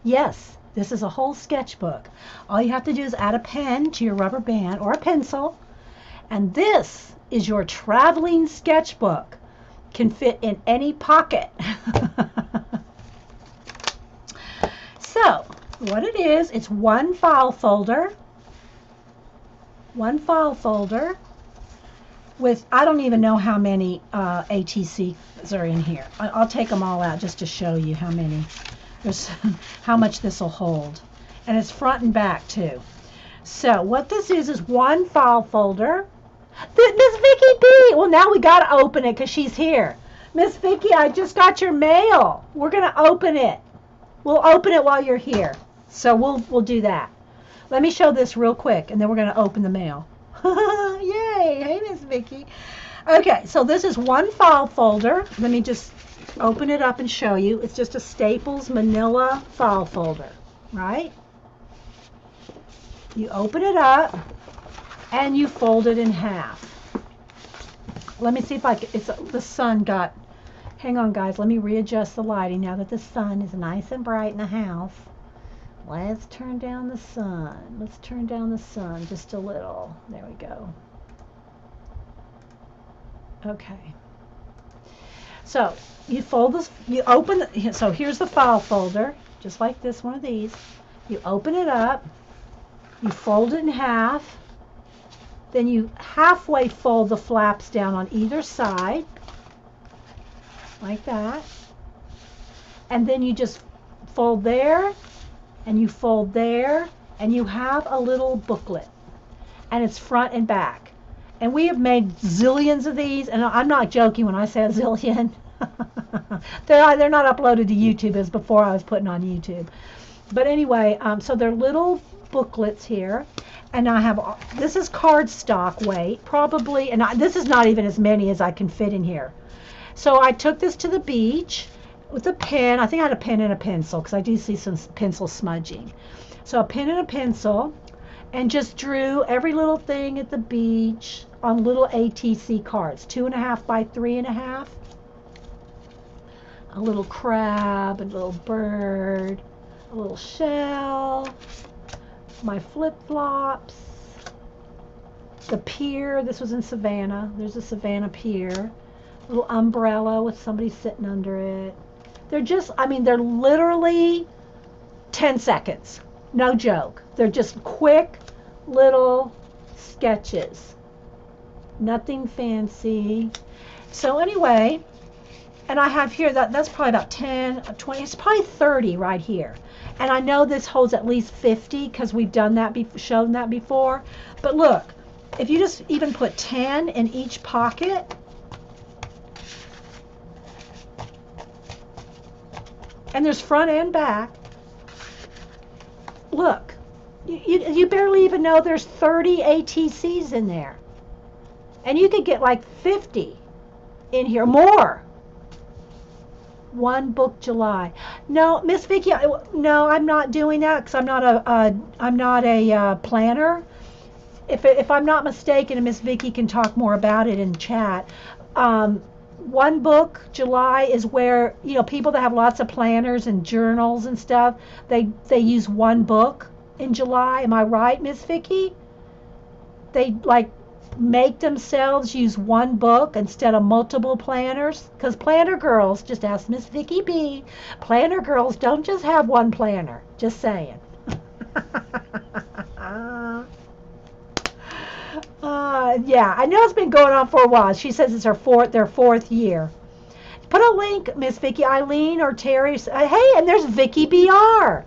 yes, this is a whole sketchbook. All you have to do is add a pen to your rubber band or a pencil, and this is your traveling sketchbook. Can fit in any pocket. So, what it is, it's one file folder. One file folder with, I don't even know how many ATCs are in here. I'll take them all out just to show you how many. There's how much this will hold. And it's front and back too. So what this is one file folder. Miss Vicky B. Well, now we got to open it because she's here. Miss Vicky, I just got your mail. We're going to open it. We'll open it while you're here. So we'll do that. Let me show this real quick, and then we're going to open the mail. Yay. Hey, Miss Vicky. Okay, so this is one file folder. Let me just open it up and show you. It's just a Staples Manila file folder, right? You open it up, and you fold it in half. Let me see if the sun got, hang on guys, let me readjust the lighting now that the sun is nice and bright in the house. Let's turn down the sun. Let's turn down the sun just a little. There we go. Okay. So you fold this, you open, so here's the file folder, just like this, one of these. You open it up, you fold it in half, then you halfway fold the flaps down on either side, like that. And then you just fold there, and you fold there, and you have a little booklet. And it's front and back. And we have made zillions of these, and I'm not joking when I say a zillion. They're not uploaded to YouTube as before I was putting on YouTube. But anyway, so they're little booklets here. And I have, this is cardstock weight, probably, and this is not even as many as I can fit in here. So I took this to the beach with a pen. I think I had a pen and a pencil because I do see some pencil smudging. So a pen and a pencil, and just drew every little thing at the beach on little ATC cards, 2.5 by 3.5. A little crab, a little bird, a little shell, my flip-flops, the pier. This was in Savannah. There's a Savannah pier. Little umbrella with somebody sitting under it. They're just, I mean, they're literally 10 seconds. No joke. They're just quick little sketches. Nothing fancy. So anyway, and I have here, that's probably about 10, 20, it's probably 30 right here. And I know this holds at least 50 because we've done that, shown that before. But look, if you just even put 10 in each pocket, and there's front and back, look, you barely even know there's 30 ATCs in there. And you could get like 50 in here, more. One book July. No, Miss Vicky, no, I'm not doing that because I'm not a planner. If I'm not mistaken, and Miss Vicky can talk more about it in chat, one book July is where, you know, people that have lots of planners and journals and stuff, they use one book in July. Am I right, Miss Vicky? They like make themselves use one book instead of multiple planners, because planner girls, just ask Miss Vicky B, planner girls don't just have one planner, just saying. Yeah, I know it's been going on for a while. She says it's their fourth year. Put a link, Miss Vicky, Eileen or Terry. Hey, and there's Vicky BR.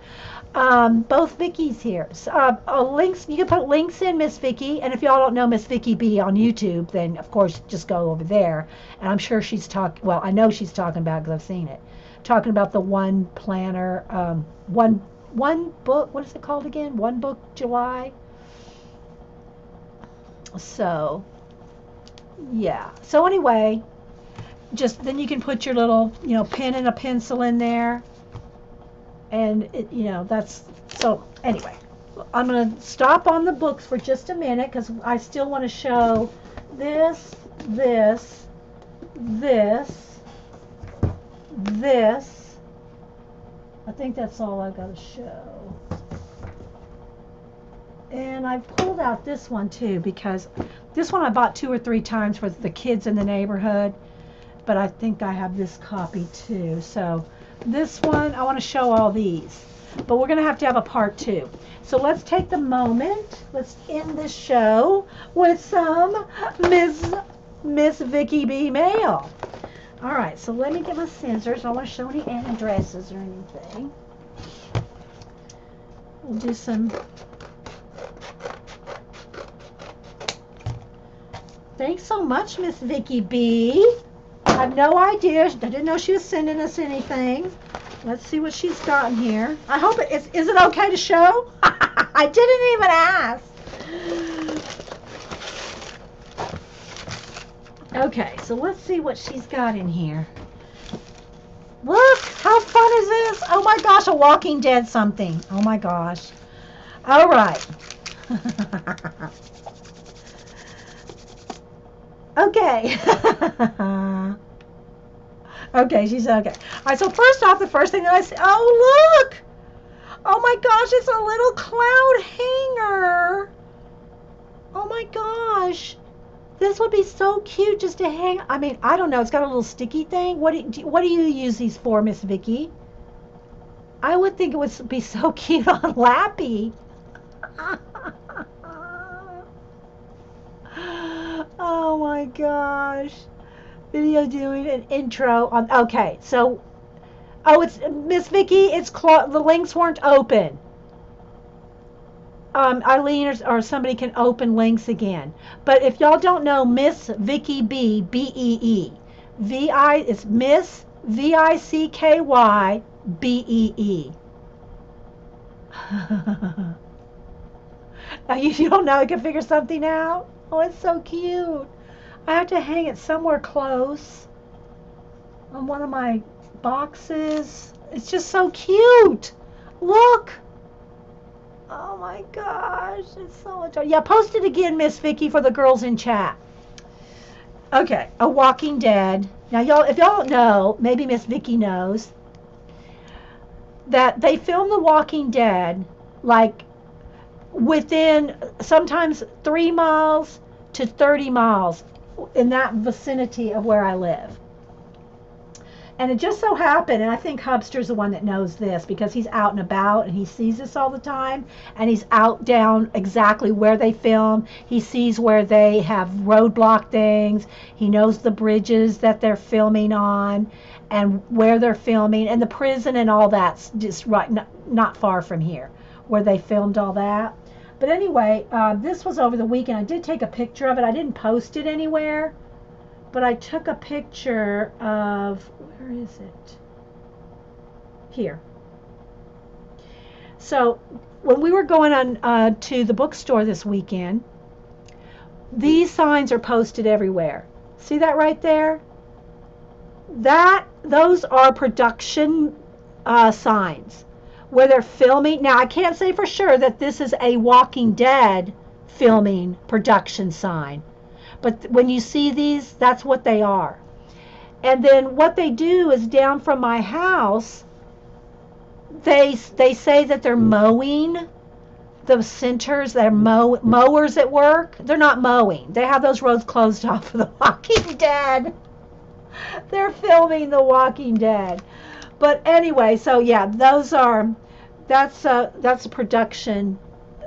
Both Vickies here. So, links. You can put links in, Miss Vicky. And if y'all don't know Miss Vicky B on YouTube, then of course just go over there. And I'm sure she's talking. Well, I know she's talking about because I've seen it. Talking about the one planner, one book. What is it called again? One Book July. So, yeah. So anyway, just then you can put your little, pen and a pencil in there. And, that's, so anyway, I'm going to stop on the books for just a minute because I still want to show this. I think that's all I've got to show. And I pulled out this one too because this one I bought 2 or 3 times for the kids in the neighborhood, but I think I have this copy too. So this one, I want to show all these, but we're going to have a part 2. So let's take the moment. Let's end this show with some Miss Vicky B mail. All right, so let me get my scissors. I don't want to show any addresses or anything. We'll do some. Thanks so much, Miss Vicky B. I have no idea. I didn't know she was sending us anything. Let's see what she's gotten here. I hope is it okay to show? I didn't even ask. Okay, so let's see what she's got in here. Look, how fun is this? Oh my gosh, a Walking Dead something. Oh my gosh. All right. Okay. Okay, she's okay. All right, so first off, the first thing that I see, oh, look. Oh my gosh, it's a little cloud hanger. Oh my gosh. This would be so cute just to hang. I mean, I don't know. It's got a little sticky thing. What do you use these for, Miss Vicky? I would think it would be so cute on Lappy. Oh my gosh. Video doing an intro on. Okay, so, it's Miss Vicky. It's the links weren't open. Eileen or somebody can open links again. But if y'all don't know Miss Vicky B, B-E-E. It's Miss V-I-C-K-Y B-E-E. Now you don't know, you can figure something out? Oh, it's so cute. I have to hang it somewhere close on one of my boxes. It's just so cute. Look. Oh my gosh, it's so much fun. Yeah, post it again, Miss Vicky, for the girls in chat. Okay, A Walking Dead. Now, y'all, if y'all don't know, maybe Miss Vicky knows that they film The Walking Dead like within sometimes 3 miles to 30 miles in that vicinity of where I live. And it just so happened, and I think Hubster's the one that knows this because he's out and about and he sees this all the time, and he's out down exactly where they film. He sees where they have roadblock things. He knows the bridges that they're filming on and where they're filming, and the prison and all that's just right not far from here where they filmed all that. But anyway, this was over the weekend. I did take a picture of it. I didn't post it anywhere, but I took a picture of, where is it? Here. So when we were going on to the bookstore this weekend, these signs are posted everywhere. See that right there? Those are production signs where they're filming. Now, I can't say for sure that this is a Walking Dead filming production sign. But when you see these, that's what they are. And then what they do is down from my house, they say that they're mowing the centers. They're mowers at work. They're not mowing. They have those roads closed off for The Walking Dead. They're filming The Walking Dead. But anyway, so yeah, that's a production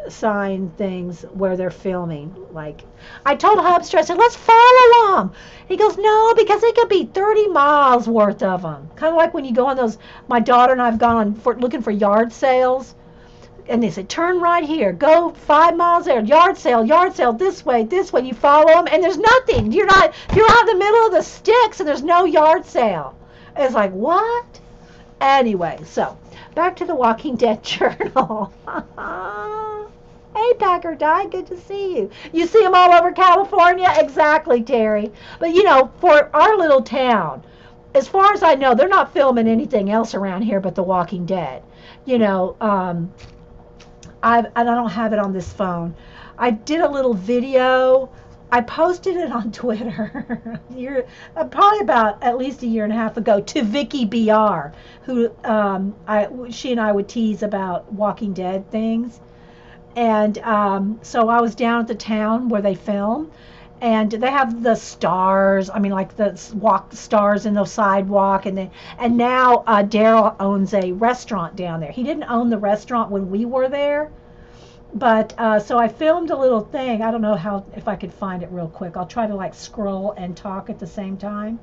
sign things where they're filming. Like, I told Hubster, I said, let's follow them. He goes, no, because it could be 30 miles worth of them. Kind of like when you go on those, my daughter and I have gone on looking for yard sales. And they said, turn right here, go 5 miles there, yard sale, this way, you follow them, and there's nothing. You're out in the middle of the sticks, and there's no yard sale. It's like, what? Anyway, so back to the Walking Dead journal. Hey, Packer Die, good to see you. You see them all over California? Exactly, Terry. But, for our little town, as far as I know, they're not filming anything else around here but The Walking Dead. And I don't have it on this phone. I did a little video. I posted it on Twitter probably about at least a year and a half ago to Vicky BR, who she and I would tease about Walking Dead things. And so I was down at the town where they film, and they have the stars. I mean, like the stars in the sidewalk, and now Daryl owns a restaurant down there. He didn't own the restaurant when we were there, but so I filmed a little thing. I don't know if I could find it real quick. I'll try to like scroll and talk at the same time.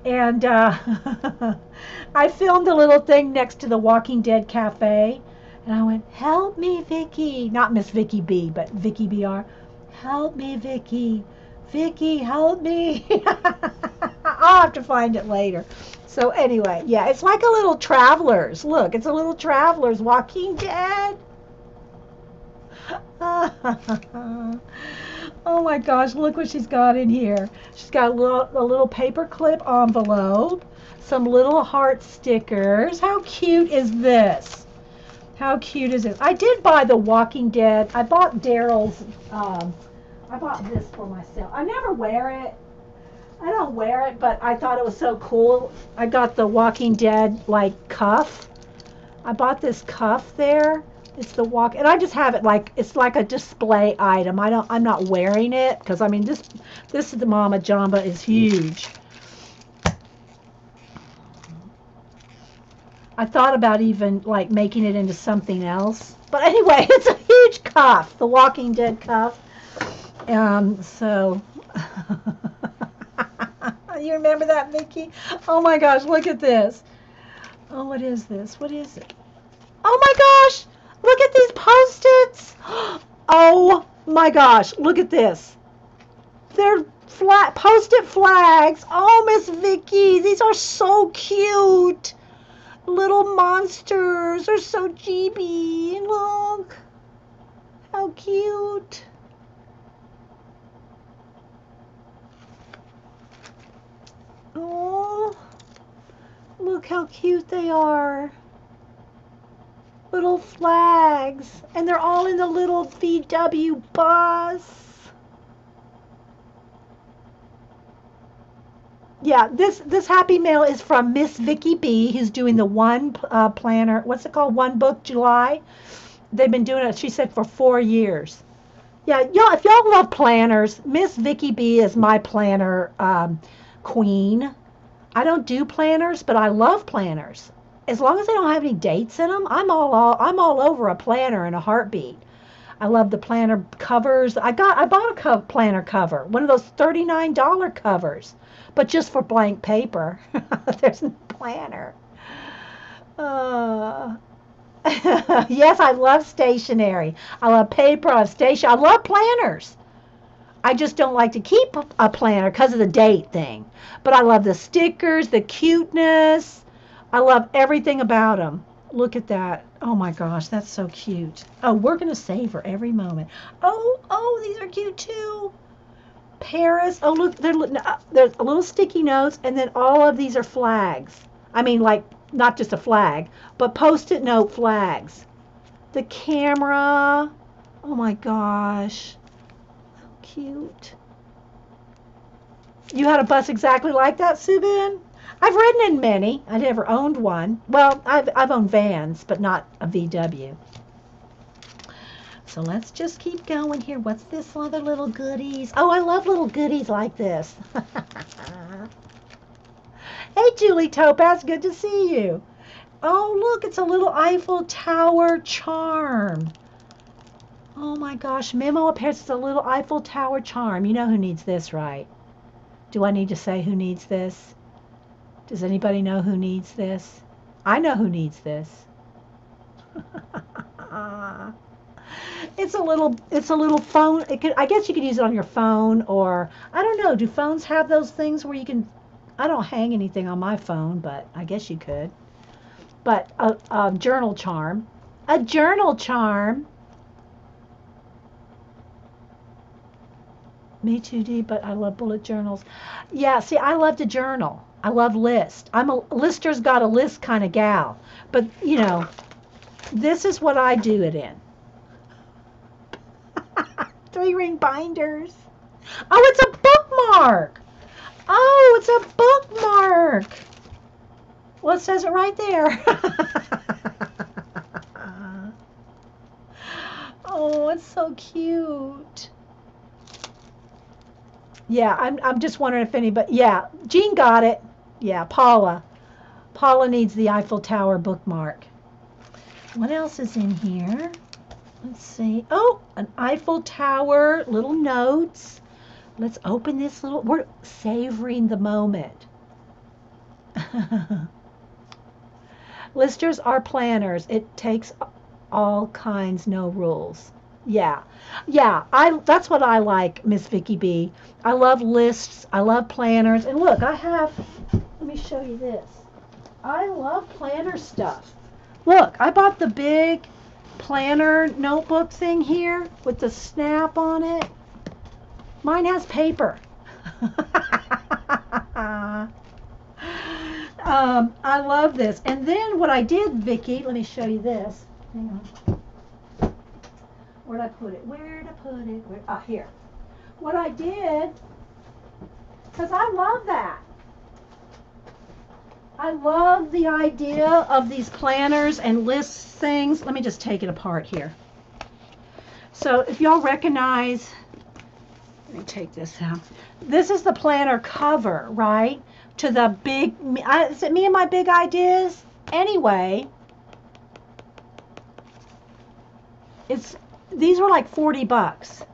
And I filmed a little thing next to the Walking Dead cafe, and I went, "Help me, Vicky!" Not Miss Vicky B, but Vicky BR. Help me, Vicky. Vicky, help me. I'll have to find it later. So anyway, yeah, it's like a little Travelers. Look, it's a little Travelers Walking Dead. Oh my gosh, look what she's got in here. She's got a little paperclip envelope, some little heart stickers. How cute is this? How cute is this? I did buy the Walking Dead. I bought Daryl's, I bought this for myself. I never wear it. I don't wear it, but I thought it was so cool. I got the Walking Dead, like, cuff. I bought this cuff there. It's the and I just have it like, it's like a display item. I'm not wearing it, because, I mean, this is the Mama Jamba is huge. I thought about even like making it into something else, but anyway, it's a huge cuff, the Walking Dead cuff. So you remember that, Vicky? Oh my gosh, look at this. Oh, what is this? What is it? Oh my gosh, look at these Post-its. Oh my gosh, look at this. They're Post-it flags. Oh, Miss Vicky, these are so cute. Little monsters are so chibi. Look how cute. Oh, look how cute they are. Little flags, and they're all in the little VW bus. Yeah, this Happy Mail is from Miss Vicky B, who's doing the one planner. What's it called? One Book July. They've been doing it, she said, for 4 years. Yeah, y'all, if y'all love planners, Miss Vicky B is my planner queen. I don't do planners, but I love planners. As long as they don't have any dates in them, I'm all over a planner in a heartbeat. I love the planner covers. I bought a planner cover, one of those $39 covers, but just for blank paper. There's no planner. Yes, I love stationery. I love paper. I love planners. I just don't like to keep a planner because of the date thing. But I love the stickers, the cuteness. I love everything about them. Look at that. Oh my gosh, that's so cute. Oh, we're going to savor every moment. Oh, these are cute too. Paris. Oh, look, there's a little sticky notes, and then all of these are flags. I mean, like, not just a flag, but Post-it note flags. The camera. Oh my gosh. How cute. You had a bus exactly like that, Subin? I've ridden in many. I never owned one. Well, I've owned vans, but not a VW. So let's just keep going here. What's this other little goodies? Oh, I love little goodies like this. Hey, Julie Topaz, good to see you. Oh, look, it's a little Eiffel Tower charm. Oh my gosh, Memo appears as a little Eiffel Tower charm. You know who needs this, right? Do I need to say who needs this? Does anybody know who needs this? I know who needs this. It's a little phone. I guess you could use it on your phone, or I don't know. Do phones have those things where you can? I don't hang anything on my phone, but I guess you could. But a journal charm. A journal charm. Me too, D, but I love bullet journals. Yeah, see, I love to journal. I love list. I'm a lister's got a list kind of gal. But, this is what I do it in. 3-ring binders. Oh, it's a bookmark. Oh, it's a bookmark. Well, it says it right there. Oh, it's so cute. Yeah, I'm just wondering if anybody. Yeah, Jean got it. Yeah, Paula. Paula needs the Eiffel Tower bookmark. What else is in here? Let's see. Oh, an Eiffel Tower, little notes. Let's open this little. We're savoring the moment. Listers are planners. It takes all kinds, no rules. Yeah. Yeah, that's what I like, Miss Vicky B. I love lists. I love planners. And look, let me show you this. I love planner stuff. Look, I bought the big planner notebook thing here with the snap on it. Mine has paper. I love this. And then what I did, Vicky, let me show you this. Hang on. Where'd I put it? Here. What I did, because I love that. I love the idea of these planners and lists things. Let me just take it apart here. So if y'all recognize, let me take this out. This is the planner cover, right? To the big, is it me and my big ideas? Anyway, these were like $40.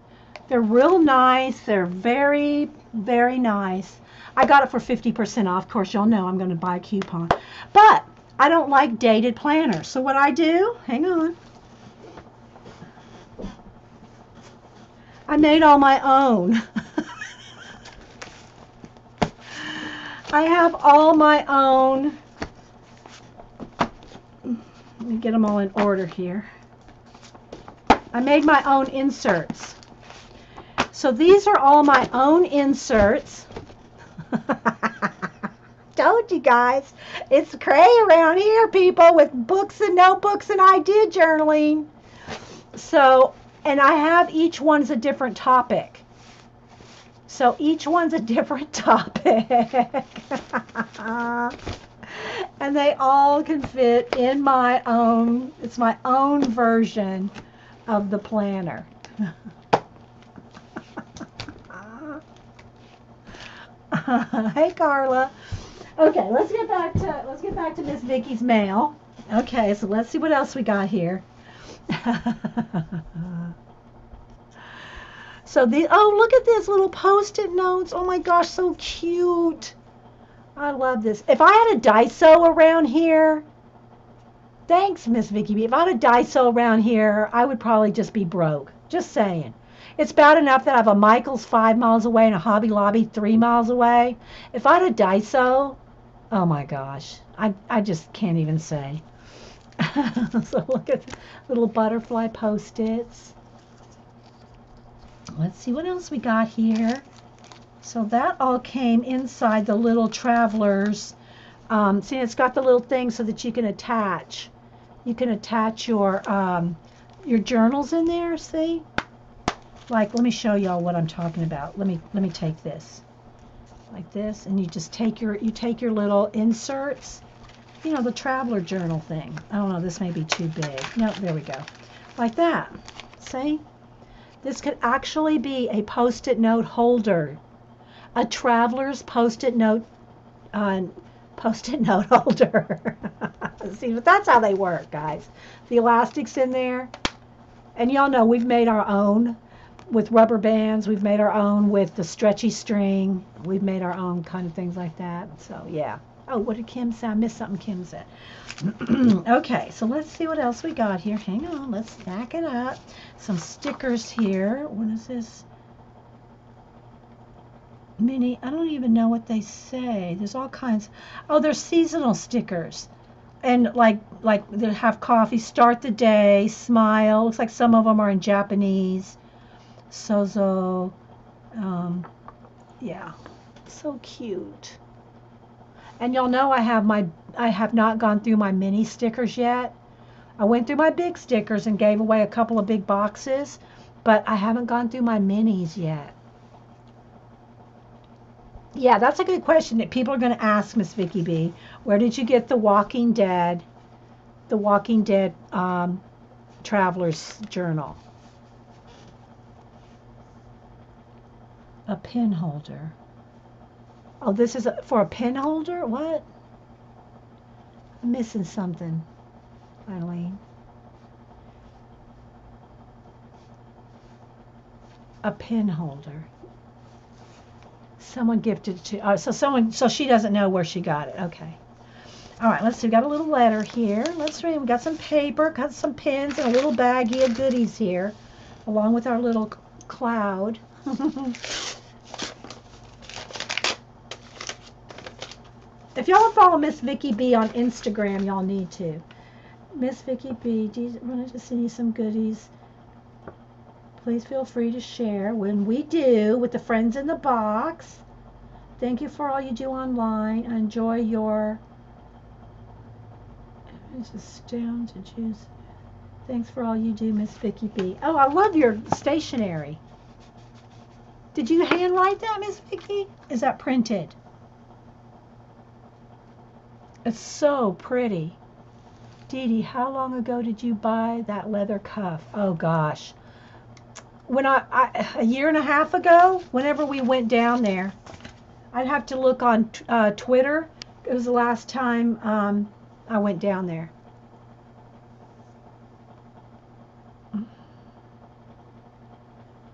They're real nice. They're very, very nice. I got it for 50% off. Of course, y'all know I'm going to buy a coupon. But I don't like dated planners. So what I do, hang on. I made all my own. I have all my own. Let me get them all in order here. I made my own inserts. So these are all my own inserts. Told you guys, it's cray around here, people, with books and notebooks and idea journaling. So, and I have each one's a different topic. So each one's a different topic. And they all can fit in my own, it's my own version of the planner. Hey, Carla. Okay, let's get back to Miss Vicky's mail. Okay, so let's see what else we got here. So look at this little Post-it notes. Oh my gosh, so cute. I love this. If I had a Daiso around here, thanks, Miss Vicky B. If I had a Daiso around here, I would probably just be broke. Just saying. It's bad enough that I have a Michael's 5 miles away and a Hobby Lobby 3 miles away. If I had a Daiso, oh my gosh, I just can't even say. So look at little butterfly Post-its. Let's see what else we got here. So that all came inside the little travelers. See, it's got the little thing so that you can attach. You can attach your journals in there. See, like, let me show y'all what I'm talking about. Let me take this, like this, and you just take your little inserts. You know, the traveler journal thing. I don't know. This may be too big. No, there we go. Like that. See. This could actually be a Post-it note holder, a traveler's Post-it note holder. See, but that's how they work, guys. The elastic's in there, And y'all know we've made our own with rubber bands. We've made our own with the stretchy string. We've made our own kind of things like that. So yeah. Oh, what did Kim say? I missed something Kim said. Okay, so let's see what else we got here. Hang on, let's stack it up. Some stickers here. What is this? Mini, I don't even know what they say. There's all kinds. Oh, they're seasonal stickers. And like they have coffee, start the day, smile. Looks like some of them are in Japanese. Sozo. Yeah. So cute. And y'all know I have not gone through my mini stickers yet. I went through my big stickers and gave away a couple of big boxes, but I haven't gone through my minis yet. Yeah, that's a good question that people are going to ask Miss Vicky B. Where did you get the Walking Dead Traveler's Journal? A pin holder. Oh, this is for a pin holder? What? I'm missing something, Eileen. A pin holder. Someone gifted it to, so she doesn't know where she got it. Okay. All right, let's see. We got a little letter here. Let's read. We got some paper, got some pins, and a little baggie of goodies here, along with our little cloud. If y'all follow Miss Vicky B on Instagram, y'all need to. Miss Vicky B, wanted to send you some goodies. Please feel free to share when we do with the friends in the box. Thank you for all you do online. I enjoy your. It's just down to juice. Thanks for all you do, Miss Vicky B. Oh, I love your stationery. Did you handwrite that, Miss Vicky? Is that printed? It's so pretty. Dee Dee, how long ago did you buy that leather cuff? Oh gosh. When a year and a half ago, whenever we went down there, I'd have to look on Twitter. It was the last time I went down there.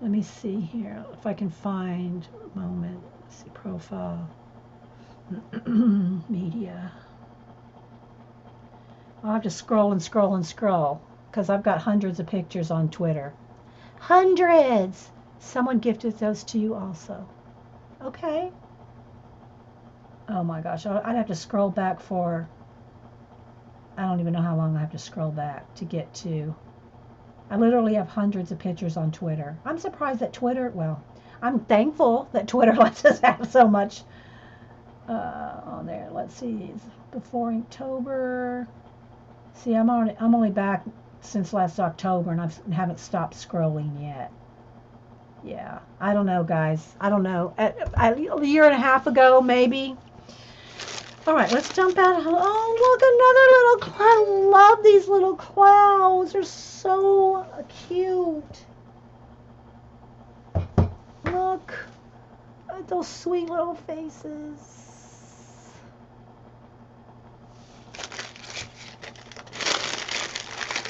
Let me see here if I can find a moment. Let's see, profile, media. I'll have to scroll and scroll and scroll because I've got hundreds of pictures on Twitter. Hundreds! Someone gifted those to you also. Okay. Oh my gosh, I'd have to scroll back for, I don't even know how long I have to scroll back to get to. I literally have hundreds of pictures on Twitter. I'm surprised that Twitter, well, I'm thankful that Twitter lets us have so much on there. Let's see, before October. See, I'm only back since last October, and I haven't stopped scrolling yet. Yeah, I don't know, guys. I don't know. A year and a half ago, maybe. All right, let's jump out. Oh, look, another little cloud. I love these little clouds. They're so cute. Look at those sweet little faces.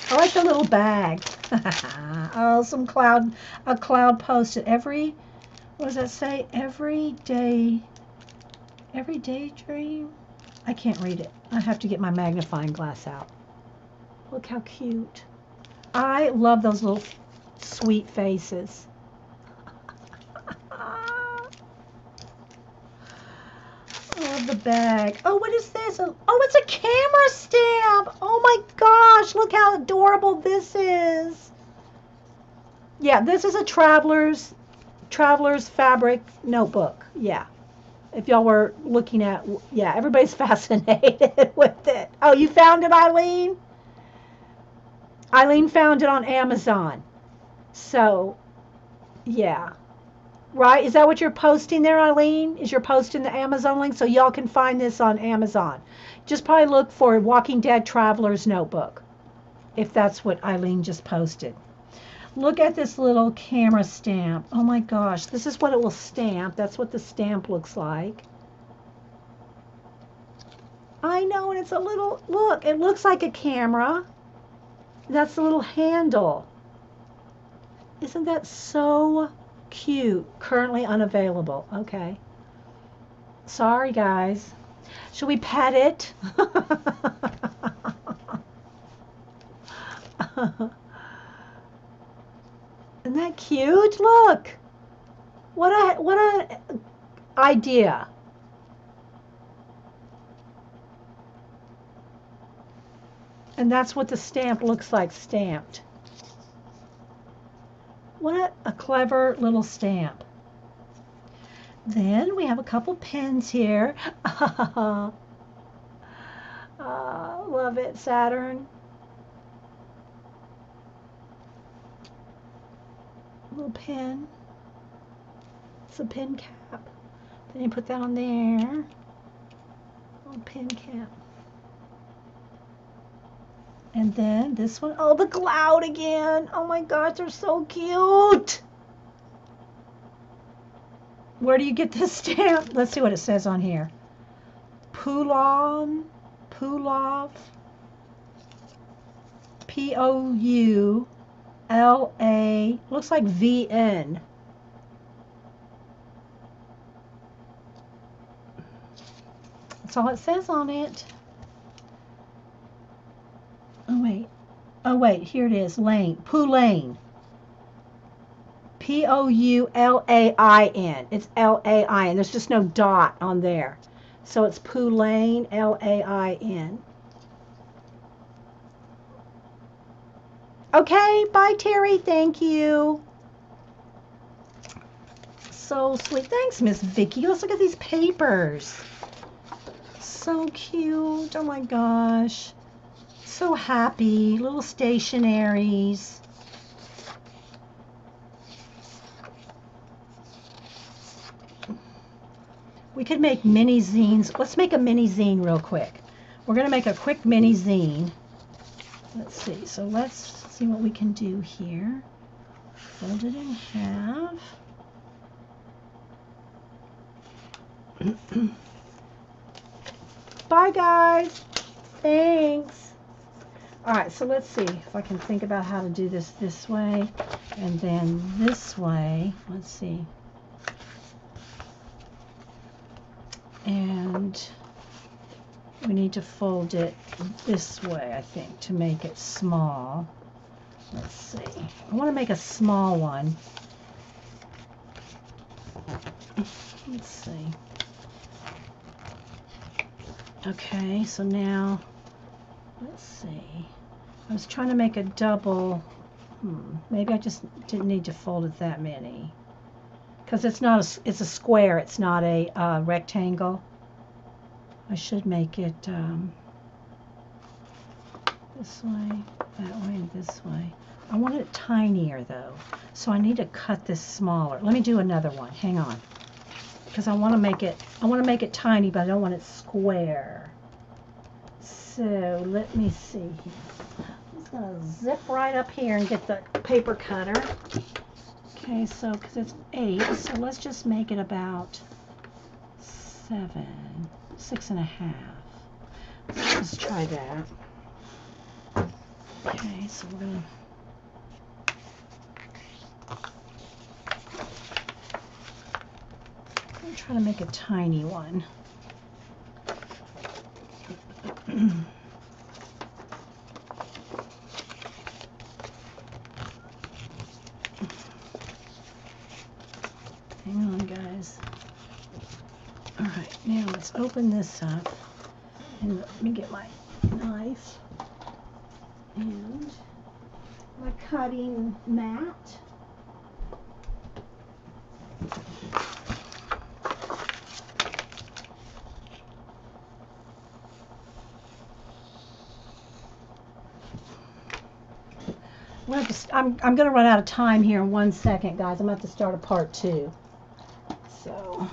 I like the little bag. Oh, a cloud posted what does that say? Every day dream? I can't read it. I have to get my magnifying glass out. Look how cute. I love those little sweet faces. I love the bag. Oh, what is this? Oh, it's a camera stamp. Oh my gosh, look how adorable this is. Yeah, this is a traveler's fabric notebook. Yeah. If y'all were looking at, yeah, everybody's fascinated with it. Oh, you found it, Eileen? Eileen found it on Amazon. So, yeah. Right? Is that what you're posting there, Eileen? Is you're posting the Amazon link so y'all can find this on Amazon? Just probably look for Walking Dead Traveler's Notebook, if that's what Eileen just posted. Look at this little camera stamp. Oh my gosh, this is what it will stamp. That's what the stamp looks like. I know, and it's a little, look, it looks like a camera. That's the little handle. Isn't that so cute? Currently unavailable. Okay. Sorry, guys. Should we pet it? Isn't that cute? Look. What a idea. And that's what the stamp looks like stamped. What a clever little stamp. Then we have a couple pens here. Love it, Saturn. Little pen. It's a pen cap. Then you put that on there. Little pen cap. And then this one. Oh, the cloud again. Oh my gosh, they're so cute. Where do you get this stamp? Let's see what it says on here. Pulov, P-O-U-L-A, looks like V-N. That's all it says on it. Oh wait, here it is, Lane, Poulain. P-O-U-L-A-I-N. It's L-A-I-N. There's just no dot on there. So it's Poulain, L-A-I-N. Okay, bye, Terry. Thank you. So sweet. Thanks, Miss Vicky. Let's look at these papers. So cute. Oh my gosh. So happy. Little stationaries. We could make mini zines. Let's make a mini zine real quick. We're going to make a quick mini zine. Let's see. So let's see what we can do here. Fold it in half. Bye, guys. Thanks. All right, so let's see if I can think about how to do this way and then this way. Let's see. And we need to fold it this way, I think, to make it small. Let's see. I want to make a small one. Let's see. Okay, so now, let's see. I was trying to make a double. Maybe I just didn't need to fold it that many. Because it's not it's a square, it's not a rectangle. I should make it this way, that way, and this way. I want it tinier though, so I need to cut this smaller. Let me do another one. Hang on, because I want to make it tiny, but I don't want it square. So let me see here. I'm just gonna zip right up here and get the paper cutter. Okay, so because it's 8, so let's just make it about 7, 6.5. Let's just try that. Okay, so we're gonna. I'm trying to make a tiny one. Hang on, guys. All right, now let's open this up. And let me get my knife and my cutting mat. I'm going to run out of time here in 1 second, guys. I'm going to have to start a part 2. So,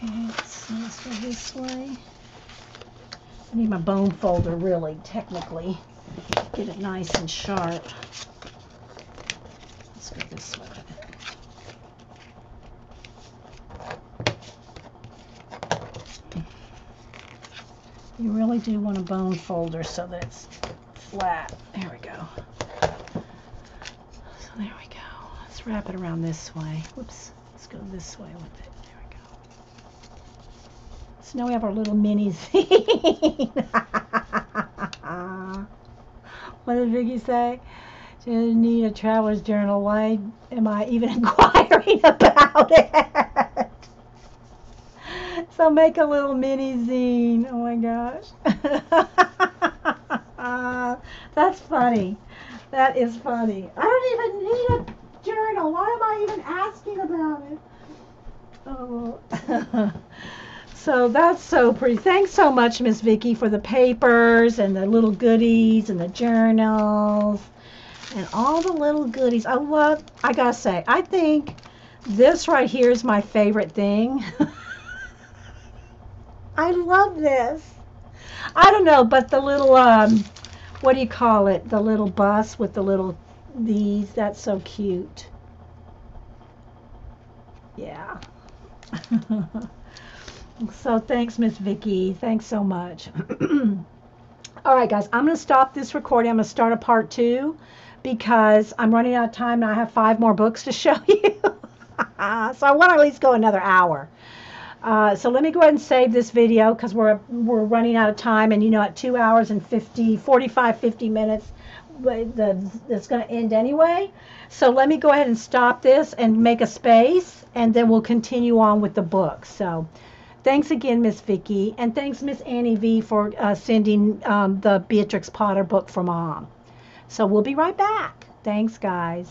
okay, let's go this way. I need my bone folder, really, technically. Get it nice and sharp. Let's go this way with it. You really do want a bone folder so that it's flat. There we go. So There we go. Let's wrap it around this way. Whoops. Let's go this way with it. There we go. So now we have our little mini zine. What did Vicky say? She doesn't need a traveler's journal. Why am I even inquiring about it? So make a little mini zine. Oh my gosh. That's funny. That is funny. I don't even need a journal. Why am I even asking about it? Oh. So that's so pretty. Thanks so much, Miss Vicky, for the papers and the little goodies and the journals and all the little goodies. I gotta say, I think this right here is my favorite thing. I love this. I don't know, but the little, what do you call it? The little bus with the little, that's so cute. Yeah. So thanks, Miss Vicky. Thanks so much. All right, guys, I'm going to stop this recording. I'm going to start a part 2 because I'm running out of time and I have 5 more books to show you. So I want to at least go another hour. So let me go ahead and save this video because we're running out of time, and at 2 hours and 45, 50 minutes, it's going to end anyway. So let me go ahead and stop this and make a space, and then we'll continue on with the book. So thanks again, Miss Vicky, and thanks, Miss Annie V, for sending the Beatrix Potter book for Mom. So we'll be right back. Thanks, guys.